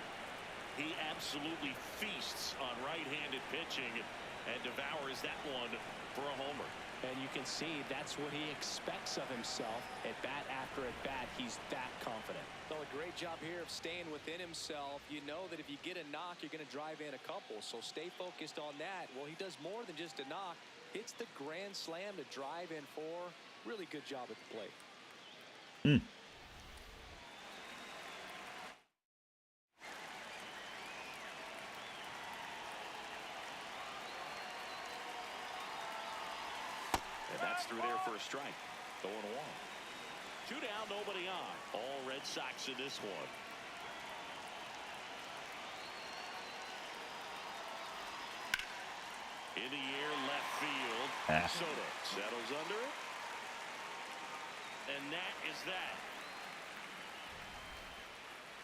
He absolutely feasts on right-handed pitching and devours that one for a homer. And you can see that's what he expects of himself. At bat after at bat, he's that confident. Well, a great job here of staying within himself. You know that if you get a knock, you're going to drive in a couple. So stay focused on that. Well, he does more than just a knock. Hits the grand slam to drive in 4. Really good job at the plate. And that's through there for a strike. The 1-1. 2 down, nobody on. All Red Sox in this one. In the air, left field. Soto settles under it. And that is that.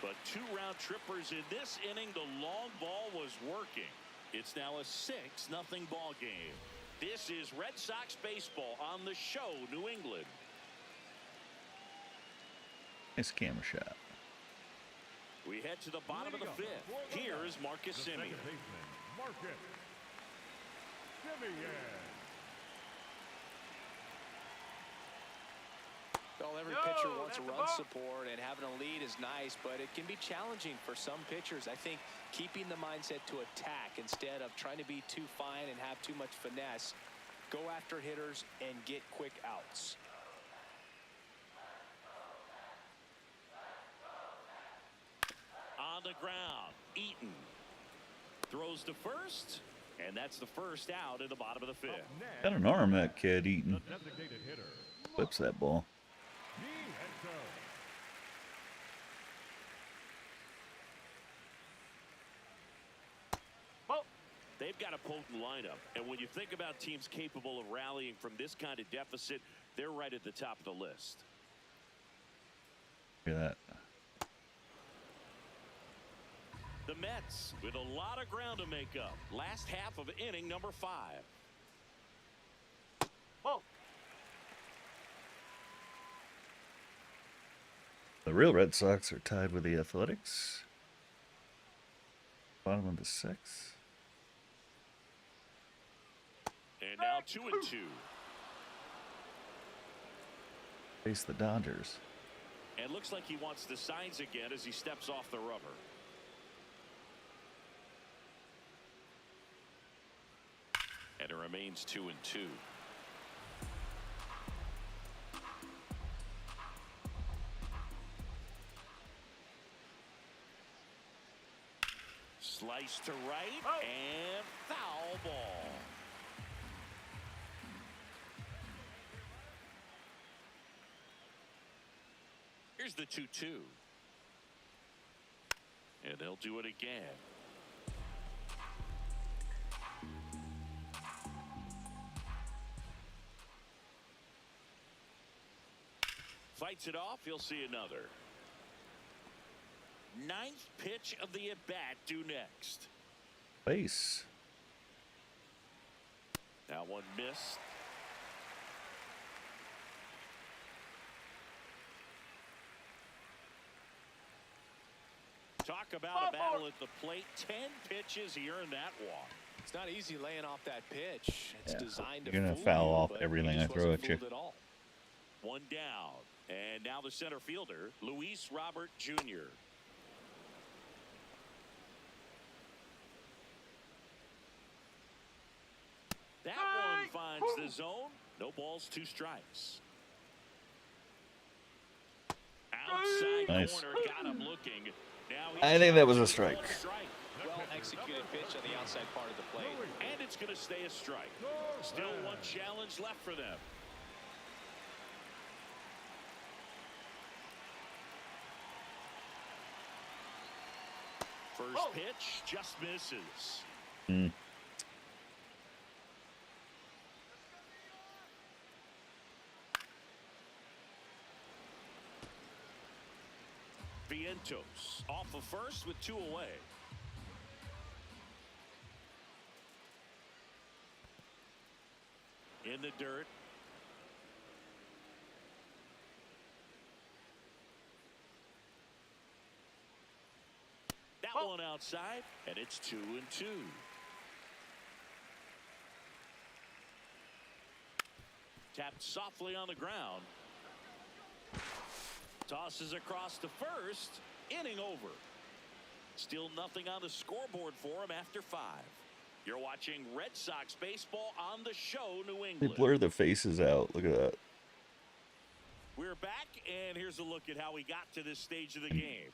But 2 round trippers in this inning. The long ball was working. It's now a 6-0 ball game. This is Red Sox baseball on the show, New England. Nice camera shot. We head to the bottom of the 5th. Here is Marcus The second Semien. baseman, Marcus Semien. Well, every No, pitcher wants that's a a run ball. support, and having a lead is nice, but it can be challenging for some pitchers. I think keeping the mindset to attack instead of trying to be too fine and have too much finesse. Go after hitters and get quick outs. On the ground, Eaton throws to first, and that's the first out in the bottom of the 5th. Up next, Got an arm, that kid, Eaton. the designated hitter, Flips that ball. Nieto. Ball. They've got a potent lineup, and when you think about teams capable of rallying from this kind of deficit, they're right at the top of the list. Look at that. The Mets with a lot of ground to make up. Last half of inning number 5. Ball. The real Red Sox are tied with the Athletics. Bottom of the 6th. And now 2-2. Face the Dodgers. And looks like he wants the signs again as he steps off the rubber. And it remains 2-2. Slice to right Oh. and foul ball. Here's the 2-2. And they'll do it again. Fights it off. He'll see another. Ninth pitch of the at-bat due next. Base. That one missed. Talk about a battle at the plate. 10 pitches. He earned that walk. It's not easy laying off that pitch. It's designed to You're gonna fool foul you, off but everything he I just throw wasn't at you. fooled at all. One down. And now the center fielder, Luis Robert Jr. That one finds the zone. No balls, 2 strikes. Outside Nice. corner, got him looking. Now I think that was a strike. Well executed pitch on the outside part of the plate. And it's going to stay a strike. Still one challenge left for them. First pitch just misses. Vientos off of first with 2 away. In the dirt. That one outside, and it's 2-2. Tapped softly on the ground. Tosses across to first. Inning over. Still nothing on the scoreboard for him after 5. You're watching Red Sox baseball on the show, New They England. blur the faces out. Look at that. We're back, and here's a look at how we got to this stage of the game.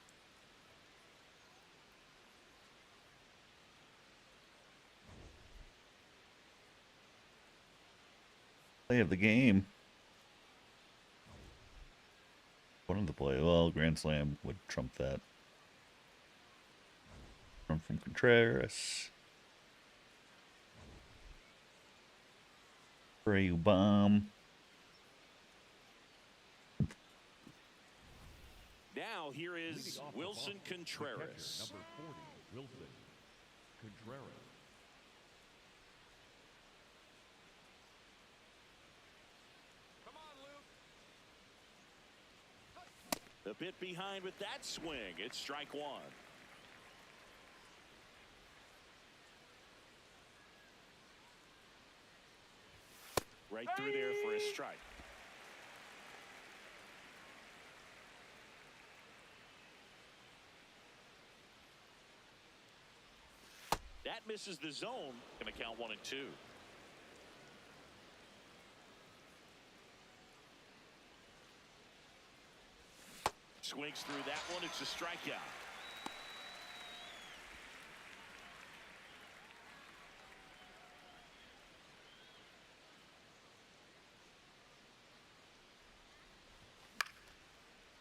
Play of the game. One of the play. Well, Grand Slam would trump that. From Contreras. Spray bomb. Now here is Leading off the Wilson box, the catcher, Contreras. number 40, Wilson Contreras. Come on, Luke. A bit behind with that swing. It's strike 1. Right through there for a strike. That misses the zone. Going to count 1 and 2. Swings through that one. It's a strikeout.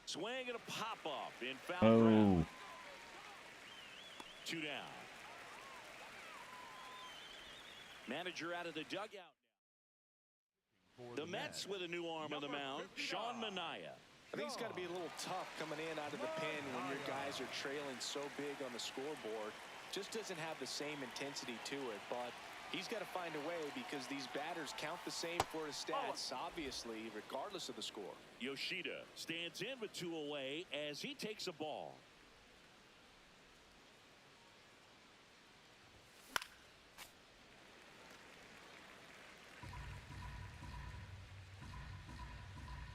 Swing and a pop off in foul ground. 2 down. Manager out of the dugout. The Mets with a new arm on the mound, Sean Manaea. I think it's got to be a little tough coming in out of the pen when your guys are trailing so big on the scoreboard. Just doesn't have the same intensity to it, but he's got to find a way because these batters count the same for his stats, obviously, regardless of the score. Yoshida stands in with 2 away as he takes a ball.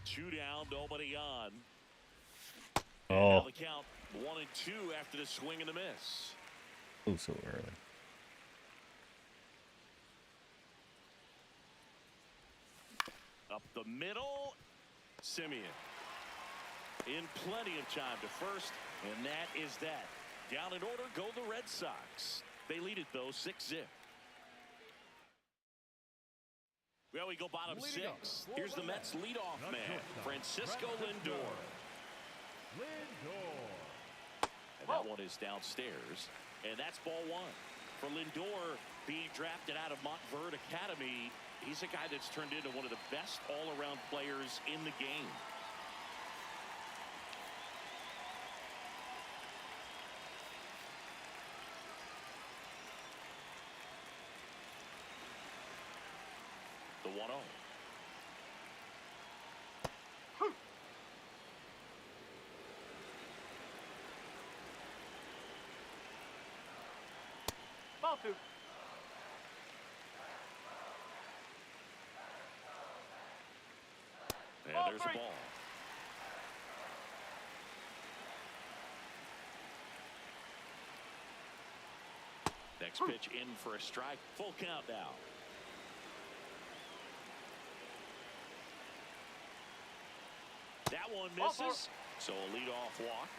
Two down, nobody on. Now the count 1 and 2 after the swing and the miss. Oh, so early. Up the middle, Simeon. In plenty of time to first, and that is that. Down in order go the Red Sox. They lead it, though, 6-0. Well, we go bottom 6. Here's the Mets leadoff man, Francisco Lindor. Lindor. And that one is downstairs. And that's ball one. For Lindor, being drafted out of Montverde Academy, he's a guy that's turned into one of the best all-around players in the game. The 1-0. Ball two. And Ball there's three. the ball. Next pitch in for a strike. Full count now. That one Ball four. misses. So a leadoff walk.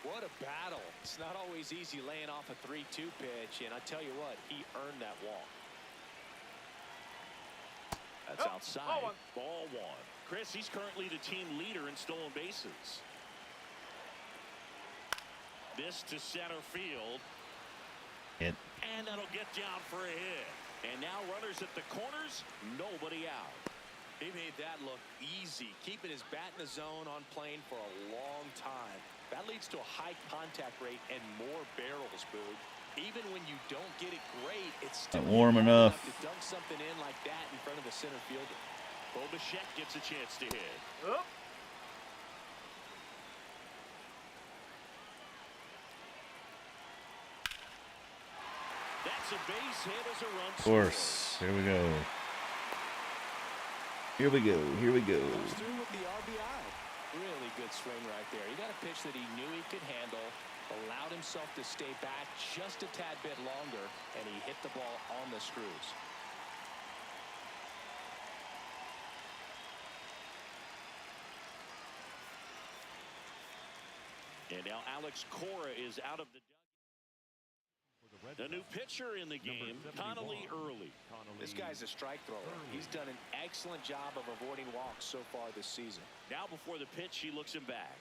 What a battle. It's not always easy laying off a 3-2 pitch, and I tell you what, he earned that walk. That's Oh, outside. ball one. Ball one. Chris, he's currently the team leader in stolen bases. This to center field. Hit. And that'll get down for a hit. And now runners at the corners, nobody out. He made that look easy, keeping his bat in the zone on plane for a long time. That leads to a high contact rate and more barrels, Boog. Even when you don't get it great, it's still Not warm hard enough. to dunk something in like that in front of the center fielder. Bo Bichette gets a chance to hit. Up. That's a base hit as a run Of course. Here we go. Here we go. Here we go. Comes through with the RBI. Really good swing right there. He got a pitch that he knew he could handle, allowed himself to stay back just a tad bit longer, and he hit the ball on the screws. And now Alex Cora is out of the new pitcher in the game, Connolly Early. This guy's a strike thrower. He's done an excellent job of avoiding walks so far this season. Now before the pitch, he looks him back.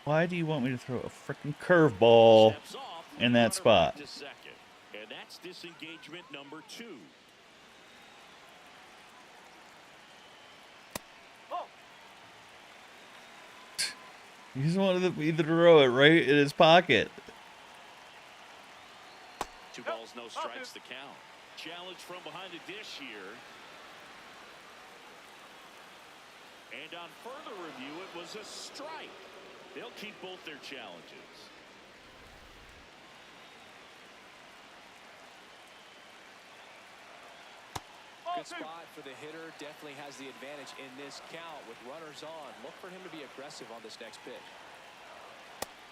Why do you want me to throw a freaking curveball Steps off, in that runner spot? back to second. And that's disengagement number 2. Ball. He just wanted me to throw it right in his pocket. 2 balls, no strikes, the count. Challenge from behind the dish here. And on further review, it was a strike. They'll keep both their challenges. Ball Good two. spot for the hitter. Definitely has the advantage in this count with runners on. Look for him to be aggressive on this next pitch.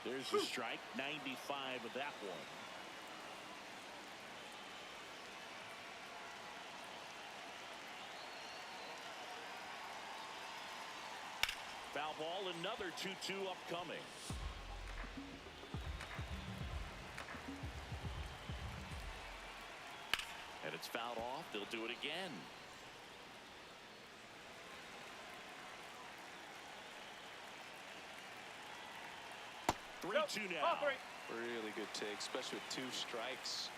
There's the strike, 95 of that one. Foul ball, another 2-2 upcoming. And it's fouled off. They'll do it again. Nope. 3-2 now. Ball three. Really good take, especially with 2 strikes.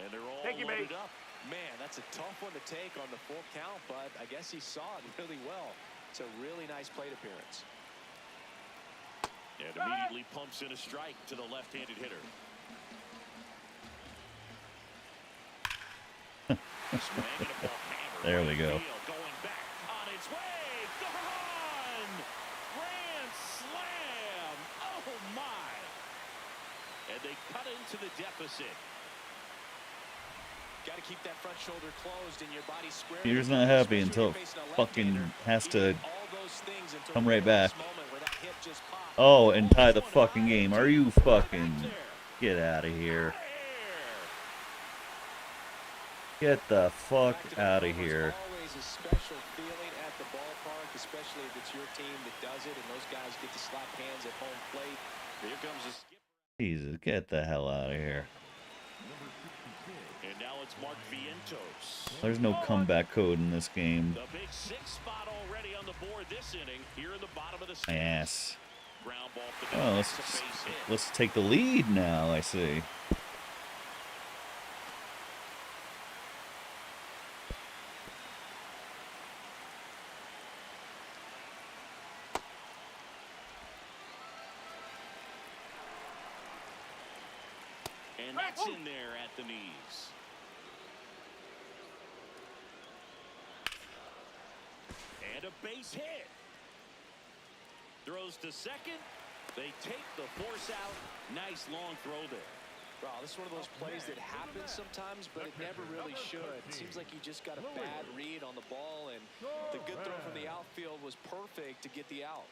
And they're all Thank you, loaded mate. up. Man, that's a tough one to take on the full count, but I guess he saw it really well. It's a really nice plate appearance. And immediately pumps in a strike to the left-handed hitter. Swinging a ball hammer. There we go. Field going back on its way. Gone! Grand slam! Oh my! And they cut into the deficit. Got to keep that front shoulder closed and your body square. Peter's not happy until it fucking has to come right back. Oh, and tie the fucking game. Are you fucking... Get out of here. Get the fuck out of here. Always a special feeling at the ballpark, especially if it's your team that does it and those guys get to slap hands at home plate. Here comes a skip. Jesus, get the hell out of here. number 66. And now it's Mark Vientos. There's no comeback code in this game. The big 6 spot already on the board this inning. Here in the bottom of the My sixth. ass. Ground ball for Oh, the base hit. let's take the lead now, I see. And that's in there at the knees. And a base hit. Throws to second. They take the force out. Nice long throw there. Wow, this is one of those plays that happens sometimes, but it never really should. It seems like he just got a bad read on the ball, and the good throw from the outfield was perfect to get the out.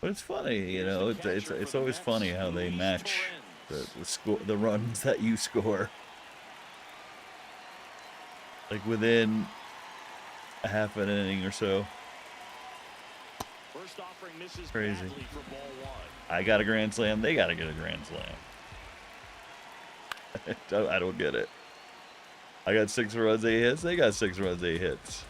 But it's funny, you know. It's always funny how they match the runs that you score. Like within a half an inning or so. First offering misses Crazy. badly for ball 1. I got a grand slam. They got to get a grand slam. I don't get it. I got 6 runs, 8 hits. They got 6 runs, 8 hits.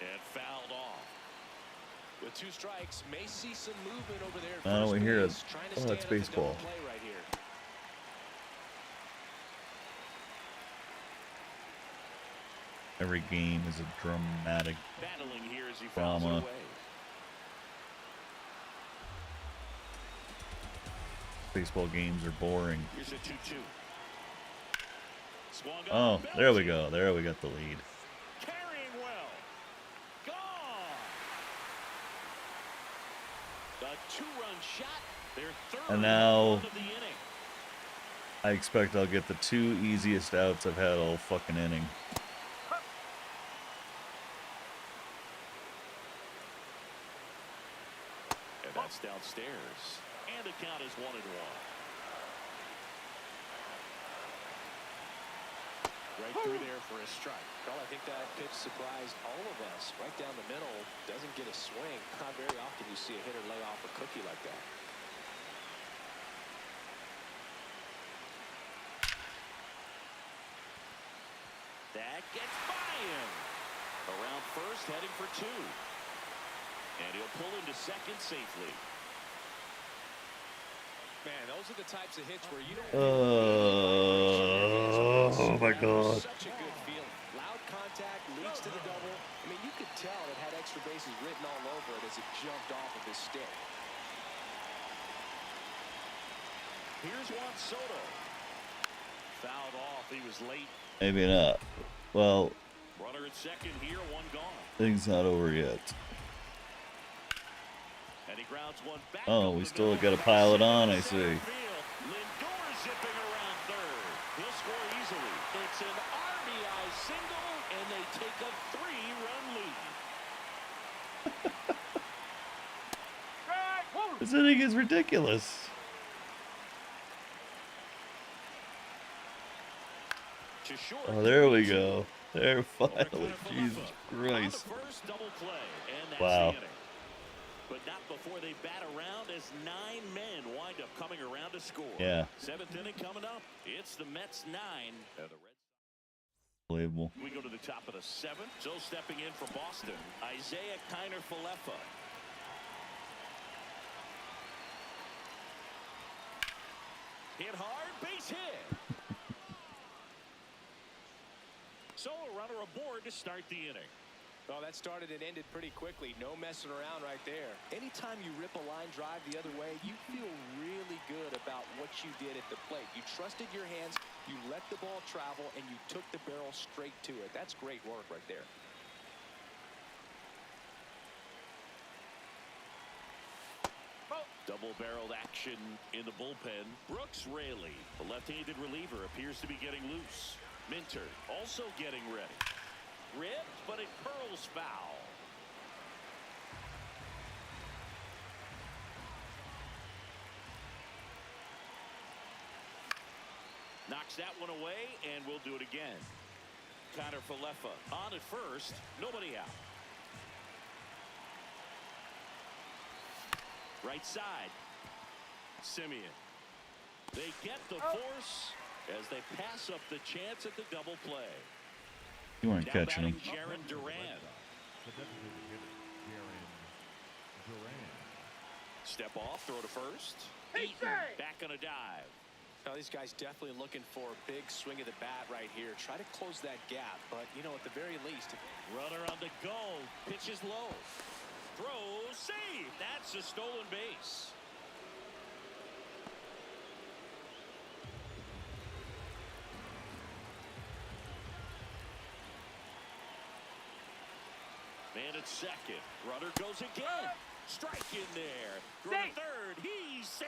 And fouled off. With 2 strikes, may see some movement over there. I don't hear it. Trying to Oh, stand that's up the double baseball. play right here. Every game is a dramatic Battling here as he fouls it drama. away. Baseball games are boring. Here's a 2-2. Swung Oh, on, there we belted. go. There we got the lead. Carrying well. Gone. The 2-run shot. Their third And now- run of the inning. I expect I'll get the 2 easiest outs I've had all fucking inning. And that's downstairs. And the count is 1-1. Right through there for a strike. Well, I think that pitch surprised all of us. Right down the middle, doesn't get a swing. Not very often you see a hitter lay off a cookie like that. That gets by him. Around first, heading for 2. And he'll pull into second safely. Man, those are the types of hits where you don't. Oh my God. Such a good feeling. Loud contact leads to the double. I mean, you could tell it had extra bases written all over it as it jumped off of his stick. Here's Juan Soto. Fouled off. He was late. Maybe not. Well, Runner at second here, 1 gone. things not over yet. And he grounds one back. Oh, over we the still middle. got to pile it on, I Center see. field. Lindor zipping around third. He'll score easily. It's an RBI single, and they take a 3-run lead. Strike. Woo. This inning is ridiculous. To short. Oh, there we go. There, Over finally. Cleveland Jesus Leffa. On Christ. the first double play, and that's Wow. the inning. But not before they bat around as 9 men wind up coming around to score. Yeah. 7th inning coming up. It's the Mets 9 and the Red Sox. Unbelievable. We go to the top of the 7th. So stepping in for Boston, Isaiah Kiner-Falefa. Hit hard, base hit. So a runner aboard to start the inning. Well, that started and ended pretty quickly. No messing around right there. Anytime you rip a line drive the other way, you feel really good about what you did at the plate. You trusted your hands, you let the ball travel, and you took the barrel straight to it. That's great work right there. Double-barreled action in the bullpen. Brooks Raley, the left-handed reliever, appears to be getting loose. Minter also getting ready. Ripped, but it curls foul. Knocks that one away, and we'll do it again. Kiner-Falefa on at first, nobody out. Right side. Simeon. They get the force as they pass up the chance at the double play. You weren't Now catching him. batting Jaron Duran. The designated hitter, Jaron Duran. Step off, throw to first. Eaton back on a dive. Now these guys definitely looking for a big swing of the bat right here. Try to close that gap, but you know, at the very least. Runner on the go. Pitches low. Throw, save. That's a stolen base. Man at second. Runner goes again. Strike in there. Throw to Safe. third. He's safe.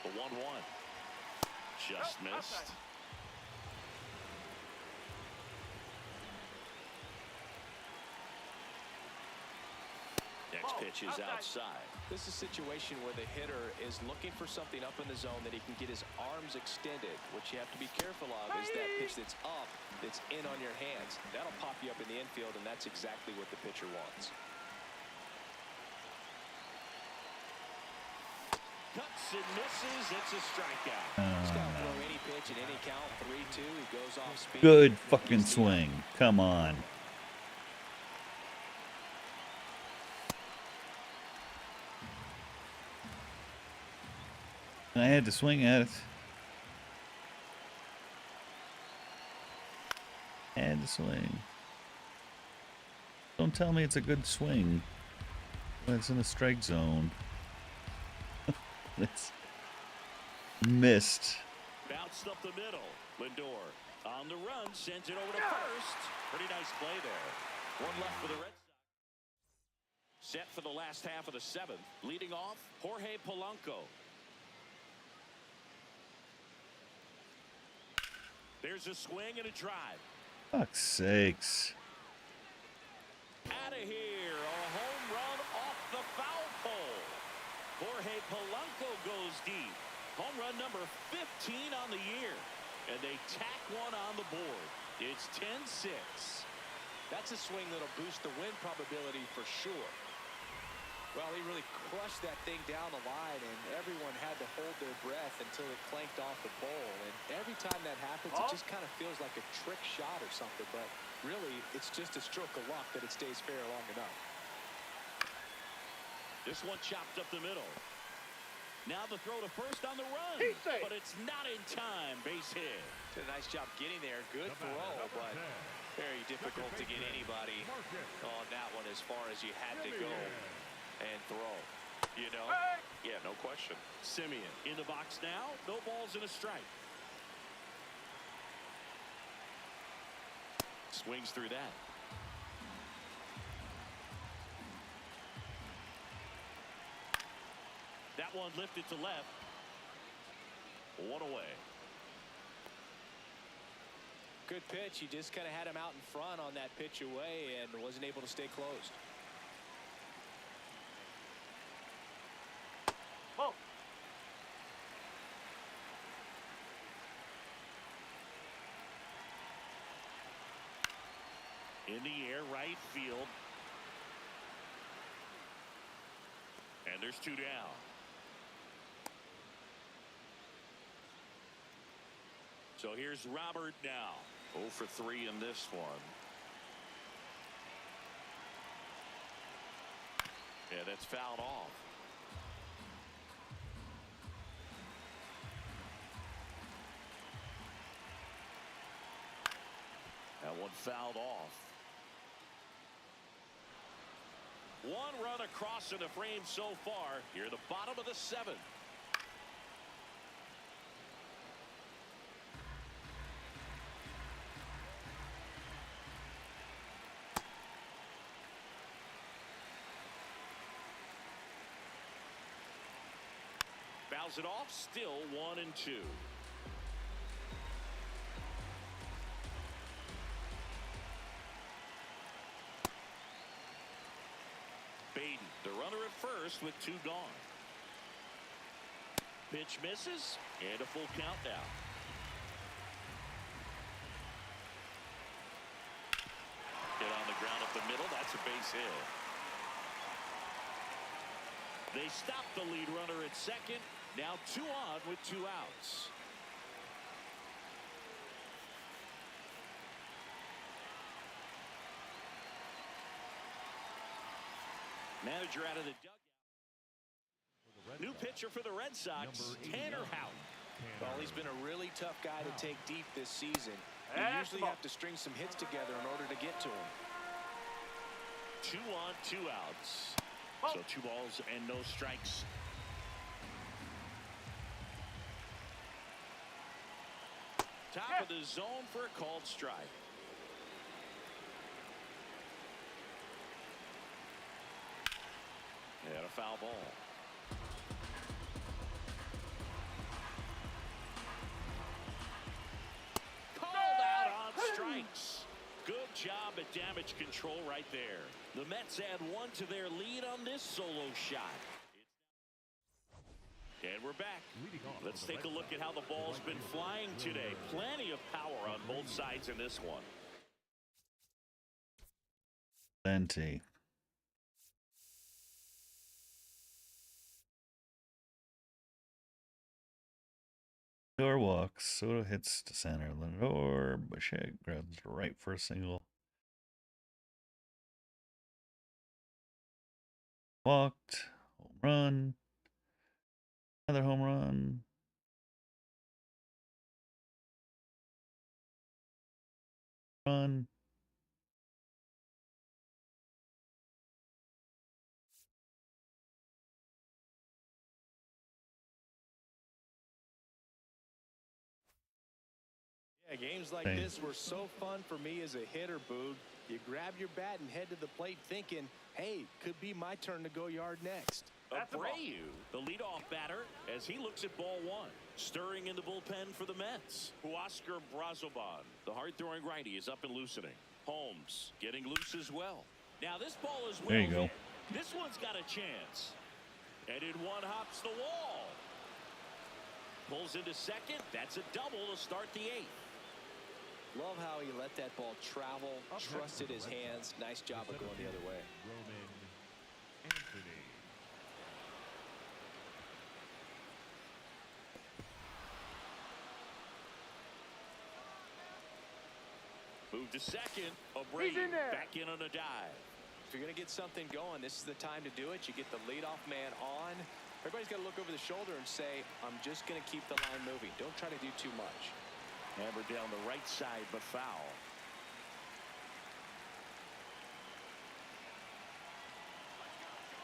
The 1-1. Just Nope, missed. outside. Next Ball, pitch is outside. This is a situation where the hitter is looking for something up in the zone that he can get his arms extended. What you have to be careful of is that pitch that's up, that's in on your hands. That'll pop you up in the infield, and that's exactly what the pitcher wants. Cuts and misses. It's a strikeout. He's got to throw any pitch at any count. 3-2. He goes off speed. Good fucking swing. Come on. I had to swing at it. Had to swing. Don't tell me it's a good swing when it's in the strike zone. It's missed. Bounced up the middle. Lindor on the run. Sends it over to first. Pretty nice play there. One left for the Red Sox. Set for the last half of the seventh. Leading off, Jorge Polanco. There's a swing and a drive. Fuck's sakes. Out of here. A home run off the foul pole. Jorge Polanco goes deep. Home run number 15 on the year. And they tack one on the board. It's 10-6. That's a swing that'll boost the win probability for sure. Well, he really crushed that thing down the line, and everyone had to hold their breath until it clanked off the pole. And every time that happens, it just kind of feels like a trick shot or something. But really, it's just a stroke of luck that it stays fair long enough. This one chopped up the middle. Now the throw to first on the run. He's safe. But it's not in time. Base hit. Did a nice job getting there. Good throw, but very difficult to get anybody on that one as far as you had to go and throw. You know? Yeah, no question. Simeon in the box now. No balls and a strike. Swings through that. That one lifted to left. One away. Good pitch. He just kind of had him out in front on that pitch away and wasn't able to stay closed. Ball. In the air, right field. And there's two down. So here's Robert now. 0 for 3 in this one. Yeah, that's fouled off. That one fouled off. One run across in the frame so far. Here at the bottom of the seventh. Fouls it off. Still 1-2. Baden, the runner at first with 2 gone. Pitch misses and a full count now. That's a base hit. They stop the lead runner at second. Now 2 on with 2 outs. Manager out of the dugout. New pitcher for the Red Sox, Tanner Houck. Well, he's been a really tough guy to take deep this season. You That's usually the ball. have to string some hits together in order to get to him. 2 on, 2 outs. So 2 balls and no strikes. Top of the zone for a called strike. And a foul ball. Called out on strikes. Good job at damage control right there. The Mets add 1 to their lead on this solo shot. And we're back. Let's take a look at how the ball's been flying today. Plenty of power on both sides in this one. Plenty. Lindor walks. Soto hits to center. Lindor. Bichette grabs to right for a single. Walked. Home run. Another home run. Run. Yeah, games like Same. this were so fun for me as a hitter, Boog. You grab your bat and head to the plate thinking, hey, could be my turn to go yard next. That's the ball. Abreu, the leadoff batter, as he looks at ball 1. Stirring in the bullpen for the Mets. Huascar Brazoban, the hard-throwing righty, is up and loosening. Holmes getting loose as well. Now this ball is well There you go. hit. This one's got a chance. And in 1 hops the wall. Pulls into second. That's a double to start the 8th. Love how he let that ball travel, trusted his hands. Nice job of going the other way. Roman Anthony. Move to second. He's Abreu in there. back in on a dive. If you're going to get something going, this is the time to do it. You get the leadoff man on. Everybody's got to look over the shoulder and say, I'm just going to keep the line moving. Don't try to do too much. Hammer down the right side, but foul.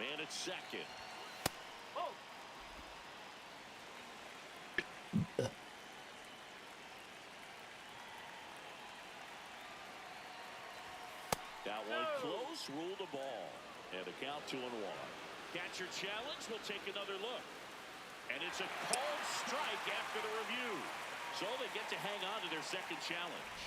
Man at second. Oh, That one close, ruled a ball. And the count 2-1. Catcher challenge. We'll take another look. And it's a called strike after the review. So they get to hang on to their second challenge.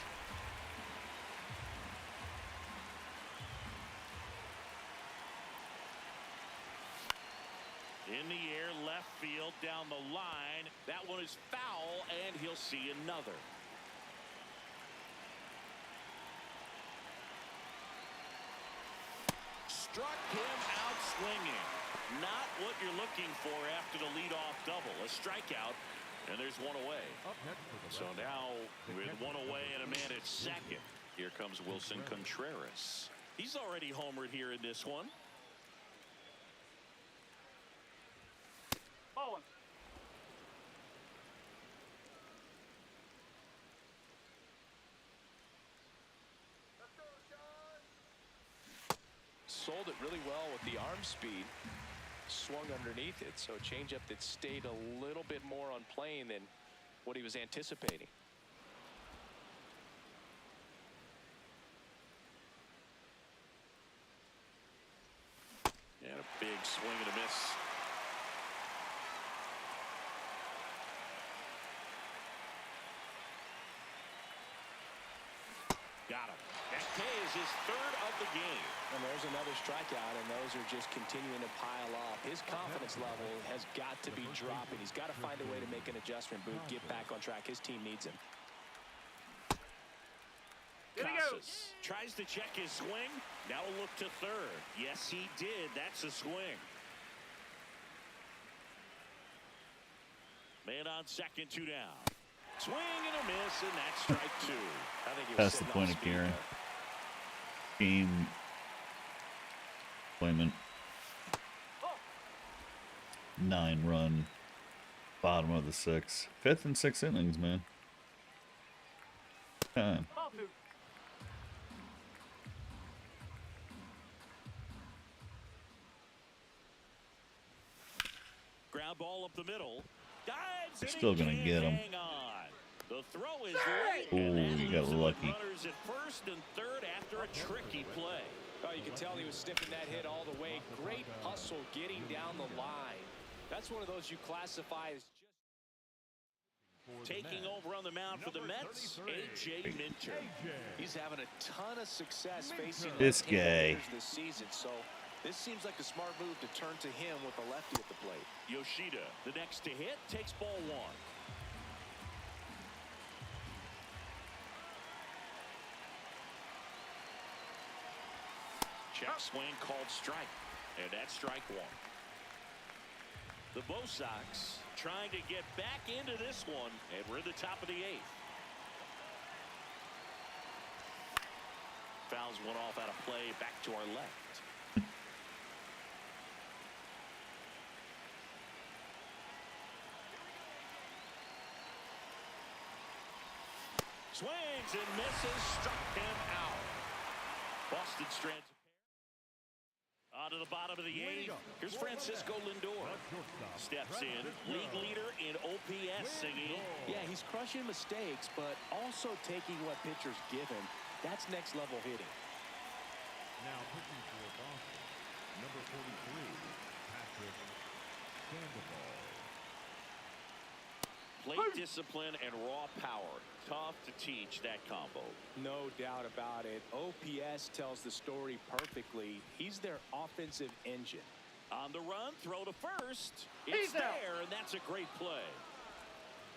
In the air, left field, down the line. That one is foul, and he'll see another. Struck him out swinging. Not what you're looking for after the leadoff double. A strikeout, and there's 1 away. Up next for the So Red now Sox, the with catcher, 1 away and a man Wilson at second. Here comes Wilson Contreras. He's already homered here in this one. ball 1. Sold it really well with the arm speed. Swung underneath it. So a changeup that stayed a little bit more on plane than what he was anticipating. And a big swing and a miss. Got him. That K is his 3rd of the game. And there's another strikeout, and those are just continuing to pile up. His confidence level has got to be dropping. He's got to find a way to make an adjustment, Boot, get back on track. His team needs him. Here we go. Casas tries to check his swing. Now a look to third. Yes, he did. That's a swing. Man on second, 2 down. Swing and a miss, and that's strike 2. I think he was That's the sitting point off of speed Kieran. there. Game deployment. 9-run. Bottom of the 6th. 5th and 6th innings, man. Time. Ball 2. Ground ball up the middle. Dives. They're and still he gonna can't get him. hang on. The throw is late. Ooh, and that you got leaves him with lucky. runners at first and third after a tricky play. Oh, you can tell he was sniffing that hit all the way. Great hustle getting down the line. That's one of those you classify as just Taking over on the mound for the Mets, A.J. Minter. he's having a ton of success facing This left-handed guy. hitters this season. So this seems like a smart move to turn to him with a lefty at the plate. Yoshida, the next to hit, takes ball 1. Check swing called strike, and that's strike 1. The Bo Sox trying to get back into this one, and we're in the top of the 8th. Fouls one off out of play, back to our left. Swings and misses, struck him out. Boston strands. On to the bottom of the 8th. Here's Francisco Lindor. Steps in, league leader in OPS singing. Yeah, he's crushing mistakes, but also taking what pitchers give him. That's next level hitting. Now pitching for Boston, number 43, Patrick Sandoval. Plate discipline and raw power. Tough to teach that combo. No doubt about it. OPS tells the story perfectly. He's their offensive engine. On the run, throw to first. He's It's out. there, and that's a great play.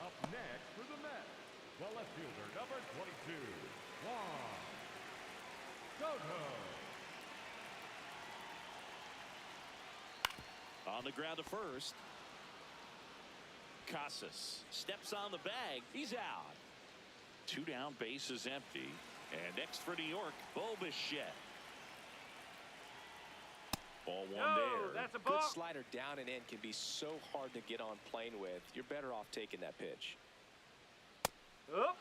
Up next for the Mets, the left fielder, number 22, Juan Soto. On the ground to first. Casas steps on the bag. He's out. 2 down, base is empty. And next for New York, Bo Bichette. Ball 1 No, there. that's a Good ball. slider down and in can be so hard to get on plane with. You're better off taking that pitch. Up.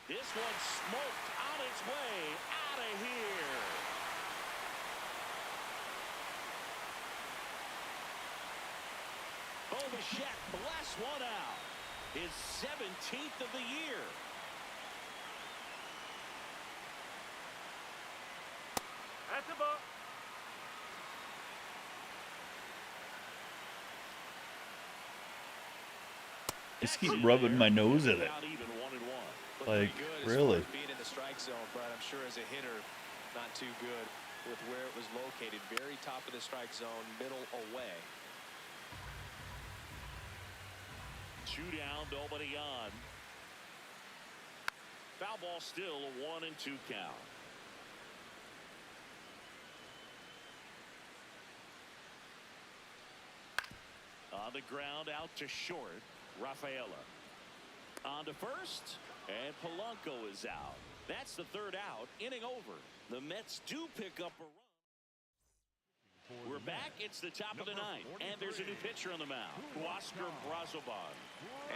This one smoked on its way out of here. Bo Bichette blasts one out. His 17th of the year. That's a ball. Just keep rubbing my nose in it. Out even 1-1. Looked Like, pretty good as really? far as being in the strike zone, but I'm sure as a hitter, not too good with where it was located. Very top of the strike zone, middle away. 2 down, nobody on. Foul ball still a 1-2 count. On the ground, out to short. Rafaela. On to first, and Polanco is out. That's the 3rd out. Inning over. The Mets do pick up a run. We're back. It's the top of the 9th, and there's a new pitcher on the mound, Oscar Brazoban.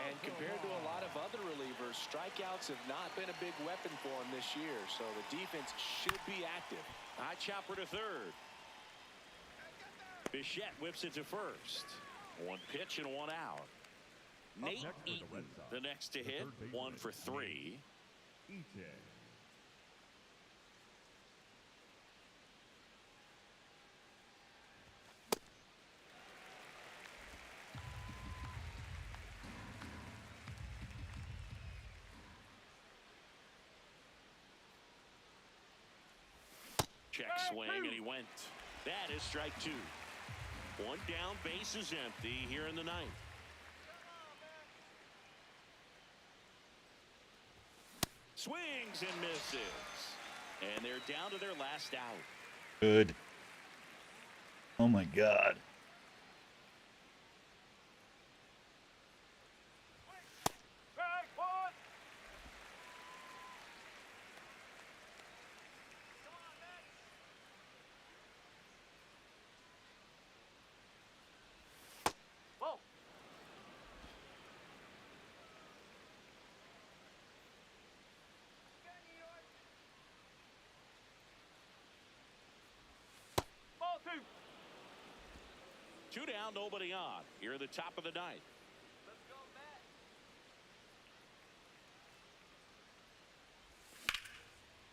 And compared to a lot of other relievers, strikeouts have not been a big weapon for him this year, so the defense should be active. High chopper to 3rd. Bichette whips it to first. 1 pitch and 1 out. Nate next for the Eaton, Red Sox, the next to the hit, third baseman, 1 for 3. Eaton. Check swing, and he went. That is strike 2. 1 down, base is empty here in the 9th. Swings and misses. And they're down to their last out. Good. Oh my God. Strike one. Whoa. Ball two. Two down, nobody on. Here at the top of the ninth. Let's go, Matt.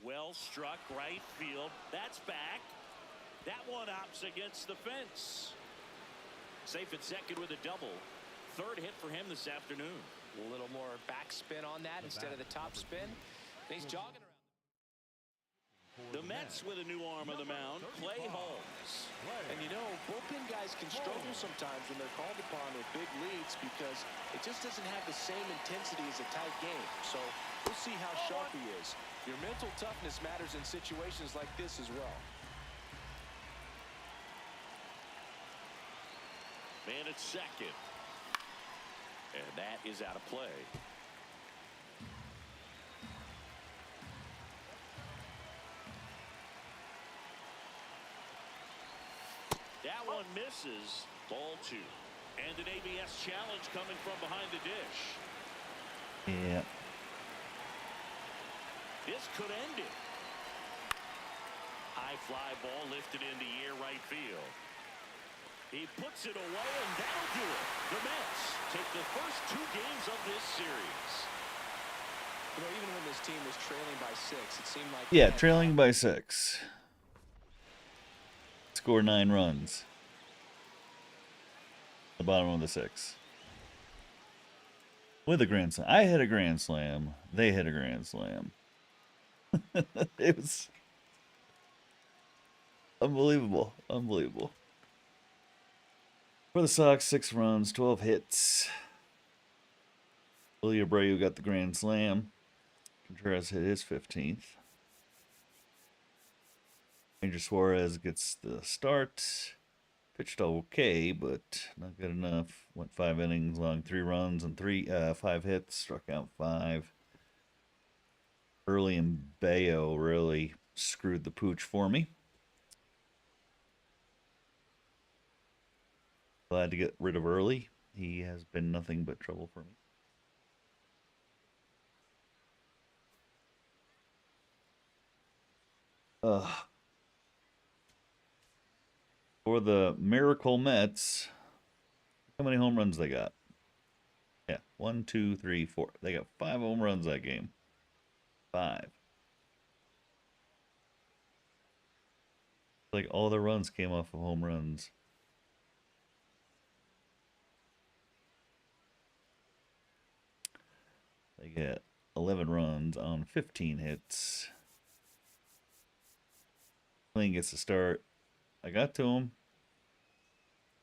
Well struck right field. That's back. That one opts against the fence. Safe at second with a double. Third hit for him this afternoon. A little more backspin on that instead of the top spin. And he's jogging around. The Mets with a new arm on the mound, Clay Holmes. And you know, bullpen guys can struggle sometimes when they're called upon with big leads because it just doesn't have the same intensity as a tight game. So we'll see how sharp he is. Your mental toughness matters in situations like this as well. Man at second. And that is out of play. That one misses. Ball two. And an ABS challenge coming from behind the dish. Yeah. This could end it. High fly ball lifted into air right field. He puts it away, and that'll do it. The Mets take the first two games of this series. You know, even when this team was trailing by 6, it seemed like... Yeah, trailing by 6. Score 9 runs. The bottom of the 6. With a grand slam. I hit a grand slam. They hit a grand slam. It was unbelievable. Unbelievable. For the Sox, 6 runs, 12 hits. Willie Abreu got the grand slam. Contreras hit his 15th. Ranger Suarez gets the start. Pitched okay, but not good enough. Went 5 innings, long 3 runs and 5 hits. Struck out 5. Early and Bayo really screwed the pooch for me. Glad to get rid of Early. He has been nothing but trouble for me. For the Miracle Mets, how many home runs they got? Yeah, 1, 2, 3, 4. They got 5 home runs that game. 5. Like all their runs came off of home runs. They get 11 runs on 15 hits. Kling gets the start. I got to him.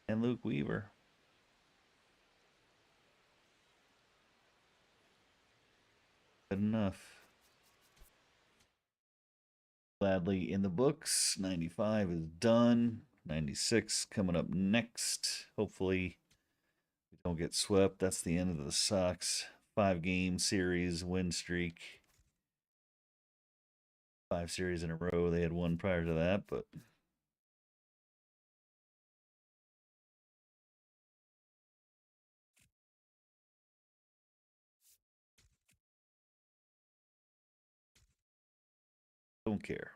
And Luke Weaver. Good enough. Gladly in the books. 95 is done. 96 coming up next. Hopefully we don't get swept. That's the end of the Sox 5-game series win streak. 5 series in a row. They had one prior to that, but don't care.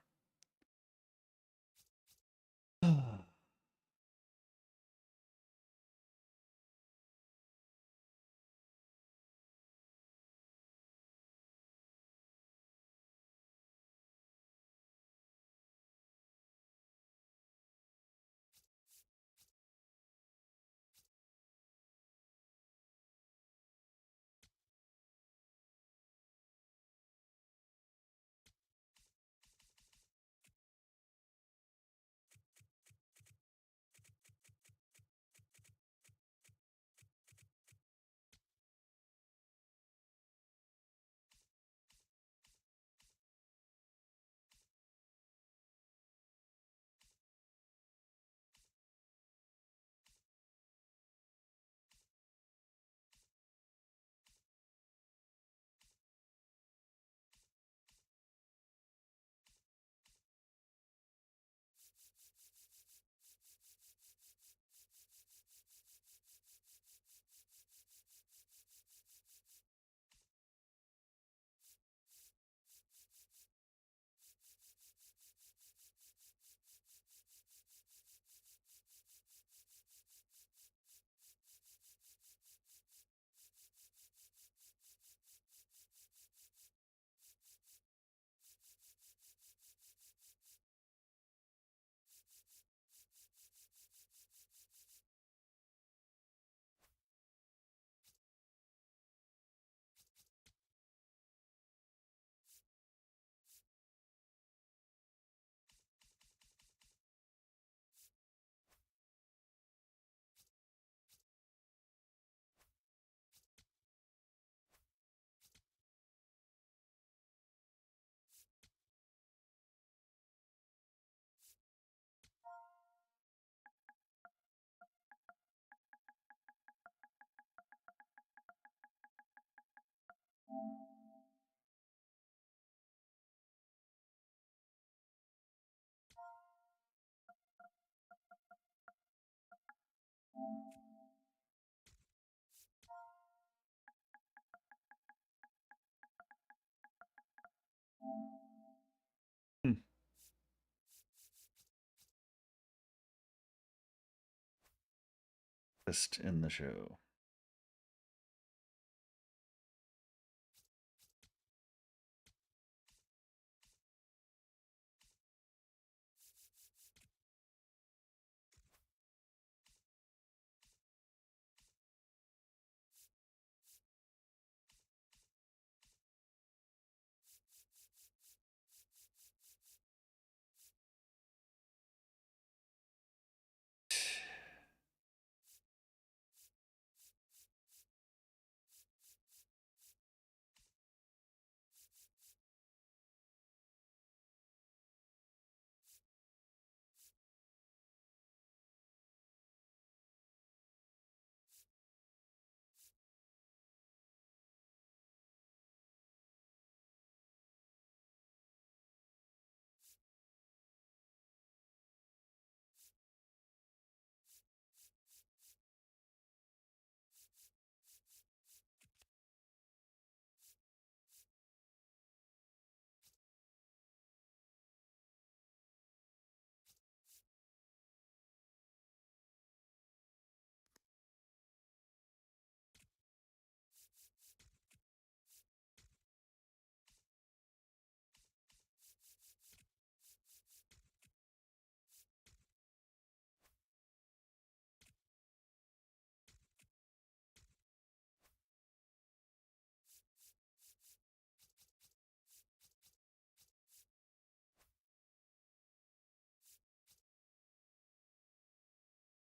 Best in the show.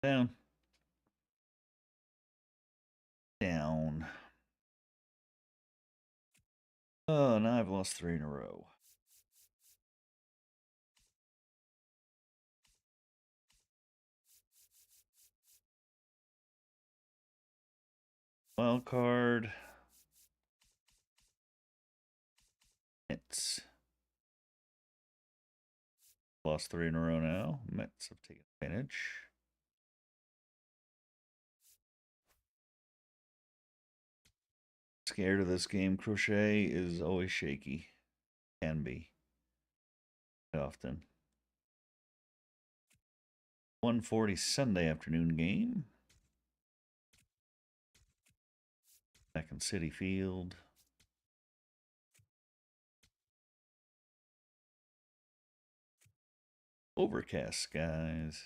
Down. Down. Oh, now I've lost 3 in a row. Wild card. Mets. Lost 3 in a row now. Mets have taken advantage. Scared of this game. Crochet is always shaky. Can be. Often. 1:40 Sunday afternoon game. Second City Field. Overcast skies.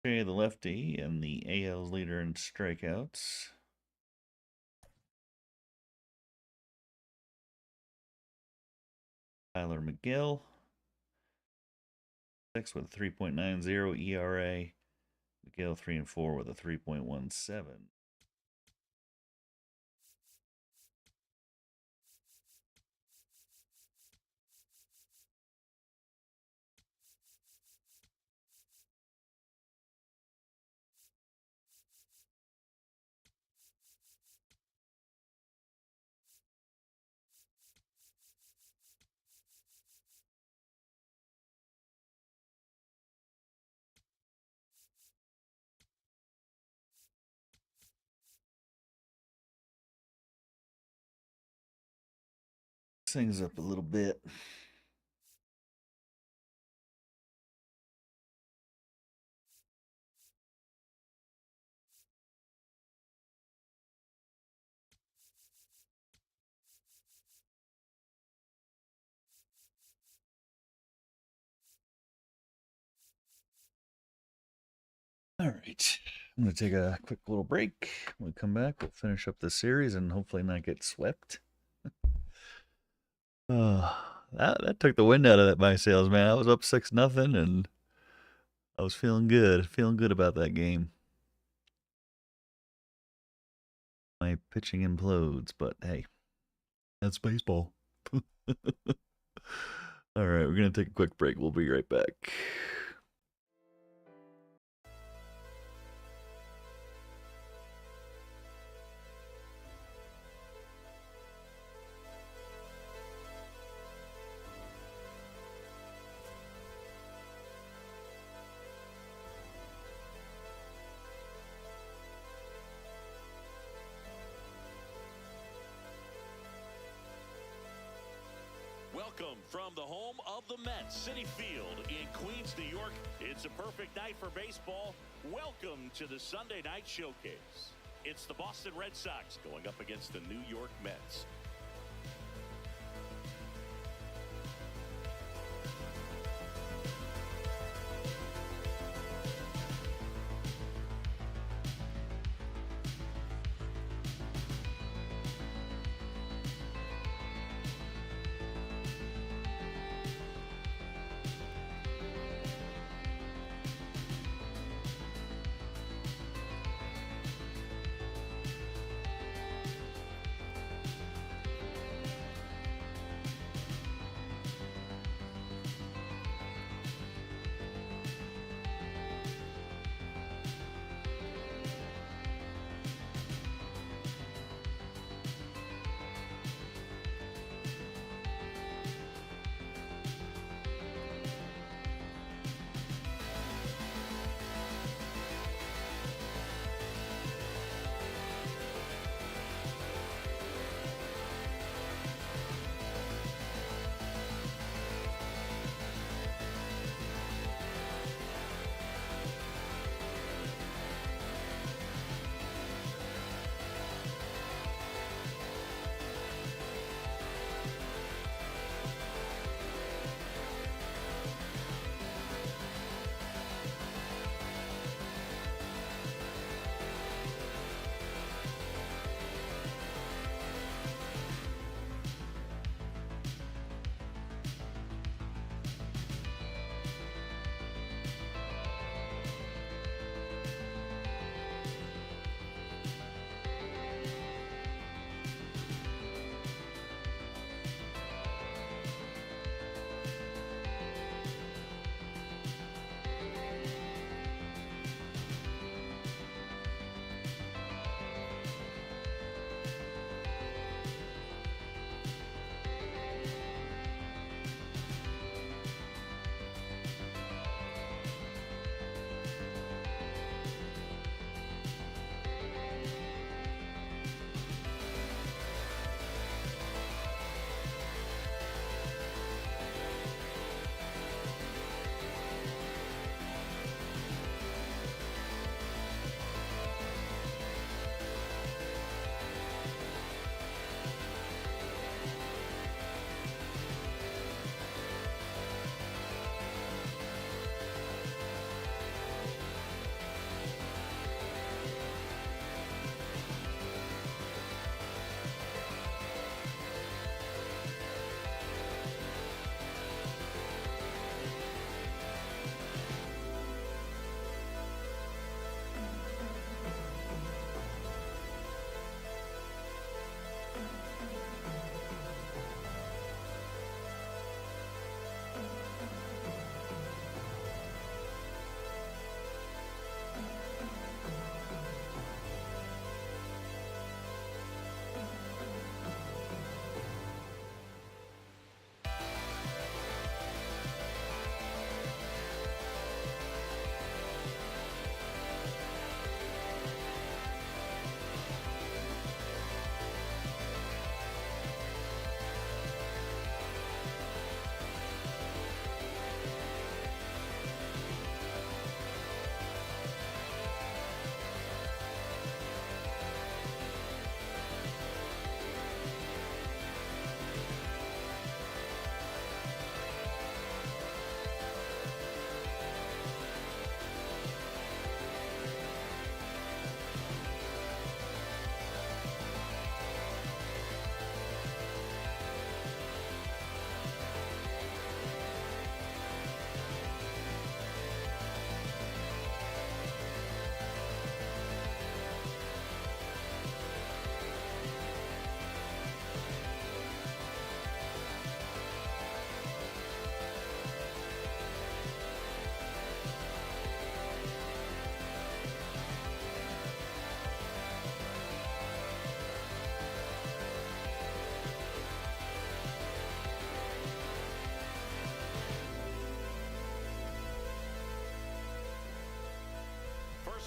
Okay, the lefty and the AL's leader in strikeouts. Tyler McGill. 6 with a 3.90 ERA. McGill 3 and 4 with a 3.17. Things up a little bit. All right. I'm going to take a quick little break. When we come back, we'll finish up the series and hopefully not get swept. That took the wind out of that my sales, man. I was up 6-0 and I was feeling good about that game. My pitching implodes, but hey, that's baseball. All right, we're going to take a quick break. We'll be right back. Welcome from the home of the Mets, Citi Field in Queens, New York. It's a perfect night for baseball. Welcome to the Sunday Night Showcase. It's the Boston Red Sox going up against the New York Mets.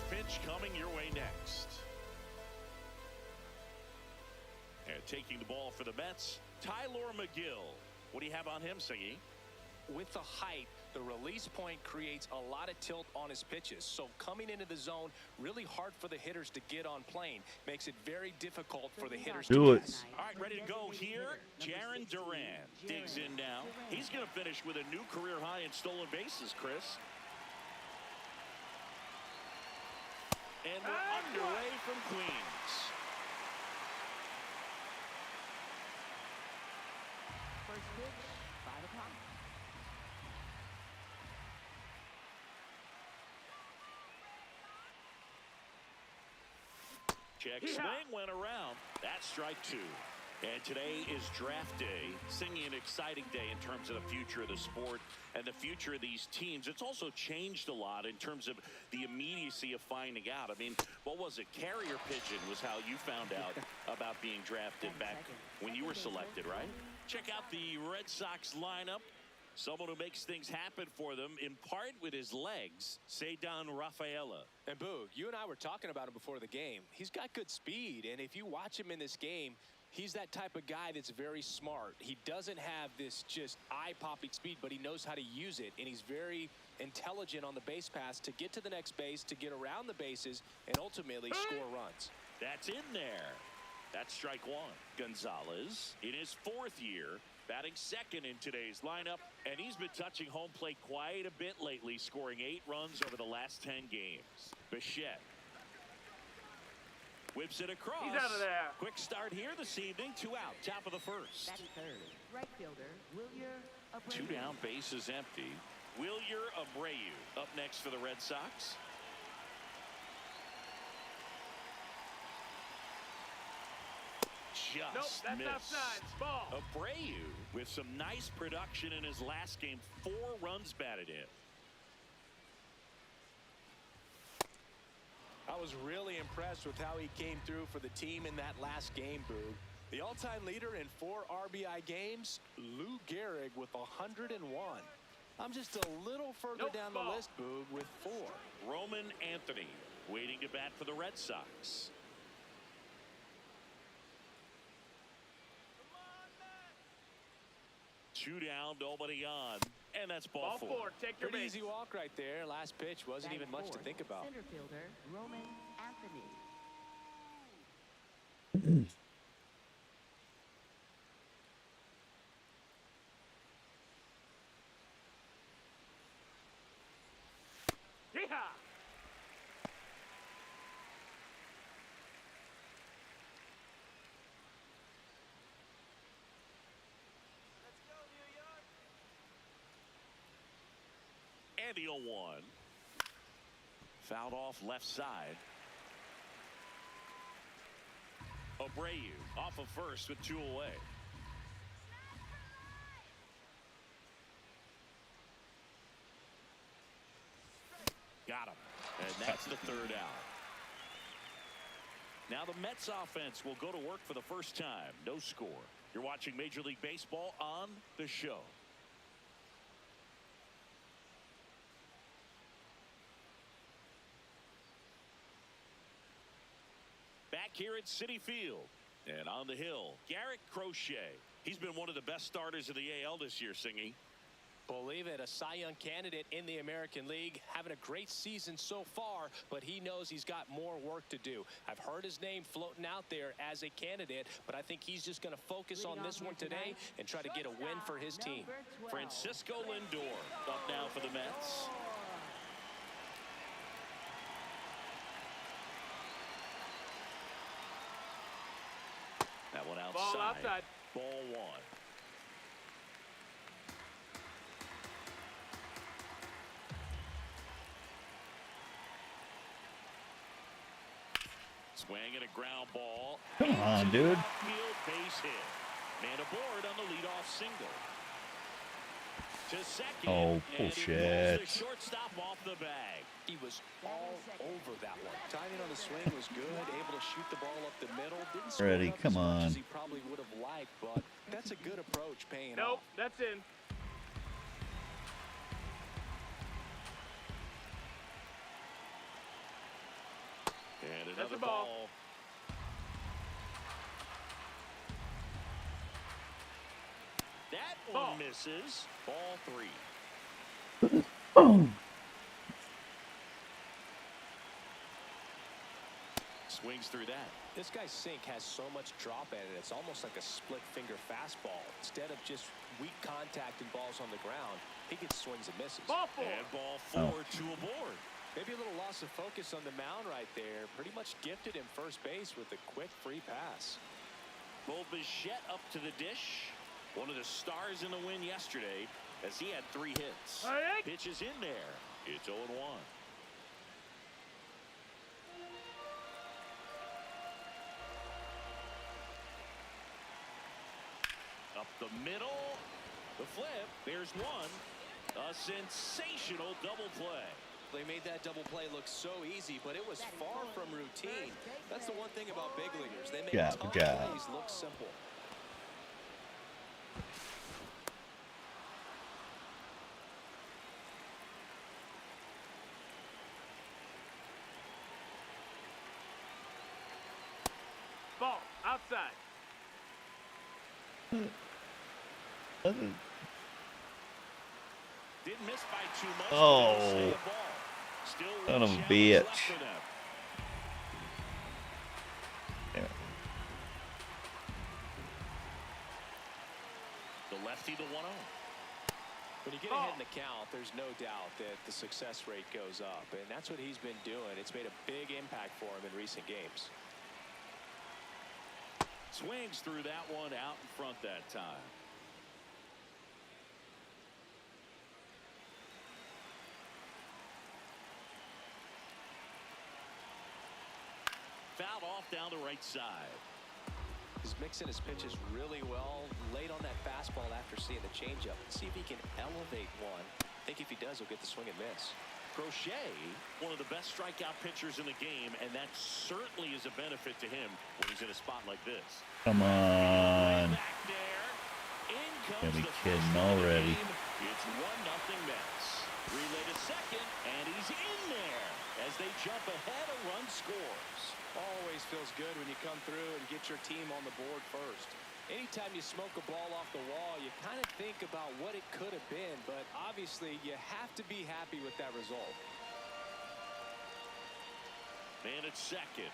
Pitch coming your way next. And taking the ball for the Mets, Tyler McGill. What do you have on him, Siggy? with the height, the release point creates a lot of tilt on his pitches. So coming into the zone, really hard for the hitters to get on plane. Makes it very difficult for the hitters Do to it. guess. All right, ready to go here. Jaron Duran digs in now. He's going to finish with a new career high in stolen bases, Chris. And we're underway from Queens. First pitch, 5 o'clock. Check swing went around. That's strike 2. And today is draft day, singing an exciting day in terms of the future of the sport and the future of these teams. It's also changed a lot in terms of the immediacy of finding out. I mean, what was it? Carrier pigeon was how you found out about being drafted back when you were selected, right? Check out the Red Sox lineup. Someone who makes things happen for them, in part with his legs, Ceddanne Rafaela. And Boog, you and I were talking about him before the game. He's got good speed, and if you watch him in this game, he's that type of guy that's very smart. He doesn't have this just eye-popping speed, but he knows how to use it, and he's very intelligent on the base pass to get to the next base, to get around the bases, and ultimately score runs. That's in there. That's strike 1. Gonzalez in his 4th year, batting second in today's lineup, and he's been touching home plate quite a bit lately, scoring 8 runs over the last 10 games. Bichette whips it across. He's out of there. Quick start here this evening. 2 out, top of the first. Batting third, right fielder, Wilyer Abreu. 2 down, bases empty. Wilyer Abreu up next for the Red Sox. Nope, Just that's missed. outside. Ball. Abreu with some nice production in his last game. 4 runs batted in. I was really impressed with how he came through for the team in that last game, Boog. The all-time leader in 4 RBI games, Lou Gehrig with 101. I'm just a little further down the list, Boog, with 4. Roman Anthony waiting to bat for the Red Sox. Two down, nobody on, and that's ball 4. Take your Pretty base. easy walk right there. Last pitch wasn't even much to Fourth, think about. Center fielder, Roman Anthony. Yeehaw! Let's go, New York. And the 0-1. Fouled off left side. Abreu off of first with 2 away. Got him. And that's the 3rd out. Now the Mets offense will go to work for the first time. No score. You're watching Major League Baseball on The Show. Back here at Citi Field and on the hill, Garrett Crochet. He's been one of the best starters of the AL this year, Singy. Believe it, a Cy Young candidate in the American League, having a great season so far, but he knows he's got more work to do. I've heard his name floating out there as a candidate, but I think he's just going to focus on this one today and try to get a win for his team. Francisco Lindor up now for the Mets. That one outside. Ball outside. Ball 1. Swing and a ground ball. Come on, dude. Field base hit. Man aboard on the leadoff single. To second. Oh, and he bullshit. pulls the shortstop off the bag. He was all over that one. Timing on the swing was good, able to shoot the ball up the middle. Didn't score Ready, it up come as much on. as he probably would have liked, but that's a good approach paying Nope, off. that's in. And That's another the ball. ball. That one Ball. misses. Ball 3. Swings through that. This guy's sink has so much drop in it. It's almost like a split finger fastball. Instead of just weak contact and balls on the ground, he gets swings and misses. Ball four. And ball 4 to a board. Maybe a little loss of focus on the mound right there. Pretty much gifted him first base with a quick free pass. Bo Bichette up to the dish. One of the stars in the win yesterday as he had 3 hits. All right. Pitch is in there. It's 0-1. Up the middle. The flip. There's one. A sensational double play. They made that double play look so easy, but it was far from routine. That's the one thing about big leaguers. They make tough plays look simple. Ball. Outside. Didn't miss by too much. Oh. Stay a ball. Still Son of a one challenge bitch. left for them. Yeah. The lefty, the 1-0. When you get ahead in the count, there's no doubt that the success rate goes up, and that's what he's been doing. It's made a big impact for him in recent games. Swings through that one out in front that time. Fouled off down the right side. He's mixing his pitches really well, late on that fastball after seeing the changeup. See if he can elevate one. I think if he does, he'll get the swing and miss. Crochet, one of the best strikeout pitchers in the game, and that certainly is a benefit to him when he's in a spot like this. Come on. Back there. In comes Gotta be the kidding first run of the already. game. It's 1-0 Mets. Relay to second, and he's in there as they jump ahead. A run scores. Always feels good when you come through and get your team on the board first. Anytime you smoke a ball off the wall, you kind of think about what it could have been, but obviously you have to be happy with that result. Man at second.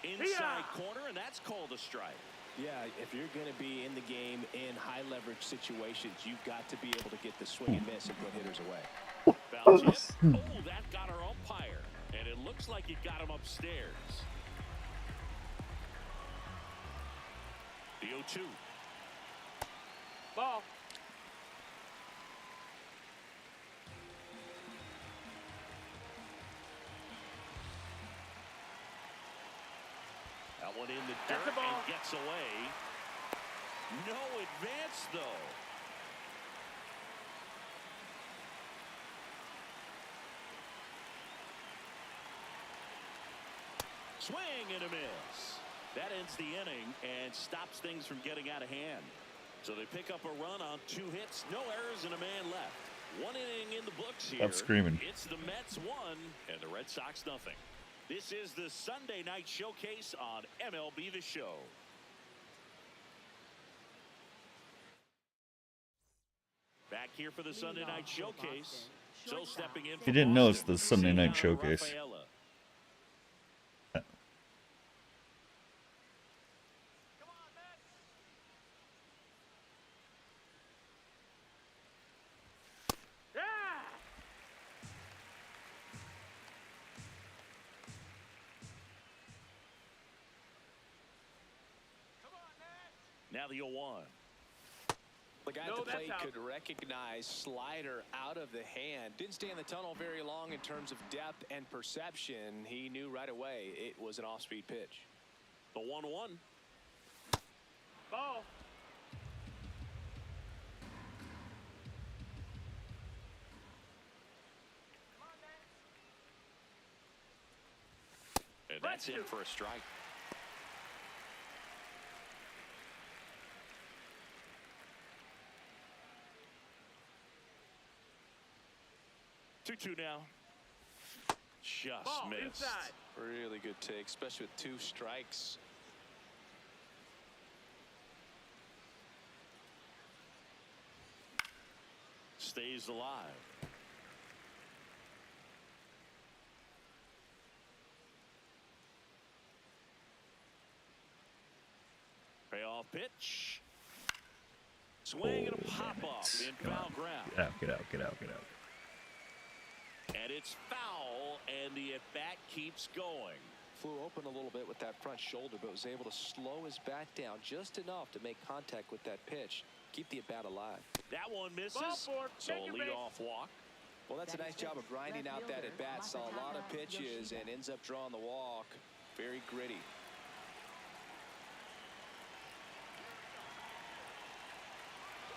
Inside corner, and that's called a strike. Yeah, if you're going to be in the game in high leverage situations, you've got to be able to get the swing and miss and put hitters away. Foul tip. Oh, that got our umpire, and it looks like it got him upstairs. The 0-2. Ball. That one in the That's dirt a ball. and gets away. No advance, though. Swing and a miss. That ends the inning and stops things from getting out of hand. So they pick up a run on 2 hits, no errors, and a man left. 1 inning in the books here. Stop screaming. It's the Mets 1 and the Red Sox nothing. This is the Sunday night showcase on MLB The Show. Back here for the Sunday night showcase. So stepping in. If you didn't know, it's the Sunday night showcase. Rafaela. Now the 0-1. The guy No, at the that's plate out. could recognize slider out of the hand. Didn't stay in the tunnel very long in terms of depth and perception. He knew right away it was an off-speed pitch. The 1-1. Ball. And that's in for a strike. Two now. Just Ball missed. inside. Really good take, especially with 2 strikes. Stays alive. Payoff pitch. Swing and a pop-up in foul ground. Get out, get out, get out, get out. And it's foul, and the at-bat keeps going. Flew open a little bit with that front shoulder, but was able to slow his bat down just enough to make contact with that pitch. Keep the at-bat alive. That one misses. Ball four. So Take a your base. leadoff walk. Well, that's a nice job of grinding out that at-bat. Saw a lot of pitches and ends up drawing the walk. Very gritty.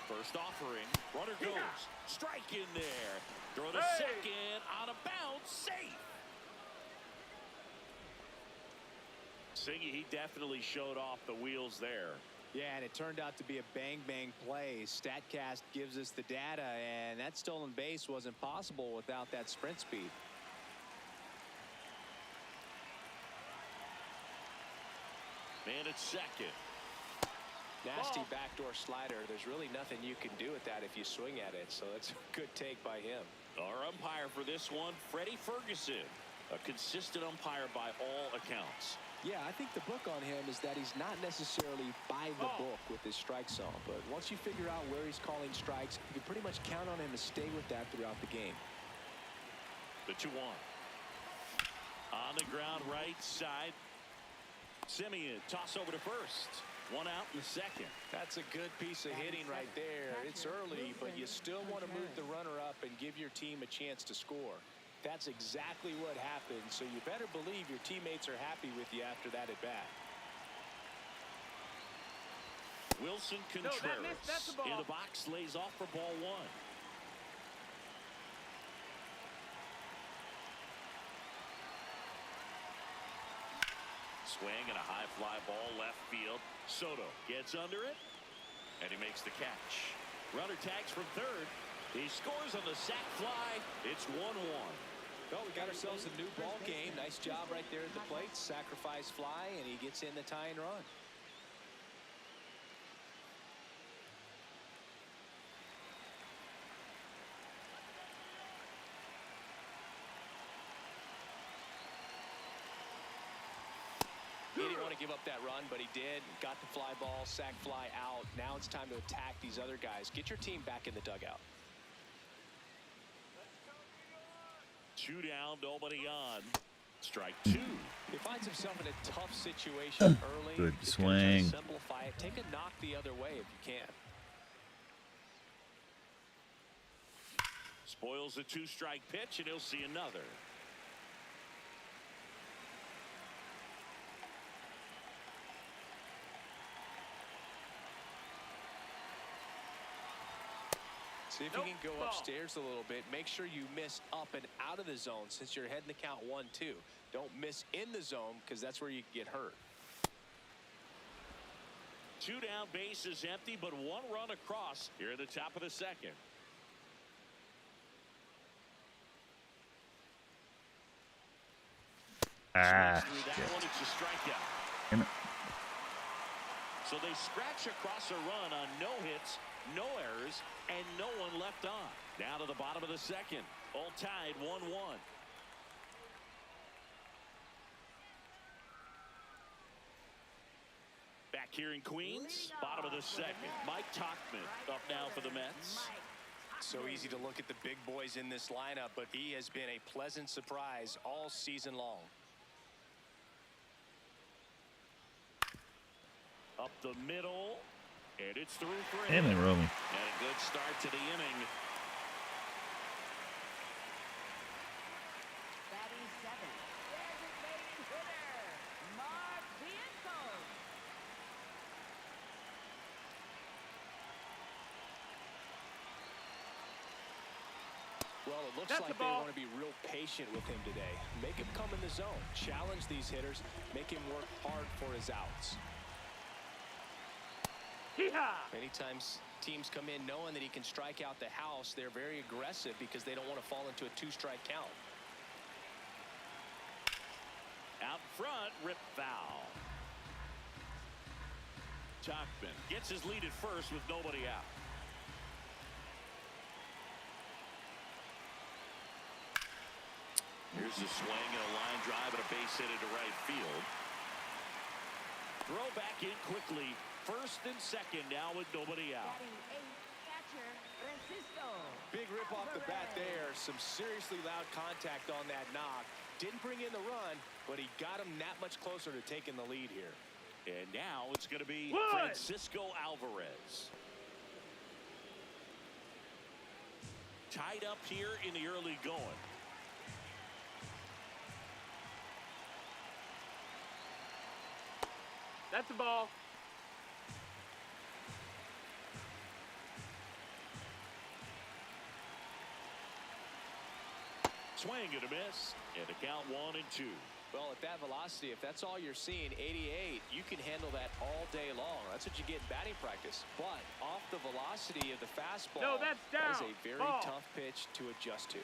First offering. Runner goes. Strike in there. Throw to Hey! second. On a bounce. Safe. Singy, he definitely showed off the wheels there. Yeah, and it turned out to be a bang-bang play. StatCast gives us the data, and that stolen base wasn't possible without that sprint speed. Man at second. Nasty Ball. backdoor slider. There's really nothing you can do with that if you swing at it. So that's a good take by him. Our umpire for this one, Freddie Ferguson. A consistent umpire by all accounts. Yeah, I think the book on him is that he's not necessarily by the Ball. book with his strike zone. But once you figure out where he's calling strikes, you can pretty much count on him to stay with that throughout the game. The 2-1. On the ground right side. Simeon toss over to first. One out in the second. That's a good piece of hitting right there. It's early, but you still want to move the runner up and give your team a chance to score. That's exactly what happened, so you better believe your teammates are happy with you after that at bat. Wilson that Contreras missed. That's the ball. in the box, lays off for ball one. Swing and a high fly ball left field. Soto gets under it, and he makes the catch. Runner tags from third. He scores on the sac fly. It's 1-1. Well, we got ourselves a new ball game. Nice job right there at the plate. Sacrifice fly, and he gets in the tying run. He didn't want to give up that run, but he did. Got the fly ball, sac fly out. Now it's time to attack these other guys. Get your team back in the dugout. 2 down, nobody on. Strike 2. He finds himself in a tough situation early. Good Just gonna try to swing. simplify it. Take a knock the other way if you can. Spoils a 2-strike pitch, and he'll see another. See if you can go upstairs a little bit. Make sure you miss up and out of the zone since you're heading the count 1-2. Don't miss in the zone because that's where you get hurt. 2 down, base is empty, but 1 run across here at the top of the second. Ah, Swings through that shit. one, it's a strikeout. Damn it. So they scratch across a run on no hits, no errors, and no one left on. Down to the bottom of the second. All tied 1-1. Back here in Queens, bottom of the second. Mike Tauchman up now for the Mets. So easy to look at the big boys in this lineup, but he has been a pleasant surprise all season long. Up the middle, and it's through for a Damn hit. it, Romy. And a good start to the inning. Batting seventh, designated hitter, Mark Bianco. Well, it looks That's like the they ball. want to be real patient with him today. Make him come in the zone. Challenge these hitters. Make him work hard for his outs. Hee-haw! Many times teams come in knowing that he can strike out the house. They're very aggressive because they don't want to fall into a 2-strike count. Out front, rip foul. Tauchman gets his lead at first with nobody out. Here's a swing and a line drive and a base hit into right field. Throw back in quickly First and second now with nobody out. Batting eighth, catcher, Francisco. Big rip off the bat Alvarez. there. Some seriously loud contact on that knock. Didn't bring in the run, but he got him that much closer to taking the lead here. And now it's going to be One. Francisco Alvarez. Tied up here in the early going. That's the ball. Swing and a miss. And the count 1-2. Well, at that velocity, if that's all you're seeing, 88, you can handle that all day long. That's what you get in batting practice. But off the velocity of the fastball, No, that's that is down. a very Ball. tough pitch to adjust to.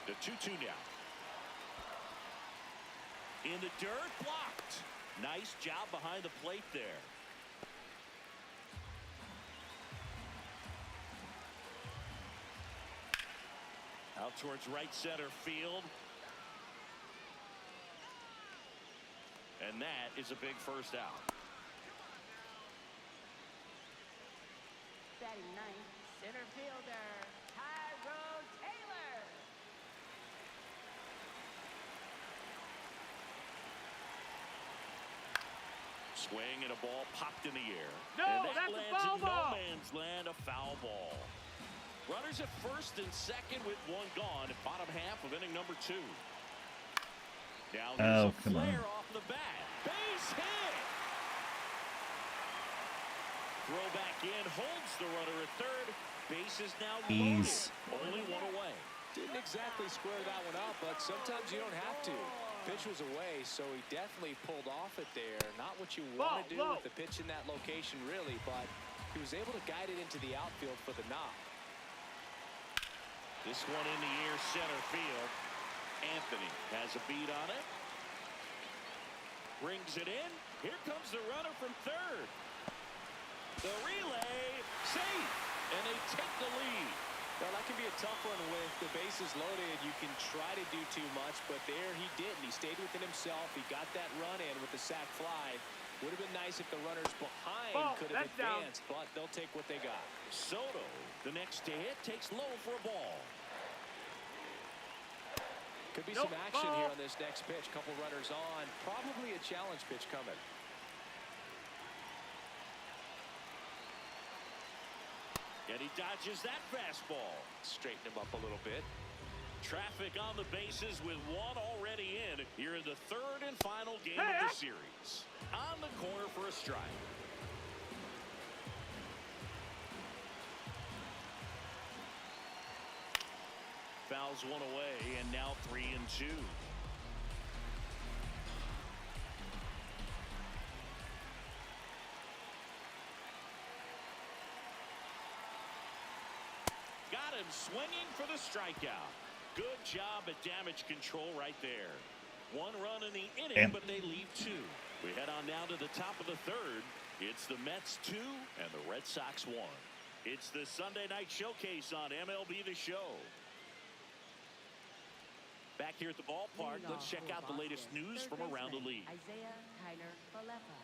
The 2-2 now. In the dirt, blocked. Nice job behind the plate there. Out towards right center field. And that is a big first out. Batting ninth, center fielder, Tyrone Taylor. Swing and a ball popped in the air. No, and that that's a lands foul in ball. no man's land, a foul ball. Runners at first and second with one gone. Bottom half of inning number 2. Now there's a come on. flare off the bat. Base hit. Throw back in, holds the runner at third. Base is now loaded. Ease. Only one away. Didn't exactly square that one up, but sometimes you don't have to. Pitch was away, so he definitely pulled off it there. Not what you want to do Low. with the pitch in that location, really, but he was able to guide it into the outfield for the knock. This one in the air, center field. Anthony has a beat on it. Brings it in. Here comes the runner from third. The relay, safe, and they take the lead. Well, that can be a tough one with the bases loaded. You can try to do too much, but there he didn't. He stayed within himself. He got that run in with the sac fly. Would have been nice if the runners behind Ball, could have that's down. advanced, but they'll take what they got. Soto, the next to hit, takes low for a ball. Could be Nope, some action ball. here on this next pitch. Couple runners on. Probably a challenge pitch coming. And he dodges that fastball. Straighten him up a little bit. Traffic on the bases with one already in here in the third and final game Hey, of the series. On the corner for a strike. Fouls one away, and now 3-2. Got him swinging for the strikeout. Good job at damage control right there. One run in the inning, Damn. but they leave 2. We head on down to the top of the third. It's the Mets 2 and the Red Sox 1. It's the Sunday night showcase on MLB The Show. Back here at the ballpark, Leading let's off check for out the latest Boston, news third from around the baseman, league. Isaiah Tyler Falefa.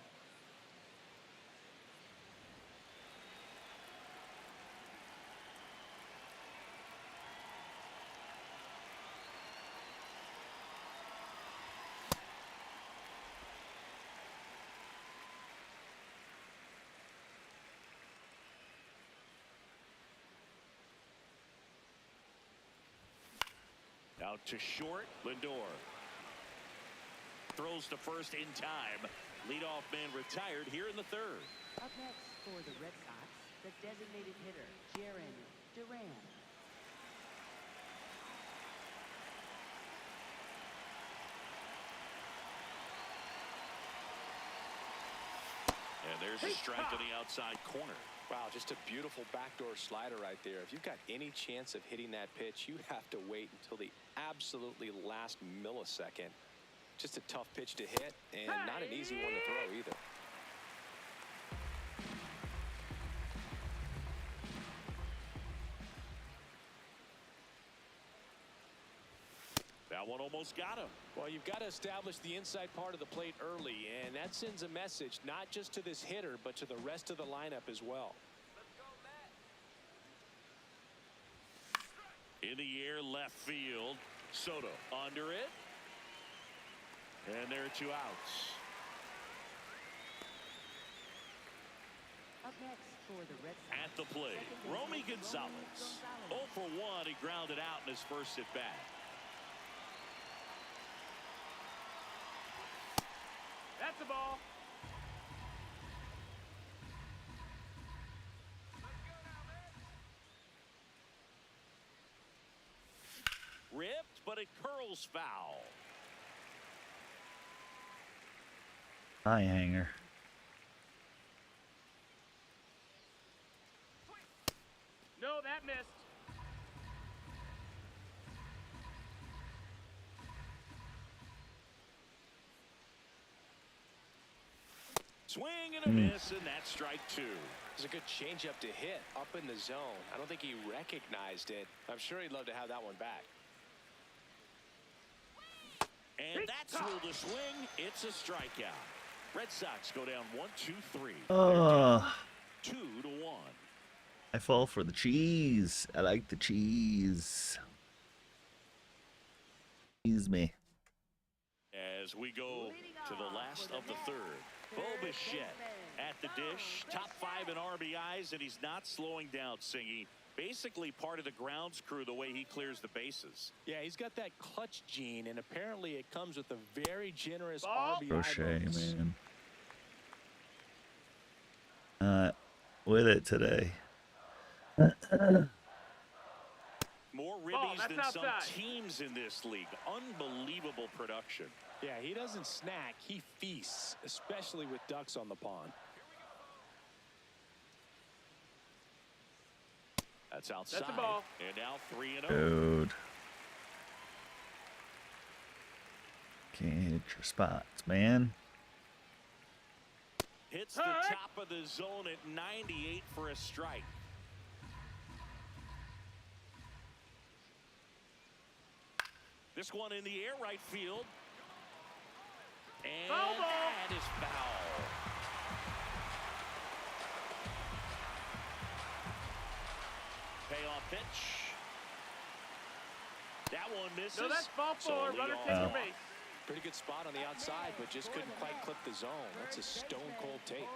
Out to short, Lindor. Throws to first in time. Leadoff man retired here in the third. Up next for the Red Sox, the designated hitter, Jaron Duran. And there's a strike to the outside corner. Wow, just a beautiful backdoor slider right there. If you've got any chance of hitting that pitch, you have to wait until the absolutely last millisecond. Just a tough pitch to hit, and not an easy one to throw either. That one almost got him. Well, you've got to establish the inside part of the plate early, and that sends a message not just to this hitter, but to the rest of the lineup as well. In the air, left field. Soto under it. And there are 2 outs. Up next for the Red Sox. At the plate, Romy Gonzalez. 0 for 1. He grounded out in his first at bat. That's the ball. Ripped, but it curls foul. High hanger. No, that missed. Swing and a miss, and that's strike 2. It's a good changeup to hit up in the zone. I don't think he recognized it. I'm sure he'd love to have that one back. And that's ruled a swing. It's a strikeout. Red Sox go down 1-2-3. 2-1. I fall for the cheese. I like the cheese. Excuse me. As we go to the last of the third. Bo Bichette at the dish. Top 5 in RBIs, and he's not slowing down, Singy. Basically part of the grounds crew the way he clears the bases. Yeah, he's got that clutch gene, and apparently it comes with a very generous Ball. RBI Crochet, bonus. man. With it today. More Ball, ribbies that's than some outside. teams in this league. Unbelievable production. Yeah, he doesn't snack, he feasts, especially with ducks on the pond. That's outside. That's the ball. And now 3-0. Dude. Can't hit your spots, man. Hits the All right. top of the zone at 98 for a strike. This one in the air, right field. And Foul ball. that is foul. Payoff pitch. That one misses. No, that's ball So 4. lead Runner off. takes the base. Pretty good spot on the outside, but just couldn't quite clip the zone. That's a stone-cold take.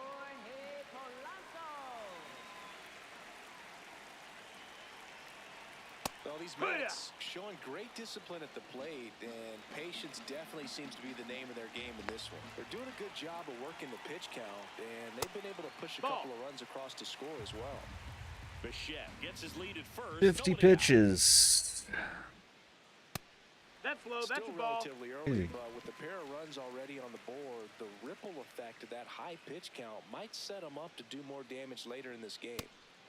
Well, these Mets showing great discipline at the plate, and patience definitely seems to be the name of their game in this one. They're doing a good job of working the pitch count, and they've been able to push a Ball. couple of runs across to score as well. Bichette gets his lead at first. 50 Nobody out. pitches. That's low. That's Still a ball. relatively early, Easy. but with a pair of runs already on the board, the ripple effect of that high pitch count might set them up to do more damage later in this game.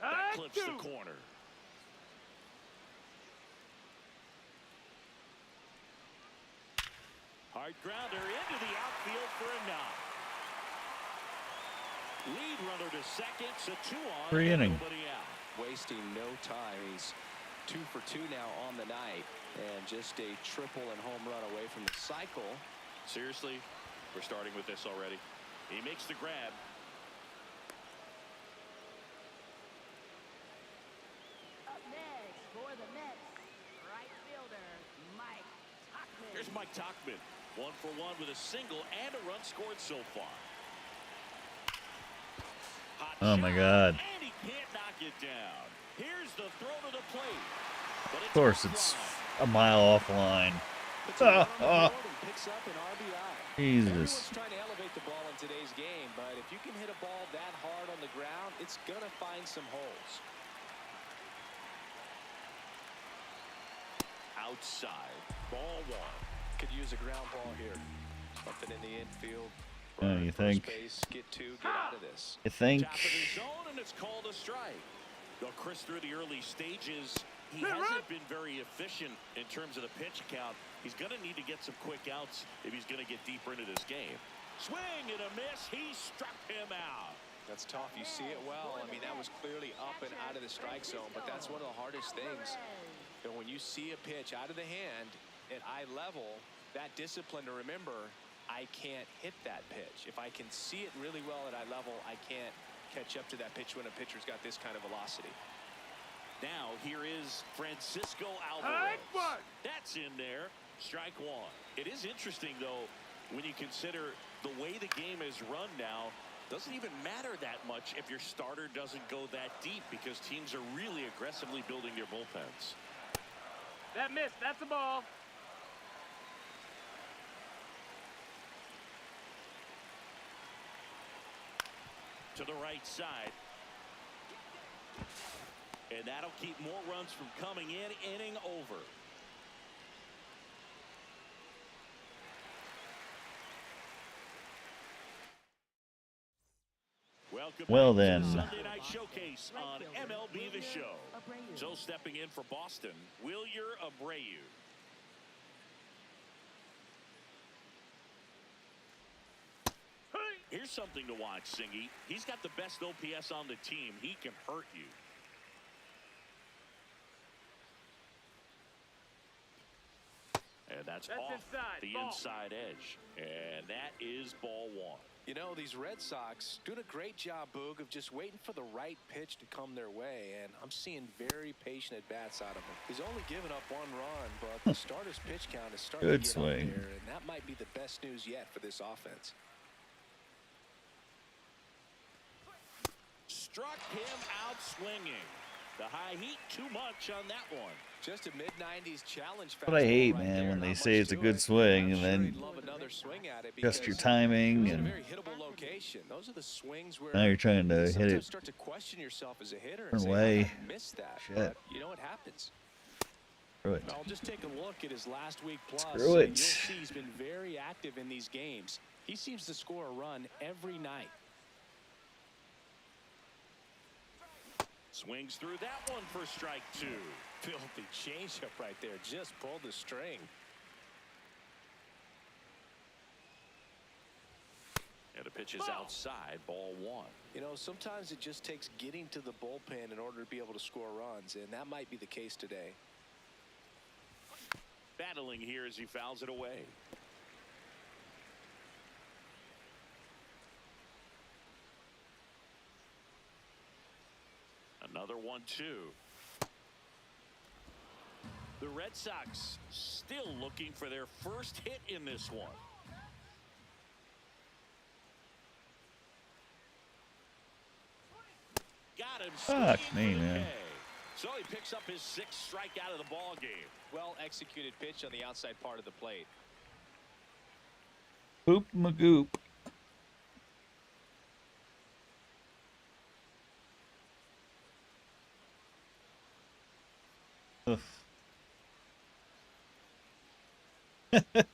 That That's clips 2. the corner. Hard grounder into the outfield for a knock. Lead runner to second, so 2 on. Free and inning. nobody out. Wasting no time. He's 2 for 2 now on the night, and just a triple and home run away from the cycle. Seriously, we're starting with this already. He makes the grab. Up next for the Mets, right fielder Mike Tauchman. Here's Mike Tauchman. 1 for 1 with a single and a run scored so far. Hot Oh, my shot, God. And he can't knock it down. Here's the throw to the plate. But Of course, it's a mile off line. Puts a run on the board and picks up an RBI. Jesus. Everyone's trying to elevate the ball in today's game, but if you can hit a ball that hard on the ground, it's going to find some holes. Outside. Ball 1. Could use a ground ball here. Something in the infield. Oh, you First think? base, get 2, get out of this. You think? Top of the zone, and it's called a strike. Though Chris, through the early stages, he Hit hasn't right. been very efficient in terms of the pitch count. He's going to need to get some quick outs if he's going to get deeper into this game. Swing and a miss. He struck him out. That's tough. You see it well. I mean, that was clearly up and out of the strike zone, but that's one of the hardest things. And when you see a pitch out of the hand, at eye level, that discipline to remember, I can't hit that pitch. If I can see it really well at eye level, I can't catch up to that pitch when a pitcher's got this kind of velocity. Now here is Francisco Alvarez. That's in there. Strike one. It is interesting, though, when you consider the way the game is run now. Doesn't even matter that much if your starter doesn't go that deep, because teams are really aggressively building their bullpens. That missed. That's a ball. To the right side. And that'll keep more runs from coming in. Inning over. Welcome Well back to then. the Sunday Night Showcase on MLB The Show. So stepping in for Boston, Wilyer Abreu. Here's something to watch, Singy. He's got the best OPS on the team. He can hurt you. And that's off inside. the Ball. inside edge. And that is ball one. You know, these Red Sox doing a great job, Boog, of just waiting for the right pitch to come their way, and I'm seeing very patient at-bats out of him. He's only given up one run, but the starter's pitch count is starting Good to get swing. up there, and that might be the best news yet for this offense. Struck him out swinging. The high heat too much on that one. Just a mid-90s challenge. What I hate, right man, there. when they Not say much it's a to good it. swing I'm and sure then he'd love another swing at it adjust your because timing, it was a and very hittable location. Those are the swings where now you're trying to you hit sometimes it start to question yourself as a hitter and different say, way. "How did I miss that?" Shit. But you know what happens. through it. I'll just take a look at his last week plus. Screw and it. You'll see he's been very active in these games. He seems to score a run every night. Swings through that one for strike two. Filthy changeup right there. Just pulled the string. And the pitch is outside, ball one. You know, sometimes it just takes getting to the bullpen in order to be able to score runs, and that might be the case today. Battling here as he fouls it away. Another 1-2. The Red Sox still looking for their first hit in this one. Got him. Fuck swinging me, for the man. K. So he picks up his sixth strikeout of the ball game. Well executed pitch on the outside part of the plate. Poop Magoop. Ugh.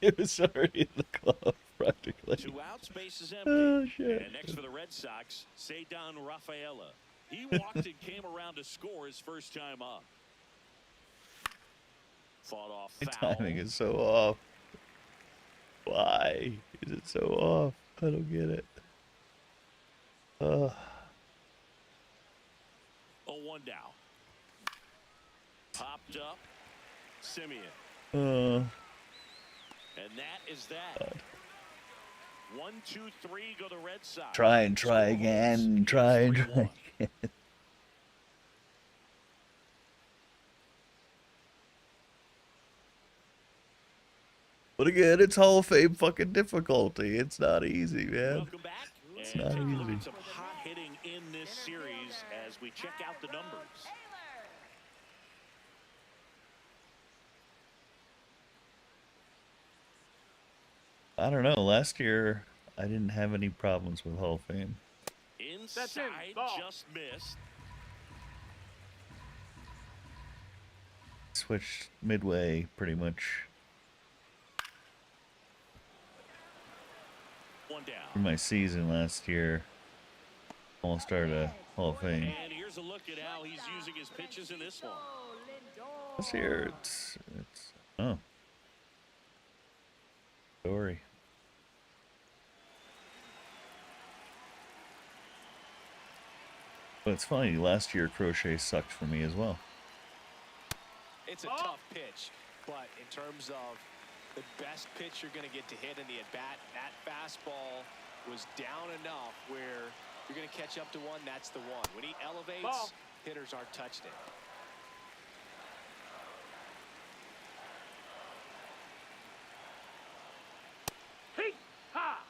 It was already in the glove, practically. 2 outs, base is empty. Oh, shit. And next for the Red Sox, Cedar Rafaela. He walked and came around to score his first time up. Fought off My foul. timing is so off. Why is it so off? I don't get it. Ugh. 0-1 down. Popped up. Simeon. And that is that. 1, 2, 3 go the Red Sox. Try and try again. Try and try 3-1. again. But again, it's Hall of Fame fucking difficulty. It's not easy, man. Welcome back. It's And not take a look easy. at some hot hitting in this series as we check out the numbers. I don't know. Last year, I didn't have any problems with Hall of Fame. Inside, Ball. just missed. Switched midway, pretty much, 1 for down. my season last year. Almost started a Hall of Fame. And here's a look at how he's using his pitches in this one. This year, it's oh, story. But it's funny. Last year, Crochet sucked for me as well. It's a tough pitch. But in terms of the best pitch you're going to get to hit in the at-bat, that fastball was down enough where you're going to catch up to one. That's the one. When he elevates, Ball. hitters aren't touched it. Hey, ha!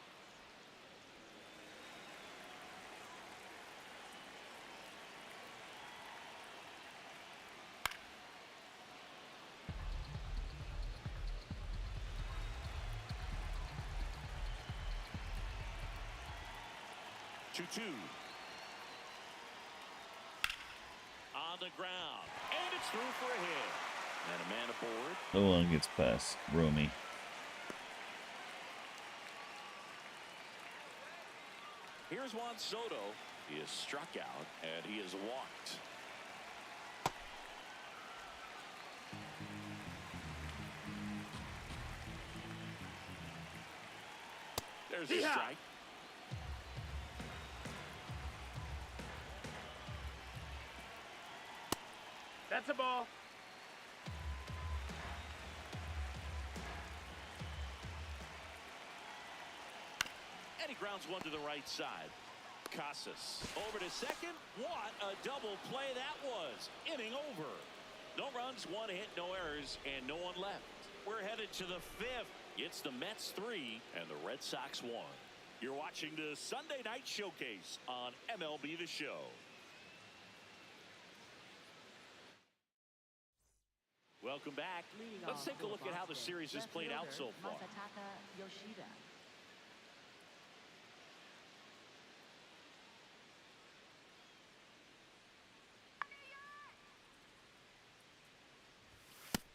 Two. On the ground. And it's through for a hit. And a man aboard. No one gets past Romy. Here's Juan Soto. He is struck out and he is walked. There's a Yeah. strike. That's a ball. And he grounds one to the right side. Casas over to second. What a double play that was. Inning over. No runs, one hit, no errors, and no one left. We're headed to the fifth. It's the Mets 3 and the Red Sox 1. You're watching the Sunday Night Showcase on MLB The Show. Welcome back. Leading Let's off take a for look at how the Boston, series has left played out so fielder far. Masataka Yoshida.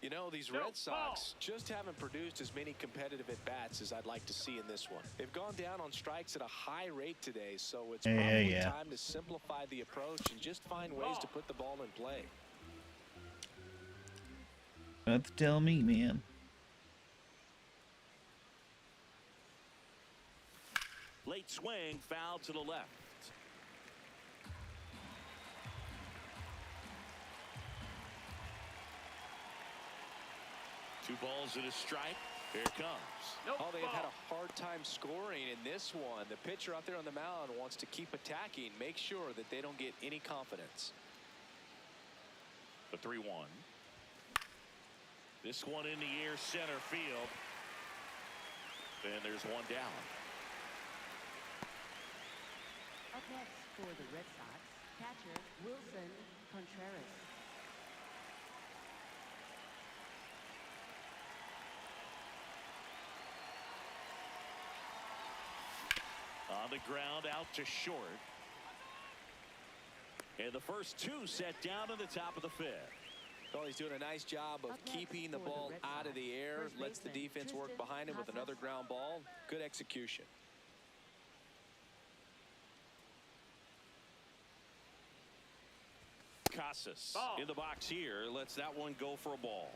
You know, these No, Red Sox just haven't produced as many competitive at-bats as I'd like to see in this one. They've gone down on strikes at a high rate today, so it's probably time to simplify the approach and just find ways to put the ball in play. Don't have to tell me, man. Late swing, foul to the left. Two balls and a strike. Here it comes. Nope. Oh, they've had ball. a hard time scoring in this one. The pitcher out there on the mound wants to keep attacking, make sure that they don't get any confidence. The 3-1. This one in the air, center field. And there's one down. Up next for the Red Sox, catcher Wilson Contreras. On the ground, out to short. And the first two set down in the top of the fifth. Well, he's doing a nice job of Up next keeping the for the ball Red out of the Sox, air, first lets the baseman defense work Tristan behind him with another Casas. ground ball. Good execution. Casas Ball. in the box here. Lets that one go for a ball.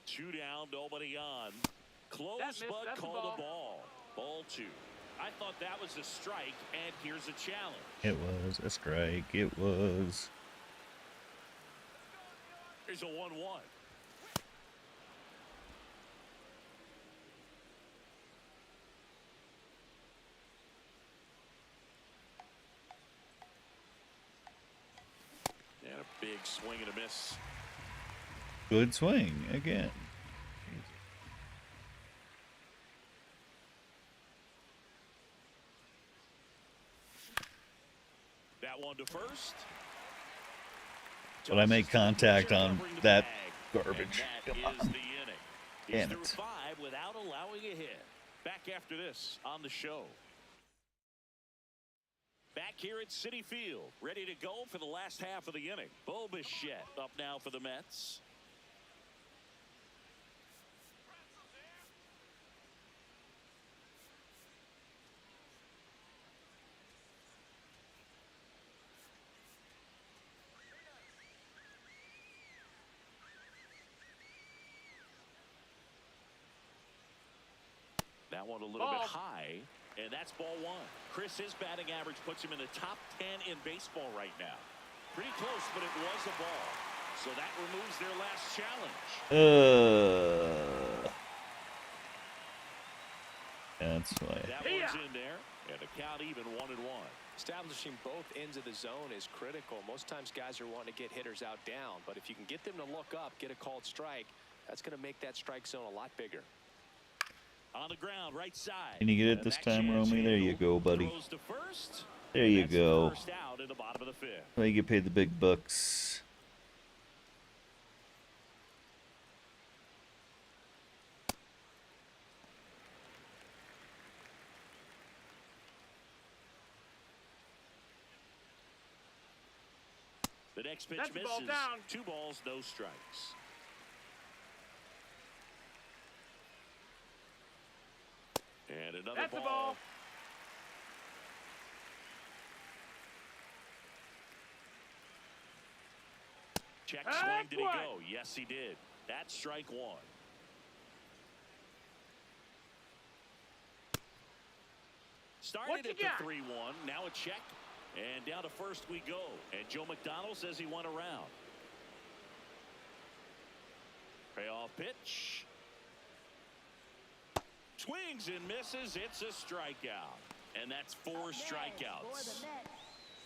Two down, nobody on. Close, That missed, but that's a called ball. a ball. Ball two. I thought that was a strike, and here's a challenge. It was a strike. It was. Here's a 1-1. And a big swing and a miss. Good swing again. That one to first. But I made contact on Covering the that bag, garbage. and Come that on. is the inning. He's Damn through it. 5 without allowing a hit. Back after this on the show. Back here at Citi Field, ready to go for the last half of the inning. Bo Bichette up now for the Mets. That one a little bit Ball. high. And that's ball one. Chris, his batting average puts him in the top 10 in baseball right now. Pretty close, but it was a ball. So that removes their last challenge. That's why. That one's in there, and the count even 1-1. Establishing both ends of the zone is critical. Most times guys are wanting to get hitters out down, but if you can get them to look up, get a called strike, that's going to make that strike zone a lot bigger. On the ground, right side. Can you get it this time, Romy? There you go, buddy. Throws to first. There you go. First out in the bottom of the fifth. Well, you get paid the big bucks. The next pitch That's the misses. ball down. 2 balls, no strikes. And another That's the ball. ball. Check That's swing. Did he one. go? Yes, he did. That's strike one. Started What you at the got? 3-1. Now a check. And down to first we go. And Joe McDonald says he went around. Payoff pitch. Swings and misses. It's a strikeout. And that's 4 Up next for strikeouts. the Mets,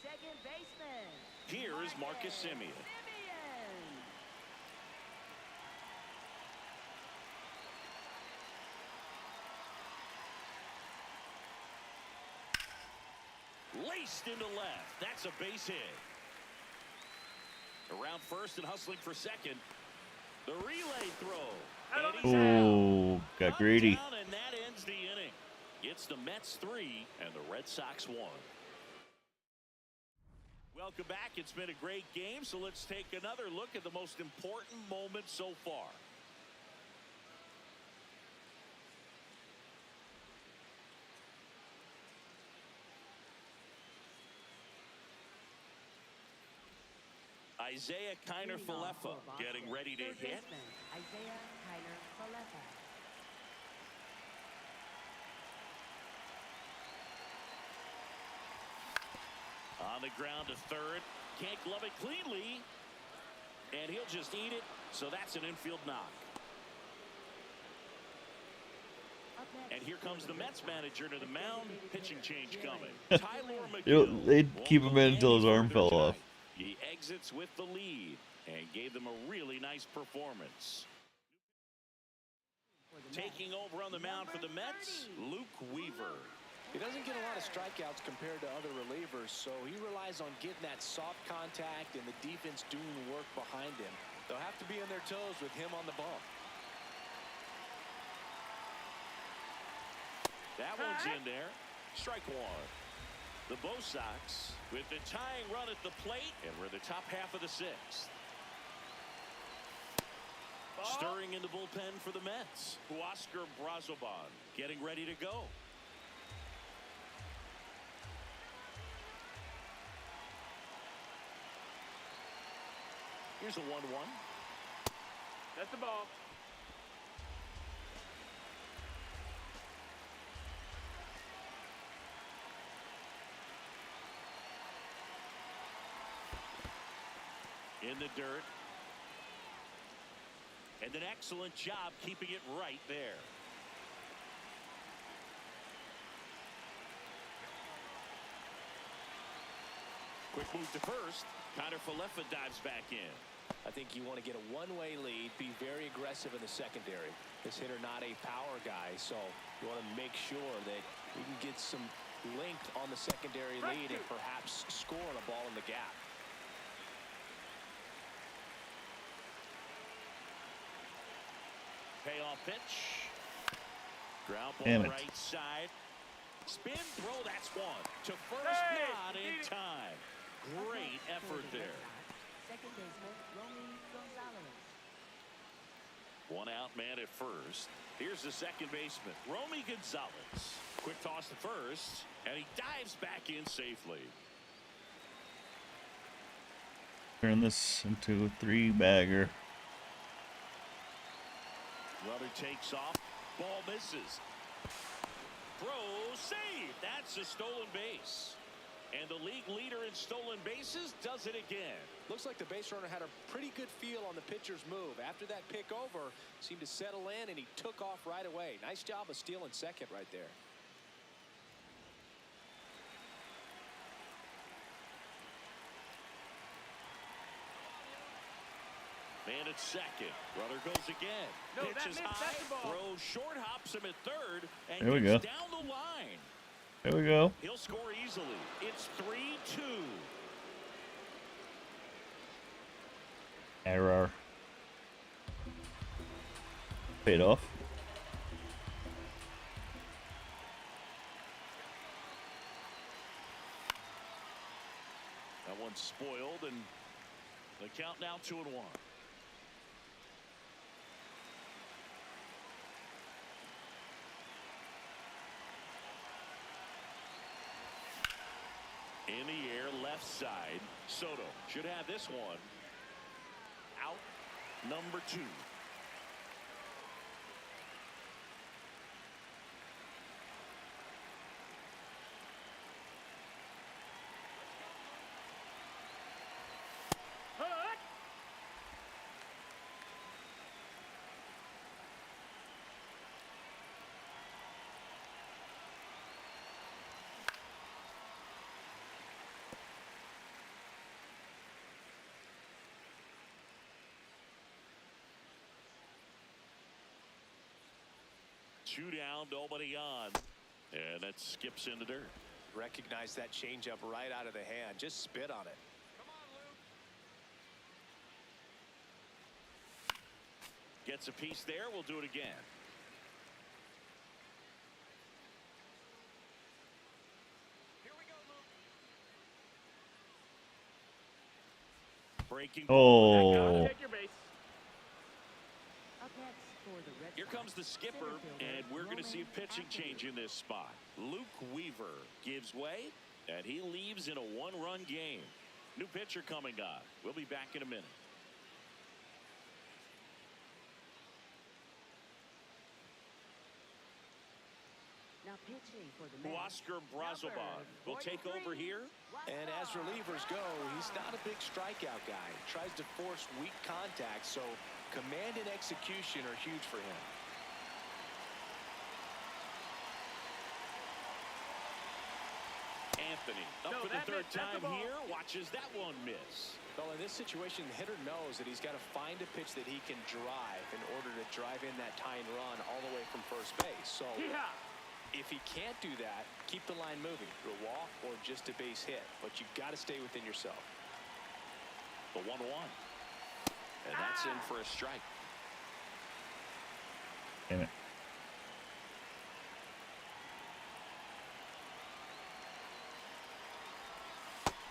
second baseman. Here is Marcus Semien. Laced into left. That's a base hit. Around first and hustling for second. The relay throw. And he's out. Oh, got Up, greedy. down, and that ends the inning. It's the Mets 3 and the Red Sox 1. Welcome back. It's been a great game, so let's take another look at the most important moment so far. Isaiah Kiner-Falefa getting ready to hit. Isaiah Kiner-Falefa. On the ground to third. Can't glove it cleanly. And he'll just eat it. So that's an infield knock. And here comes the Mets manager to the mound. Pitching change coming. Tyler McGill. They'd keep him in until his arm fell off. He exits with the lead and gave them a really nice performance. Taking over on the mound for the Mets, Luke Weaver. He doesn't get a lot of strikeouts compared to other relievers, so he relies on getting that soft contact and the defense doing work behind him. They'll have to be on their toes with him on the bump. That one's in there. Strike one. The BOS Sox with the tying run at the plate, and we're in the top half of the sixth. Stirring in the bullpen for the Mets. Huascar Brazoban getting ready to go. Here's a 1-1. That's the ball. In the dirt. And an excellent job keeping it right there. Quick move to first. Kiner-Falefa dives back in. I think you want to get a one-way lead, be very aggressive in the secondary. This hitter not a power guy, so you want to make sure that you can get some length on the secondary lead and perhaps score on a ball in the gap. Payoff pitch. Ground Damn ball it. right side. Spin throw, that's one. To first, Hey, not in time. Great effort there. Second baseman, Romy Gonzalez. One out man at first. Here's the second baseman, Romy Gonzalez. Quick toss to first, and he dives back in safely. Turn this into a 3-bagger. Runner takes off. Ball misses. throw, save. That's a stolen base. And the league leader in stolen bases does it again. Looks like the base runner had a pretty good feel on the pitcher's move. After that pick over, seemed to settle in, and he took off right away. Nice job of stealing second right there. Man at second. Runner goes again. No, that Pitches missed. high. That's the ball. Throws short, hops him at third, and There we gets go. down the line. There we go. He'll score easily. It's 3-2. Error. Paid off. That one's spoiled, and the count now 2-1. In the air, left side. Soto should have this one. Out, number 2. Hut. 2 down, nobody on. And that skips into dirt. Recognize that changeup right out of the hand. Just spit on it. Gets a piece there. We'll do it again. Breaking ball. Oh. Take your base. Up next for the Red Here Sox, comes the skipper, center fielder, and we're going to see a Roman pitching Anthony. change in this spot. Luke Weaver gives way, and he leaves in a 1-run game. New pitcher coming on. We'll be back in a minute. Now pitching for the Mets, Oscar Brazoban will take over here. And as relievers go, he's not a big strikeout guy. Tries to force weak contact, so command and execution are huge for him. Anthony up No, for the that third missed. That's time a ball. here. Watches that one miss. Well, in this situation, the hitter knows that he's got to find a pitch that he can drive in order to drive in that tying run all the way from first base. So Yeah. if he can't do that, keep the line moving through a walk or just a base hit. But you've got to stay within yourself. The 1-1. And that's in for a strike. Damn it.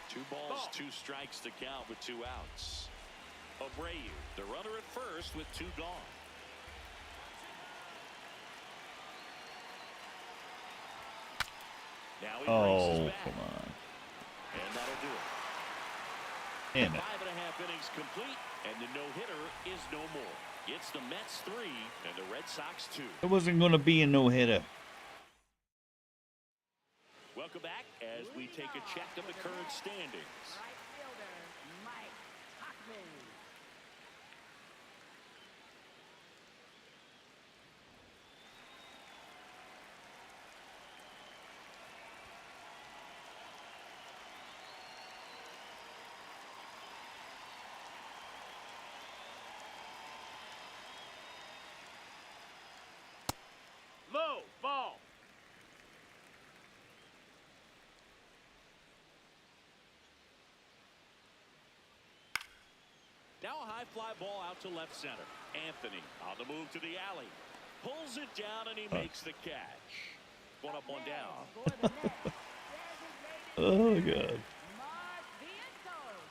Two balls, 2 strikes to count with 2 outs. Abreu, the runner at first with 2 gone. Now he brings Oh, us back. come on. And that'll do it. Damn it. 5.5 innings complete, and the no-hitter is no more. It's the Mets 3 and the Red Sox 2. It wasn't going to be a no-hitter. Welcome back as we take a check of the current standings. right fielder, Mike Hockman. Low ball. Now a high fly ball out to left center. Anthony on the move to the alley. Pulls it down and he makes the catch. One up, one down. For the Mets, designated Oh, hitter, God. Mark Vientos.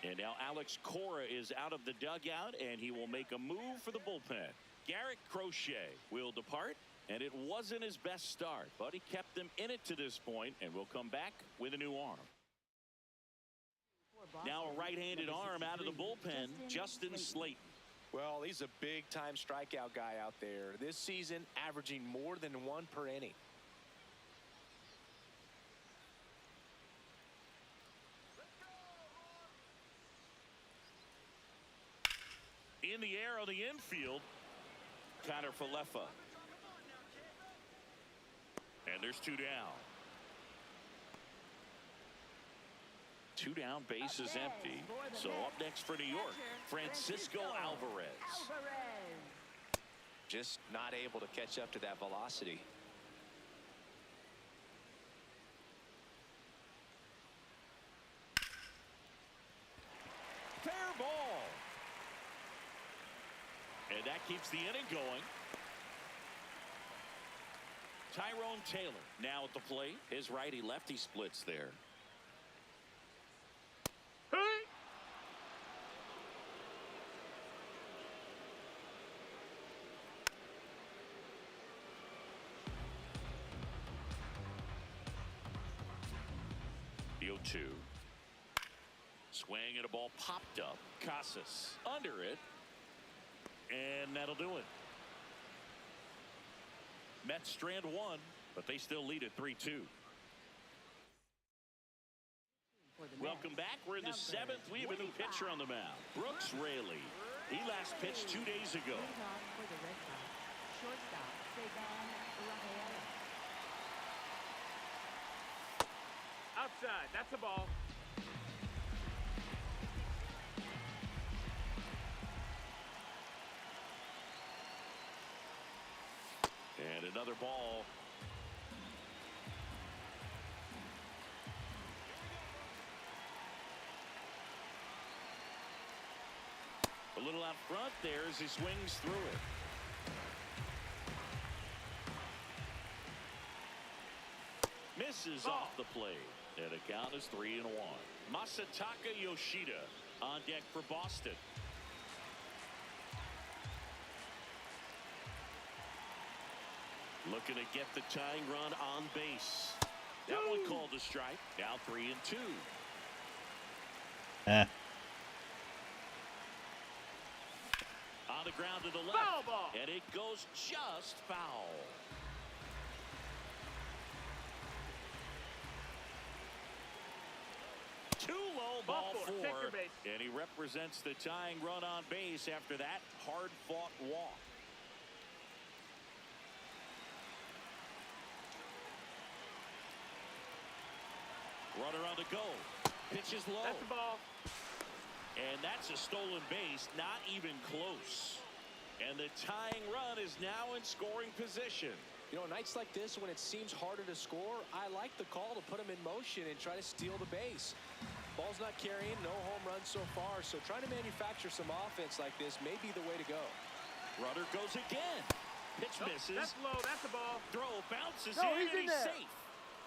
And now Alex Cora is out of the dugout, and he will make a move for the bullpen. Garrett Crochet will depart, and it wasn't his best start, but he kept them in it to this point, and will come back with a new arm. Now a right-handed arm out of the bullpen, Justin Slayton. Well, he's a big-time strikeout guy out there. This season, averaging more than 1 per inning. In the air on the infield, Connor Falefa. And there's 2 down. 2 down, base is empty. So up next for New York, Francisco Alvarez. Just not able to catch up to that velocity. Fair ball. And that keeps the inning going. Tyrone Taylor now at the plate. His righty-lefty splits there. The 0-2. Swing and a ball popped up. Casas under it. And that'll do it. Mets strand 1, but they still lead at 3-2. Welcome back. We're in the 7th. We have a new pitcher on the mound. Brooks Raley. He last pitched 2 days ago. Outside. That's a ball. And another ball. A little out front there as he swings through it. Misses off the plate. And the count is 3-1. Masataka Yoshida on deck for Boston. Looking to get the tying run on base. That one called a strike. Now 3-2. On the ground to the left. Foul ball. And it goes just foul. Too low, ball 4. Take your base. And he represents the tying run on base after that hard-fought walk. Runner on the go. Pitch is low. That's the ball. And that's a stolen base, not even close. And the tying run is now in scoring position. You know, nights like this when it seems harder to score, I like the call to put him in motion and try to steal the base. Ball's not carrying, no home runs so far, so trying to manufacture some offense like this may be the way to go. Runner goes again. Pitch misses. That's low. That's the ball. Throw bounces No, in, he's and in he's there. safe.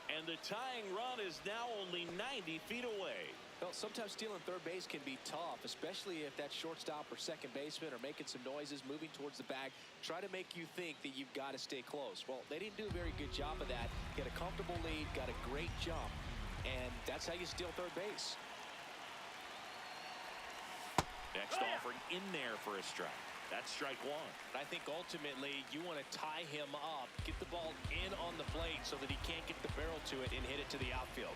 And the tying run is now only 90 feet away. Well, sometimes stealing third base can be tough, especially if that shortstop or second baseman are making some noises, moving towards the bag, try to make you think that you've got to stay close. Well, they didn't do a very good job of that. Get a comfortable lead, got a great jump, and that's how you steal third base. Next offering in there for a strike. That's strike 1. I think ultimately you want to tie him up, get the ball in on the plate so that he can't get the barrel to it and hit it to the outfield.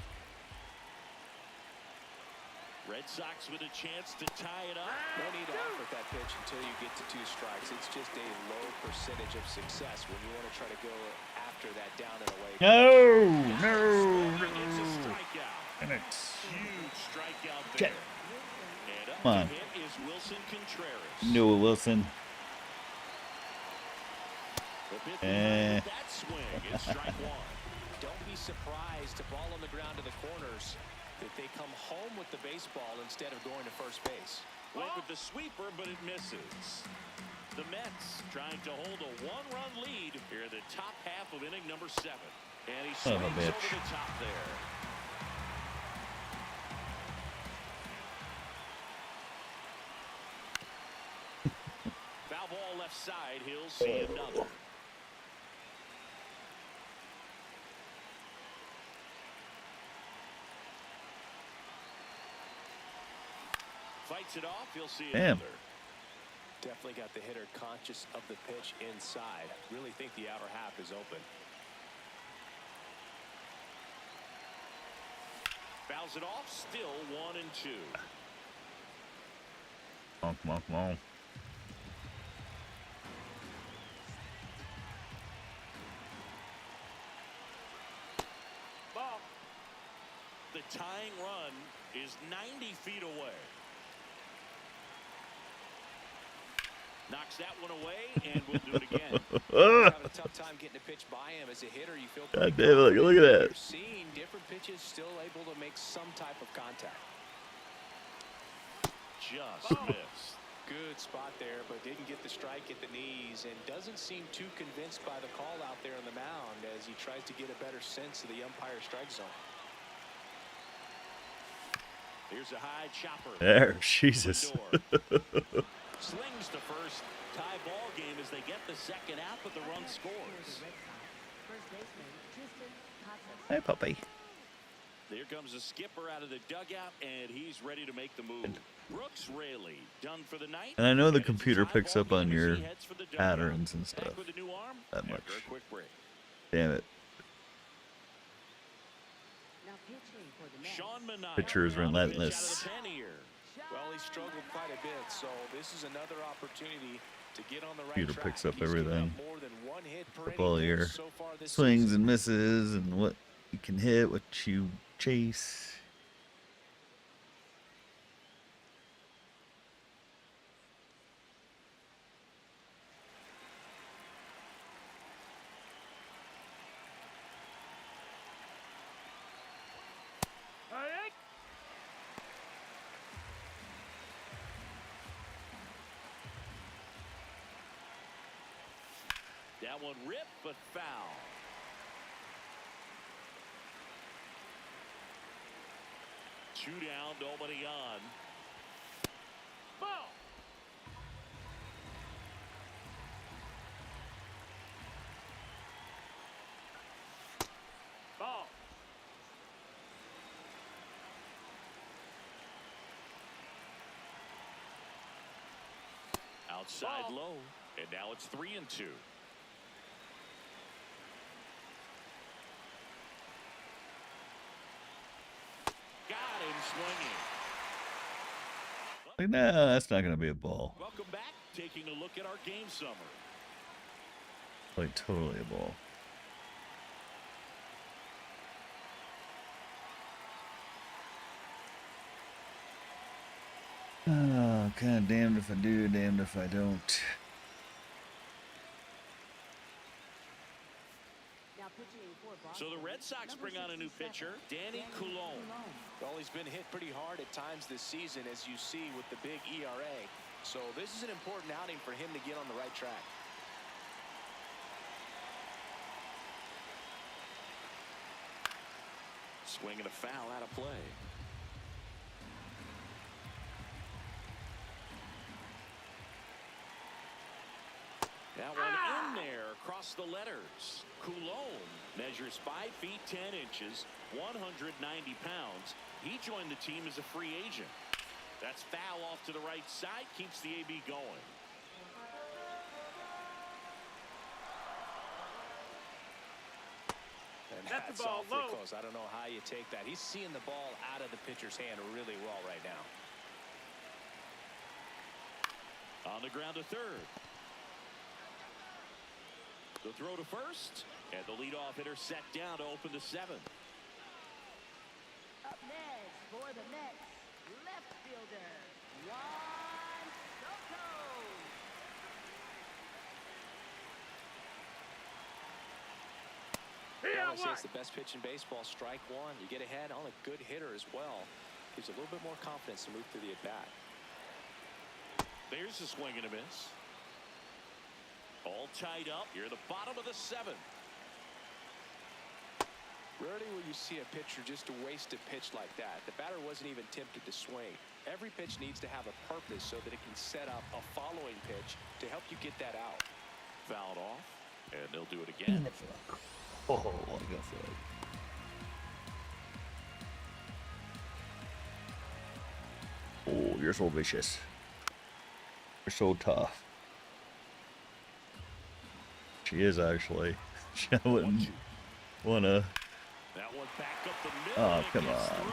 Red Sox with a chance to tie it up. No need to offer that pitch until you get to 2 strikes. It's just a low percentage of success when you want to try to go after that down and away. It's a strikeout. Huge strikeout there. And up Come on. to hit is Wilson Contreras. Noah Wilson. The pitch behind that swing. It's strike 1. Don't be surprised to ball on the ground to the corners that they come home with the baseball instead of going to first base. Went with the sweeper, but it misses. The Mets trying to hold a 1-run lead here in the top half of inning number 7. And he Son of a swings bitch. over the top there. Foul ball left side. He'll see another. Fights it off. He'll see Damn. another. Definitely got the hitter conscious of the pitch inside. Really think the outer half is open. Fouls it off, still 1-2. Come on. Ball. The tying run is 90 feet away. Knocks that one away, and we'll do it again. Having a tough time getting a pitch by him as a hitter. You feel God damn it, look at that. You're seeing different pitches still able to make some type of contact. Just missed. Good spot there, but didn't get the strike at the knees and doesn't seem too convinced by the call out there on the mound as he tries to get a better sense of the umpire strike zone. Here's a high chopper. There, Jesus. Slings to first. Tie ball game as they get the second out, but the run scores. Hey, puppy. There comes the skipper out of the dugout, and he's ready to make the move. Brooks Raley done for the night. And I know the And it's a computer tie picks ball up on game as your he heads for the dugout. patterns and Back stuff. with a new arm That after much. a quick break. Damn it. Now pitching for the Mets. Sean Manaea Pitcher is on the pitch out of relentless. the pen here. Well, he struggled quite a bit, so this is another opportunity to get on the right Computer track. picks up He's given everything. more than one hit per Football inning year. so far this Swings season. and misses and what you can hit, what you chase. Hey, That one ripped, but foul. Two down, nobody on. ball. Ball. Outside Ball. low, and now it's 3-2. Got him swinging. Like, nah, that's not gonna be a ball. Welcome back. Taking a look at our game summary. Like totally a ball. Oh, kind of damned if I do, damned if I don't. Now pitching for So the Boston, Red Sox number bring on a new 67, pitcher, Danny Coulombe. Well, he's been hit pretty hard at times this season, as you see with the big ERA. So this is an important outing for him to get on the right track. Swinging a foul out of play. That one in there across the letters. Coulombe measures 5 feet 10 inches, 190 pounds. He joined the team as a free agent. That's foul off to the right side, keeps the AB going. And That's the that's ball awfully low. close. I don't know how you take that. He's seeing the ball out of the pitcher's hand really well right now. On the ground to third. The throw to first, and the leadoff hitter set down to open the 7th. Up next for the Mets, left fielder, Juan Soto. I want to say it's the best pitch in baseball. Strike one. You get ahead on a good hitter as well. Gives you a little bit more confidence to move through the at-bat. There's a swing and a miss. All tied up. You're at the bottom of the 7th. Rarely will you see a pitcher just to waste a pitch like that. The batter wasn't even tempted to swing. Every pitch needs to have a purpose so that it can set up a following pitch to help you get that out. Fouled off, and they'll do it again. Oh, I guess so. Oh, you're so vicious. They're so tough. She is actually. She wouldn't wanna. That one back up the middle. Oh, and it come gets on. through.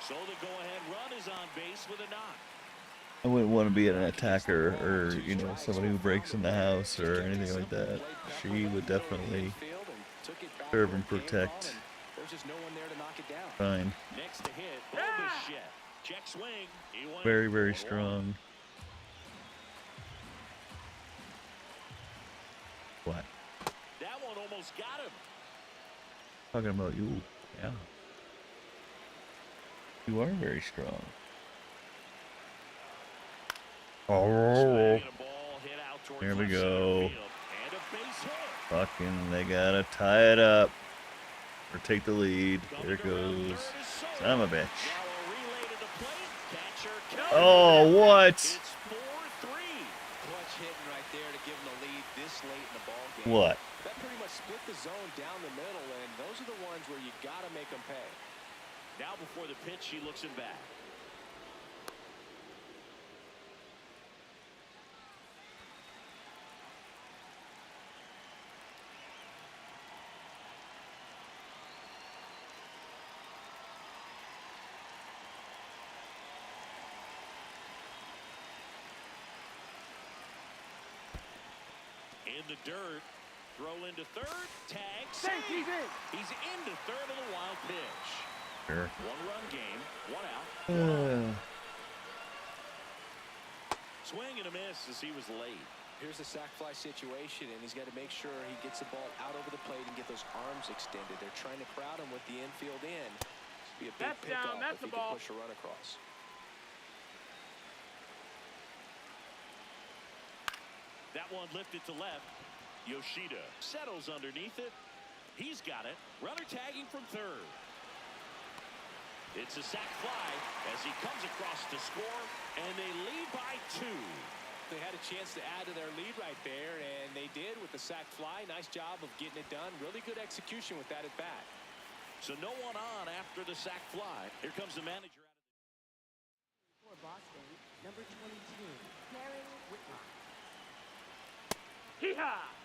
So the go-ahead run is on base with a knock. I wouldn't want to be an attacker or, you know, somebody who breaks in the house or anything like that. She would definitely serve and protect. There's just no one there to knock it down. Fine. Next to hit, Bichette. Check swing. He went Very, very 4-1. strong. What? That one almost got him. Talking about you. Yeah. You are very strong. Oh, Swing and a ball hit out towards here we left center go. field. And a base hit. Fucking, they gotta tie it up or take the lead. There it goes. Son of a bitch. Now a relay to the plate. Catcher catches. Oh, what? It's 4-3. Clutch hitting right there to give them the lead this late in the ball game. What? That pretty much split the zone down the middle, and those are the ones where you got to make them pay. Now before the pitch, he looks him back. In the dirt, throw into third, tag, save. He's in. He's into third of the wild pitch. Sure. One-run game, one out. Swing and a miss as he was late. Here's a sac fly situation, and he's got to make sure he gets the ball out over the plate and get those arms extended. They're trying to crowd him with the infield in. This would be a big That's down, pickoff that's if he the can ball. push a run across. That one lifted to left. Yoshida settles underneath it. He's got it. Runner tagging from third. It's a sac fly as he comes across to score, and they lead by 2. They had a chance to add to their lead right there, and they did with the sac fly. Nice job of getting it done. Really good execution with that at bat. So no one on after the sac fly. Here comes the manager. For Boston, number 22, Karen Whitlock. Hee-haw!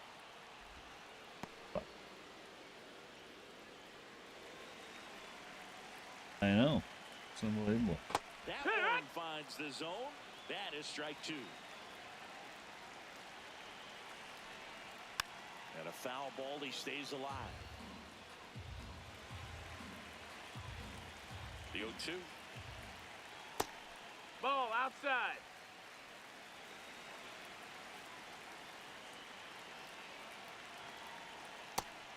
I know. It's unbelievable. That one finds the zone. That is strike 2. And a foul ball. He stays alive. The 0-2. Ball outside.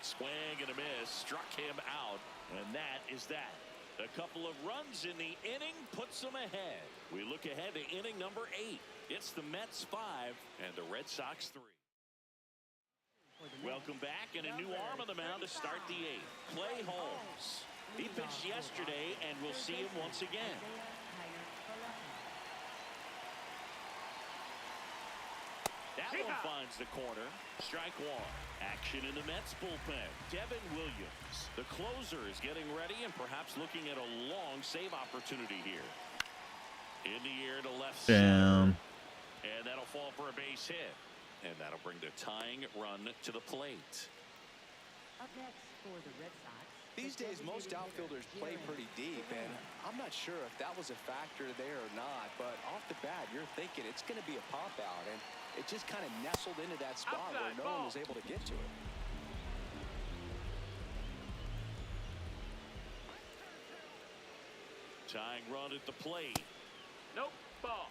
Swing and a miss. Struck him out. And that is that. A couple of runs in the inning puts them ahead. We look ahead to inning number 8. It's the Mets 5 and the Red Sox 3. Welcome back, and a new arm on the mound to start the 8th. Clay Holmes. He pitched yesterday, and we'll see him once again. That one finds the corner. Strike 1. Action in the Mets bullpen. Devin Williams, the closer, is getting ready and perhaps looking at a long save opportunity here. In the air to left Down. center. And that'll fall for a base hit. And that'll bring the tying run to the plate. Up next for the Red Sox. These days, most outfielders play pretty deep, and I'm not sure if that was a factor there or not, but off the bat, you're thinking it's going to be a pop-out, and it just kind of nestled into that spot where no one was able to get to it. Tying run at the plate. Nope. Ball.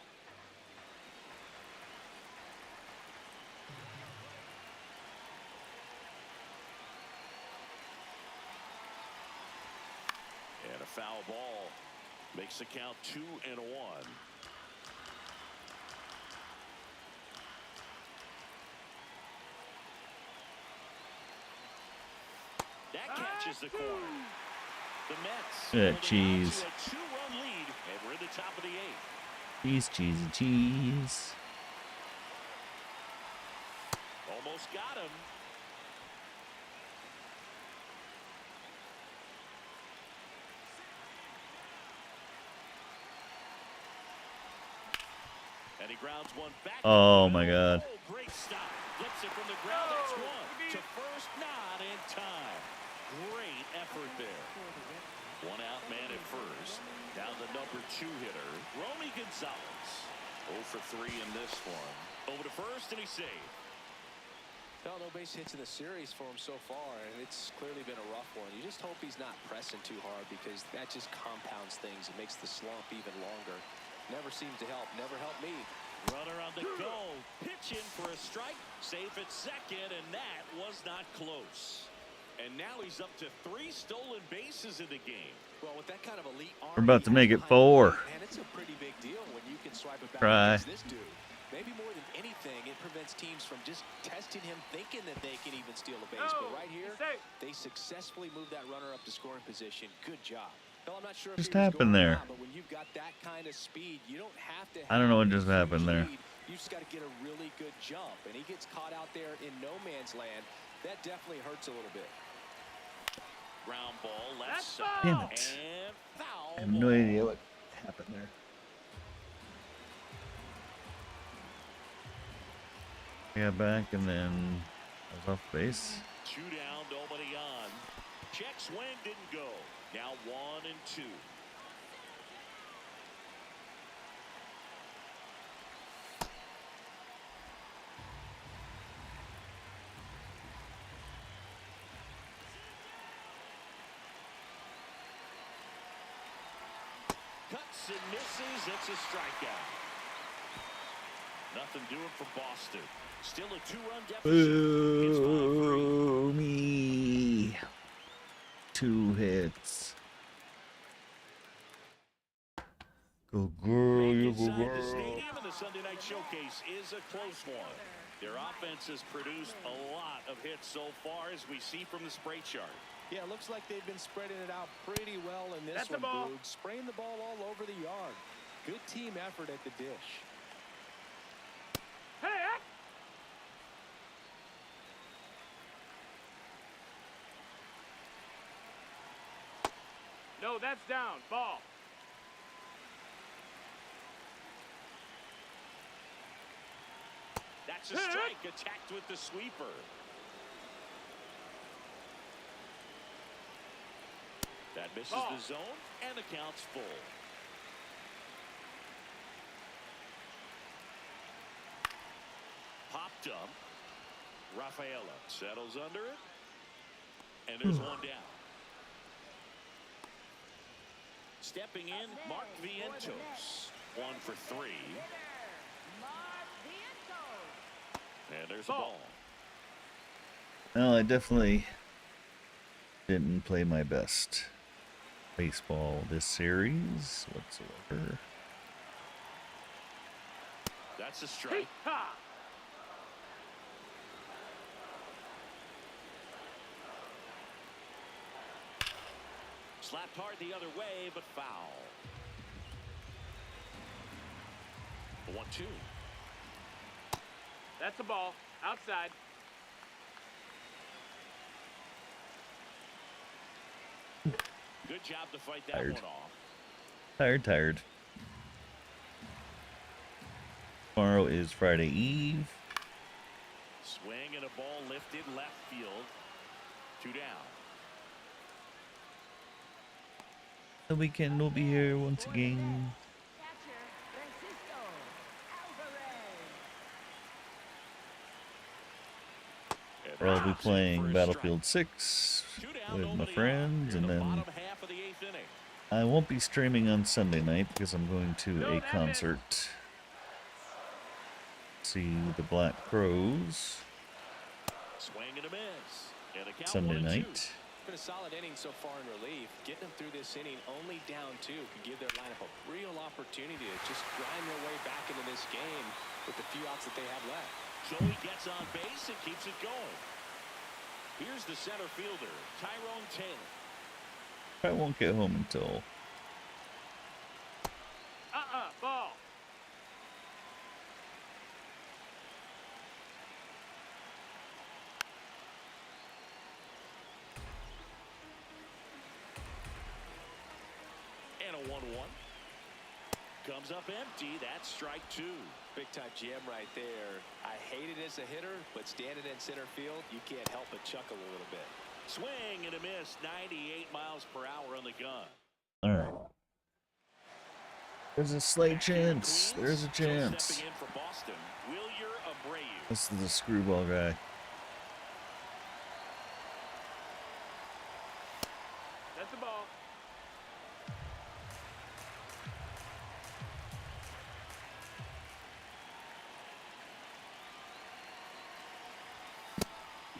And a foul ball makes the count 2-1. That catches the corner. The Mets. Yeah, holding on cheese. to a 2-run lead, and we're in the top of the 8th. Cheese, cheese, cheese. Almost got him. And he grounds one back. Oh my God. Oh, great stop. Flips it from the ground. That's one. To first, not in time. Great effort there. One out man at first. Down the number 2 hitter, Romy Gonzalez. 0 for 3 in this one. Over to first, and he's saved. Well, no base hits in the series for him so far, and it's clearly been a rough one. You just hope he's not pressing too hard, because that just compounds things. It makes the slump even longer. Never seems to help. Never helped me. Runner on the go. Pitch in for a strike. Safe at second, and that was not close. And now he's up to 3 stolen bases in the game. Well, with that kind of elite arm, We're about to make it 4. and it's a pretty big deal when you can swipe it back Try. against this dude. Maybe more than anything, it prevents teams from just testing him, thinking that they can even steal a base. But right here, they successfully moved that runner up to scoring position. Good job. Well, I'm not sure if Just he was happened going or there? not, but when you've got that kind of speed, you don't have to. I don't know what have just a huge happened there. lead. You just got to get a really good jump, and he gets caught out there in no man's land. That definitely hurts a little bit. Ground ball left side. Damn it. And foul. I have no idea what happened there. Yeah, back and then I was off base. 2 down, nobody on. Check swing didn't go. Now 1 and 2. Cuts and misses. It's a strikeout. Nothing doing for Boston. Still a 2-run deficit. It's 5-3. Boo me. 2 hits. Go girl, you go Inside the girl. stadium, and the Sunday night showcase is a close one. Their offense has produced a lot of hits so far, as we see from the spray chart. Yeah, it looks like they've been spreading it out pretty well in this That's the one, ball. Boog. Spraying the ball all over the yard. Good team effort at the dish. Hey, no, that's down. Ball. That's a strike, attacked with the sweeper. That misses Ball. the zone, and the count's full. Popped up. Rafaela settles under it, and there's one down. Stepping in, Mark Vientos. 1 for 3. And there's a ball. Well, I definitely didn't play my best baseball this series whatsoever. That's a strike. Ha! Slapped hard the other way, but foul. 1-2. That's a ball. Outside. Good job to fight that Tired. one off. Tired. Tomorrow is Friday Eve. Swing and a ball lifted left field. 2 down. The weekend will be here once again. Catcher, Francisco Alvarez. And Where I'll be drops it playing for a Battlefield 6 strike. 2 down, with my nobody friends, out. and In the then bottom half of the 8th inning. I won't be streaming on Sunday night because I'm going to a concert. See the Black Crowes Swing and a miss. And a count Sunday 1-2. night. Been a solid inning so far in relief. Getting them through this inning only down 2 could give their lineup a real opportunity to just grind their way back into this game with the few outs that they have left. Joey gets on base and keeps it going. Here's the center fielder, Tyrone Taylor. I won't get home until Ball. And a 1-1. Comes up empty. That's strike 2. Big time jam right there. I hate it as a hitter, but standing in center field, you can't help but chuckle a little bit. Swing and a miss. 98 miles per hour on the gun. All right. There's a slight chance. There's a So chance. stepping in for Boston, Wilyer Abreu. This is the screwball guy. That's the ball.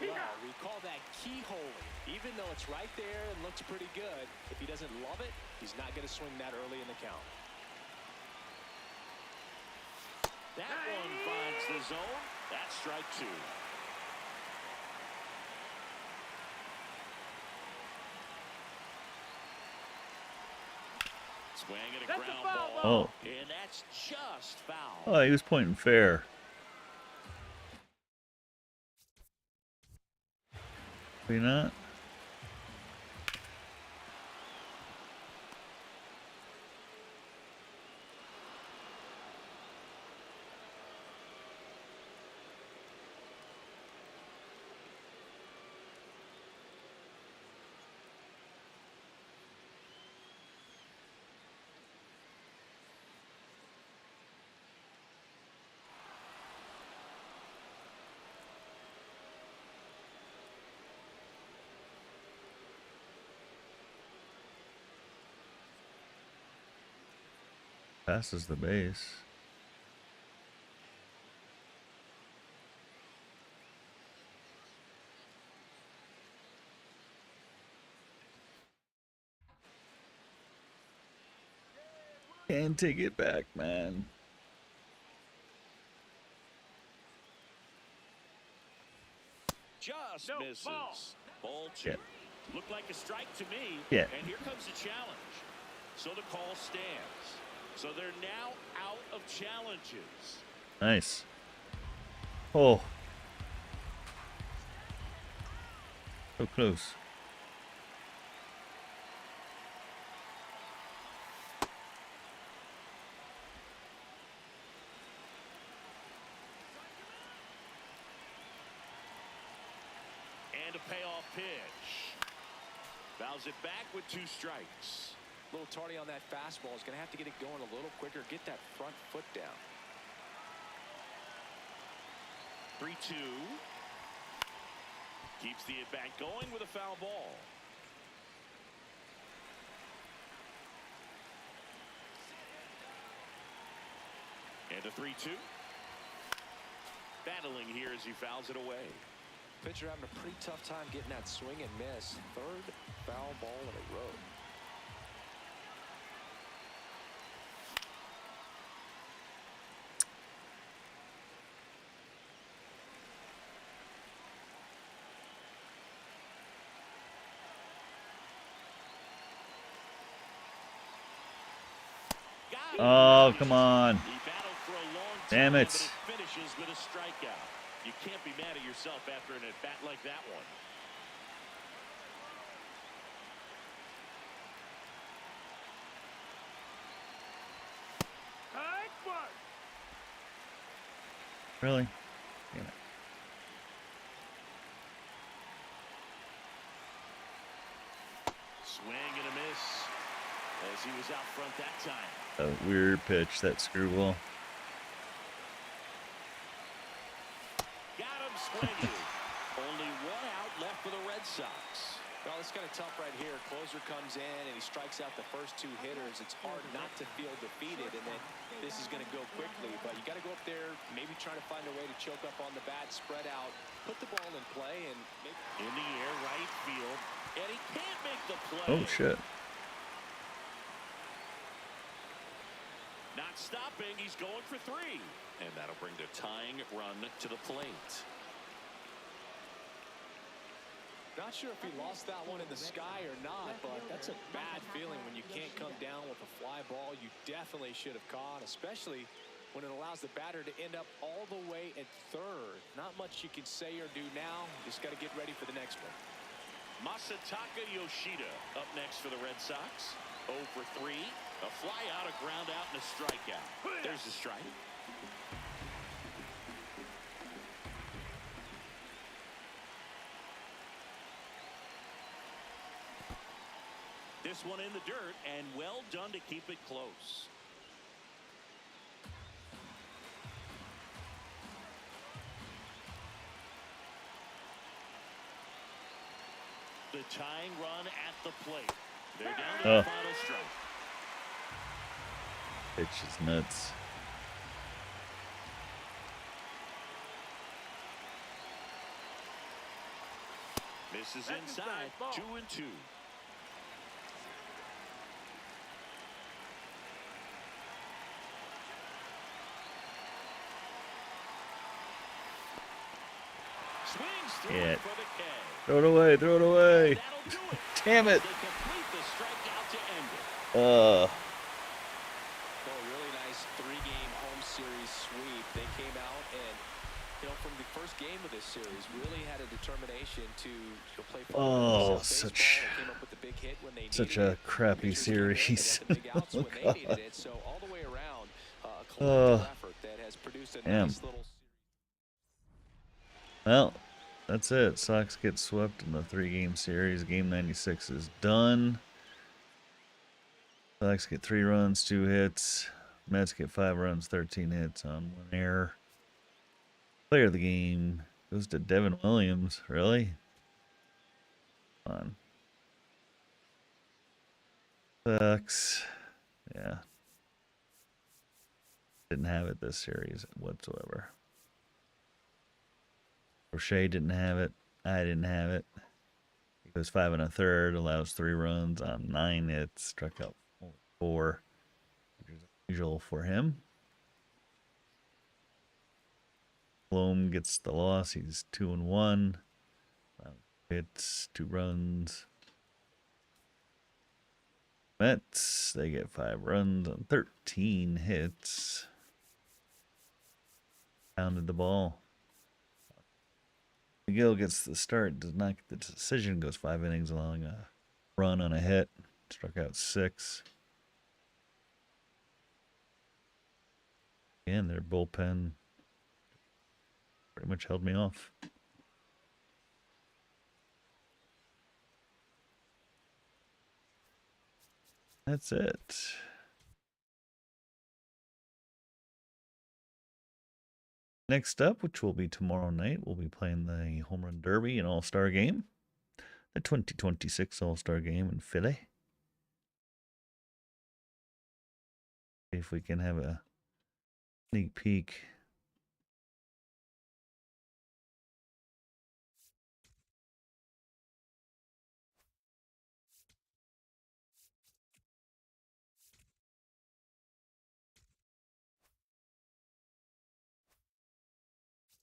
Well, we call that keyholing. Even though it's right there and looks pretty good, if he doesn't love it, he's not going to swing that early in the count. That one finds the zone. That's strike two. Swing and a That's a ground foul ball. ball. And that's just foul. Oh, he was pointing fair. Maybe not. Passes the base. Can't take it back, man. Just No, misses. ball. Ball two. Yeah. Looked like a strike to me. Yeah. And here comes the challenge. So the call stands. So they're now out of challenges. Nice. Oh. So close. And a payoff pitch. Fouls it back with two strikes. A little tardy on that fastball. Is going to have to get it going a little quicker. Get that front foot down. 3-2. Keeps the at-bat going with a foul ball. And a 3-2. Battling here as he fouls it away. Pitcher having a pretty tough time getting that swing and miss. Third foul ball in a row. Got it. Oh, come on. He battled for a long Damn time, it. but it finishes with a strikeout. You can't be mad at yourself after an at-bat like that one. High one. Really? Damn it. Swing and a miss as he was out front that time. A weird pitch, that screwball. Got him swinging. Only one out left for the Red Sox. Well, it's kind of tough right here. Closer comes in and he strikes out the first two hitters. It's hard not to feel defeated, and then this is going to go quickly. But you got to go up there, maybe try to find a way to choke up on the bat, spread out, put the ball in play, and maybe In the air, right field. And he can't make the play. Oh, shit. Not stopping. He's going for three. And that'll bring the tying run to the plate. not sure if he lost that one in the sky or not, but that's a bad feeling when you can't come down with a fly ball you definitely should have caught, especially when it allows the batter to end up all the way at third. Not much you can say or do now. Just got to get ready for the next one. Masataka Yoshida up next for the Red Sox. 0 for 3. A fly out, a ground out, and a strikeout. There's the strike. this one in the dirt, and well done to keep it close. The tying run at the plate. They're down to the final strike. Pitch is nuts. Misses inside, 2-2. Swings through it for the K. Throw it away, throw it away. That'll do it. Damn it. They complete the strikeout to end it. Oh, really nice three-game home series sweep. They came out and, from the first game of this series, really had a determination to play such a crappy series. So all the way around, a collective effort that has produced a nice little. Well, that's it. Sox get swept in the 3-game series. Game 96 is done. Sox get 3 runs, 2 hits. Mets get 5 runs, 13 hits on 1 error. Player of the game goes to Devin Williams. Really? Come on. Sucks. Yeah. Didn't have it this series whatsoever. O'Shea didn't have it. I didn't have it. He goes 5 1/3, allows 3 runs on 9 hits, struck out 4, which is unusual for him. Bloom gets the loss. He's 2-1. Hits, 2 runs. Mets, they get 5 runs on 13 hits. Pounded the ball. McGill gets the start, does not get the decision, goes 5 innings, allowing a run on a hit, struck out 6. And their bullpen pretty much held me off. That's it. Next up, which will be tomorrow night, we'll be playing the Home Run Derby and All-Star Game. The 2026 All-Star Game in Philly. See if we can have a sneak peek.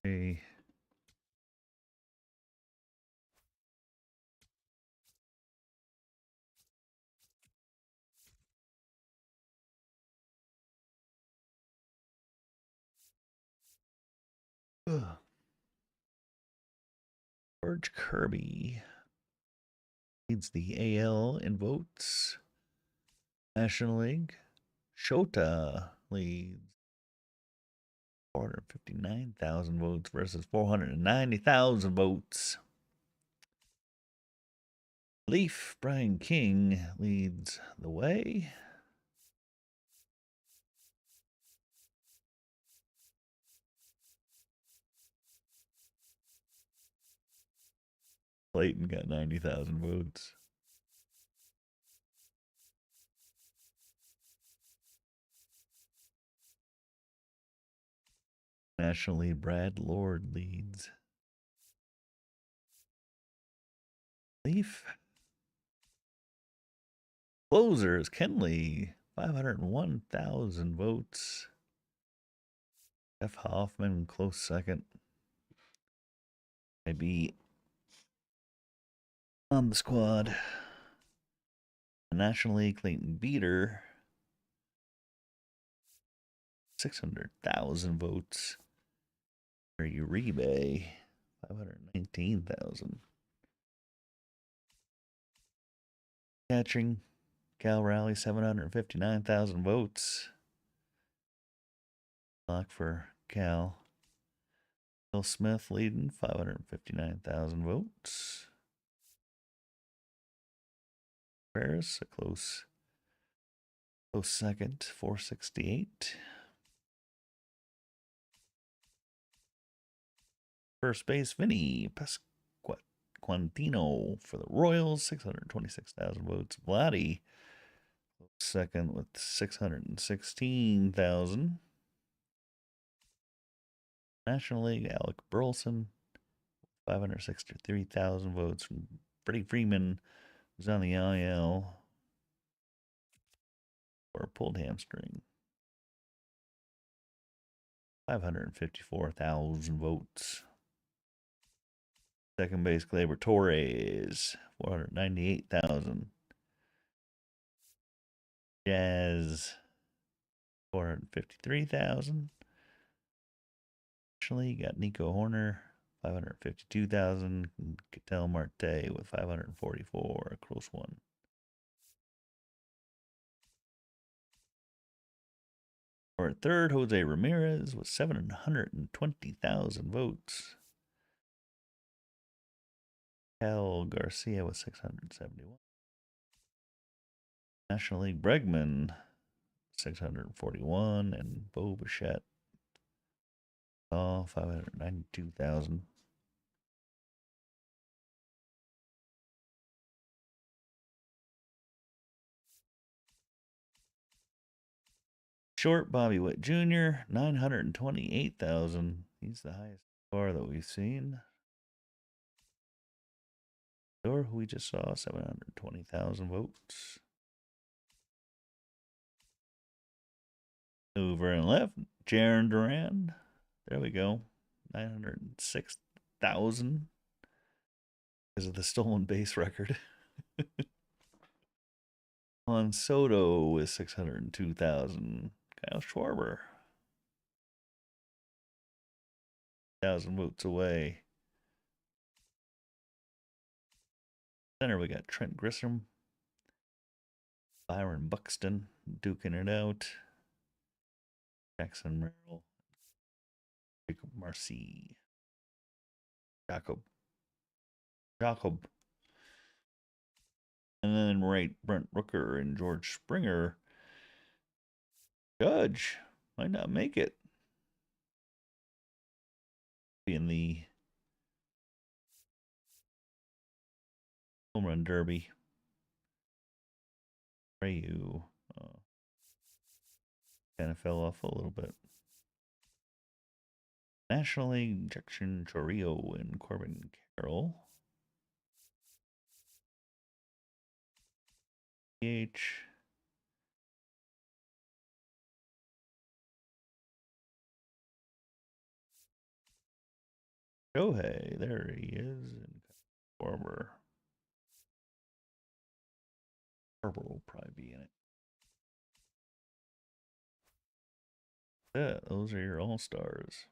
Hey. George Kirby leads the AL in votes. National League, Shota leads 459,000 votes versus 490,000 votes. Leaf, Brian King leads the way. Clayton got 90,000 votes. National League, Brad Lord leads. Leaf. Closers, Kenley, 501,000 votes. Jeff Hoffman, close second. Maybe on the squad. The National League, Clayton Beater, 600,000 votes. Uribe, 519,000. Catching, Cal Raleigh, 759,000 votes. Lock for Cal. Bill Smith leading, 559,000 votes. Paris, a close second, 468. First base, Vinny Pasquantino for the Royals, 626,000 votes. Vladdy, second with 616,000. National League, Alec Burleson, 563,000 votes. Freddie Freeman was on the IL for a pulled hamstring. 554,000 votes. Second base, Gleyber Torres, 498,000. Jazz, 453,000. Actually, you got Nico Horner, 552,000. Ketel Marte with 544, a close one. Or third, Jose Ramirez with 720,000 votes. Cal Garcia with 671. National League, Bregman, 641, and Bo Bichette, 592,000. Short, Bobby Witt Jr., 928,000. He's the highest score that we've seen. Or who we just saw, 720,000 votes. Over and left, Jaron Duran. There we go. 906,000 because of the stolen base record. Juan Soto with 602,000. Kyle Schwarber, 1,000 votes away. Center, we got Trent Grisham, Byron Buxton duking it out. Jackson Merrill, Jacob Marcy, Jacob. And then right, Brent Rooker and George Springer. Judge might not make it. Be in the home run derby. Rayu kind of fell off a little bit. National League, Jackson Chorio and Corbin Carroll. PH. Shohei, there he is. And Barber. Barber will probably be in it. Yeah, those are your all-stars.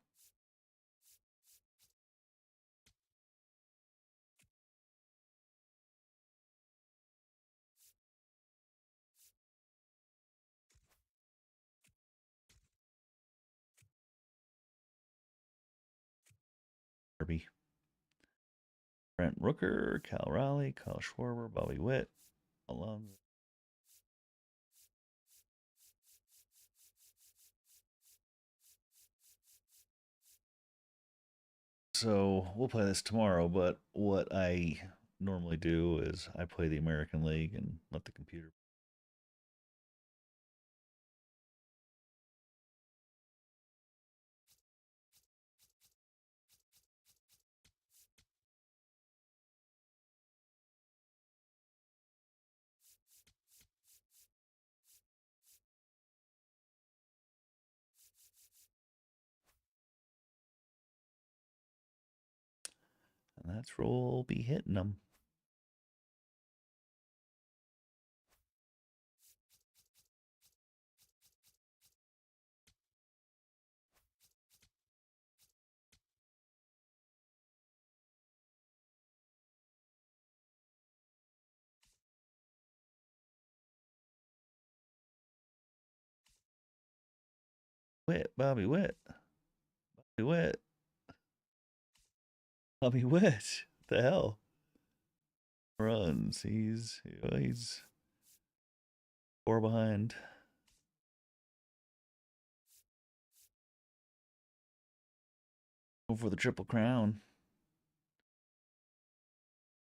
Derby. Brent Rooker, Cal Raleigh, Kyle Schwarber, Bobby Witt, Alonzo. So we'll play this tomorrow, but what I normally do is I play the American League and let the computer. And that's where we'll be hitting them. Witt, Bobby Witt. Bobby Witt. Bobby Witt. What the hell? Runs. He's 4 behind. Go for the Triple Crown.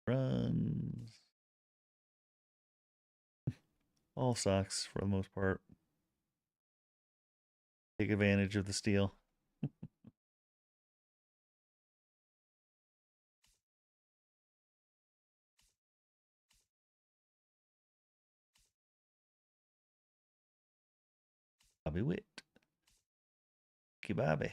Runs. All Sox for the most part. Take advantage of the steal. Bobby Witt. Bobby.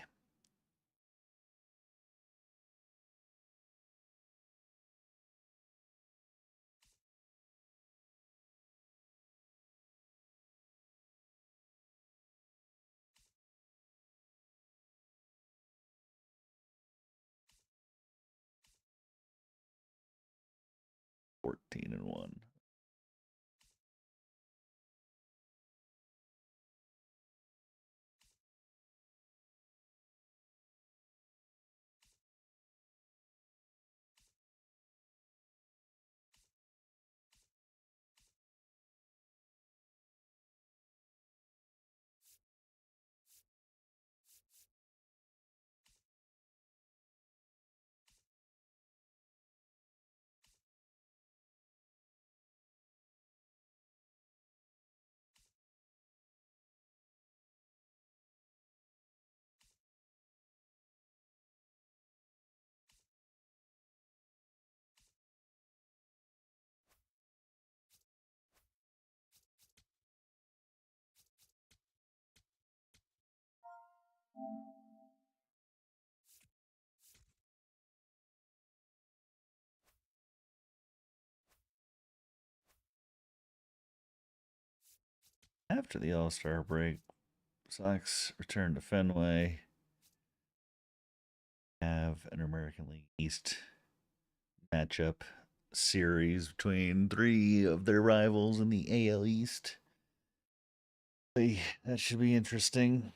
$14 and 1. After the All-Star break, Sox return to Fenway. Have an American League East matchup series between 3 of their rivals in the AL East. That should be interesting.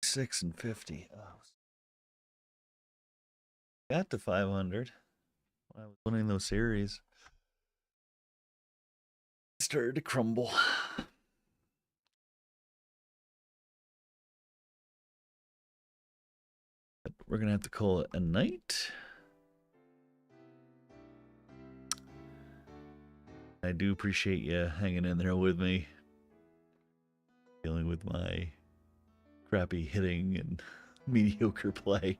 $6.50. Oh. Got to 500 when I was winning those series. Started to crumble. We're going to have to call it a night. I do appreciate you hanging in there with me. Dealing with my crappy hitting and mediocre play.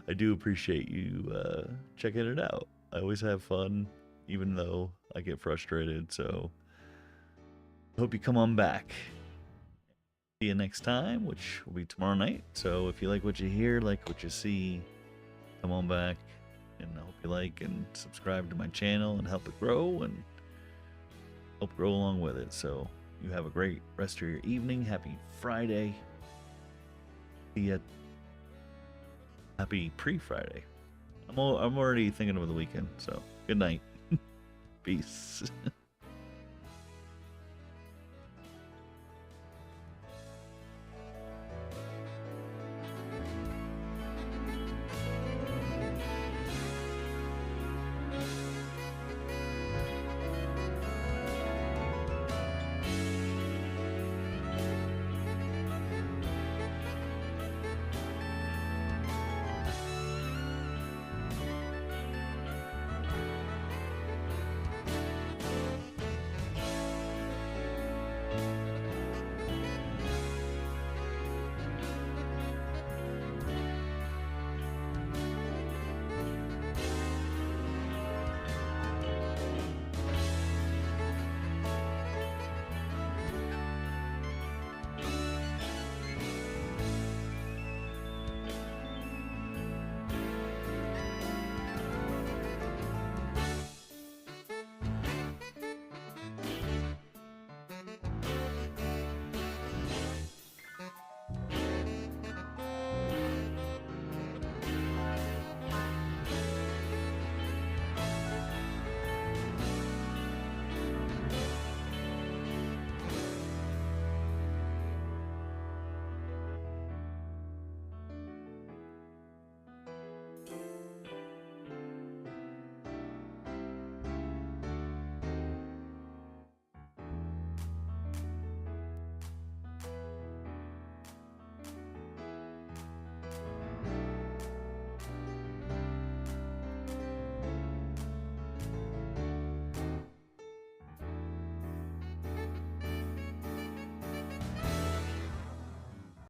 I do appreciate you checking it out. I always have fun, even though I get frustrated. So, hope you come on back. See you next time, which will be tomorrow night. So, if you like what you hear, like what you see, come on back. And I hope you like and subscribe to my channel and help it grow and help grow along with it. So, you have a great rest of your evening. Happy Friday. See ya. Happy pre-Friday. I'm already thinking of the weekend, so good night. Peace.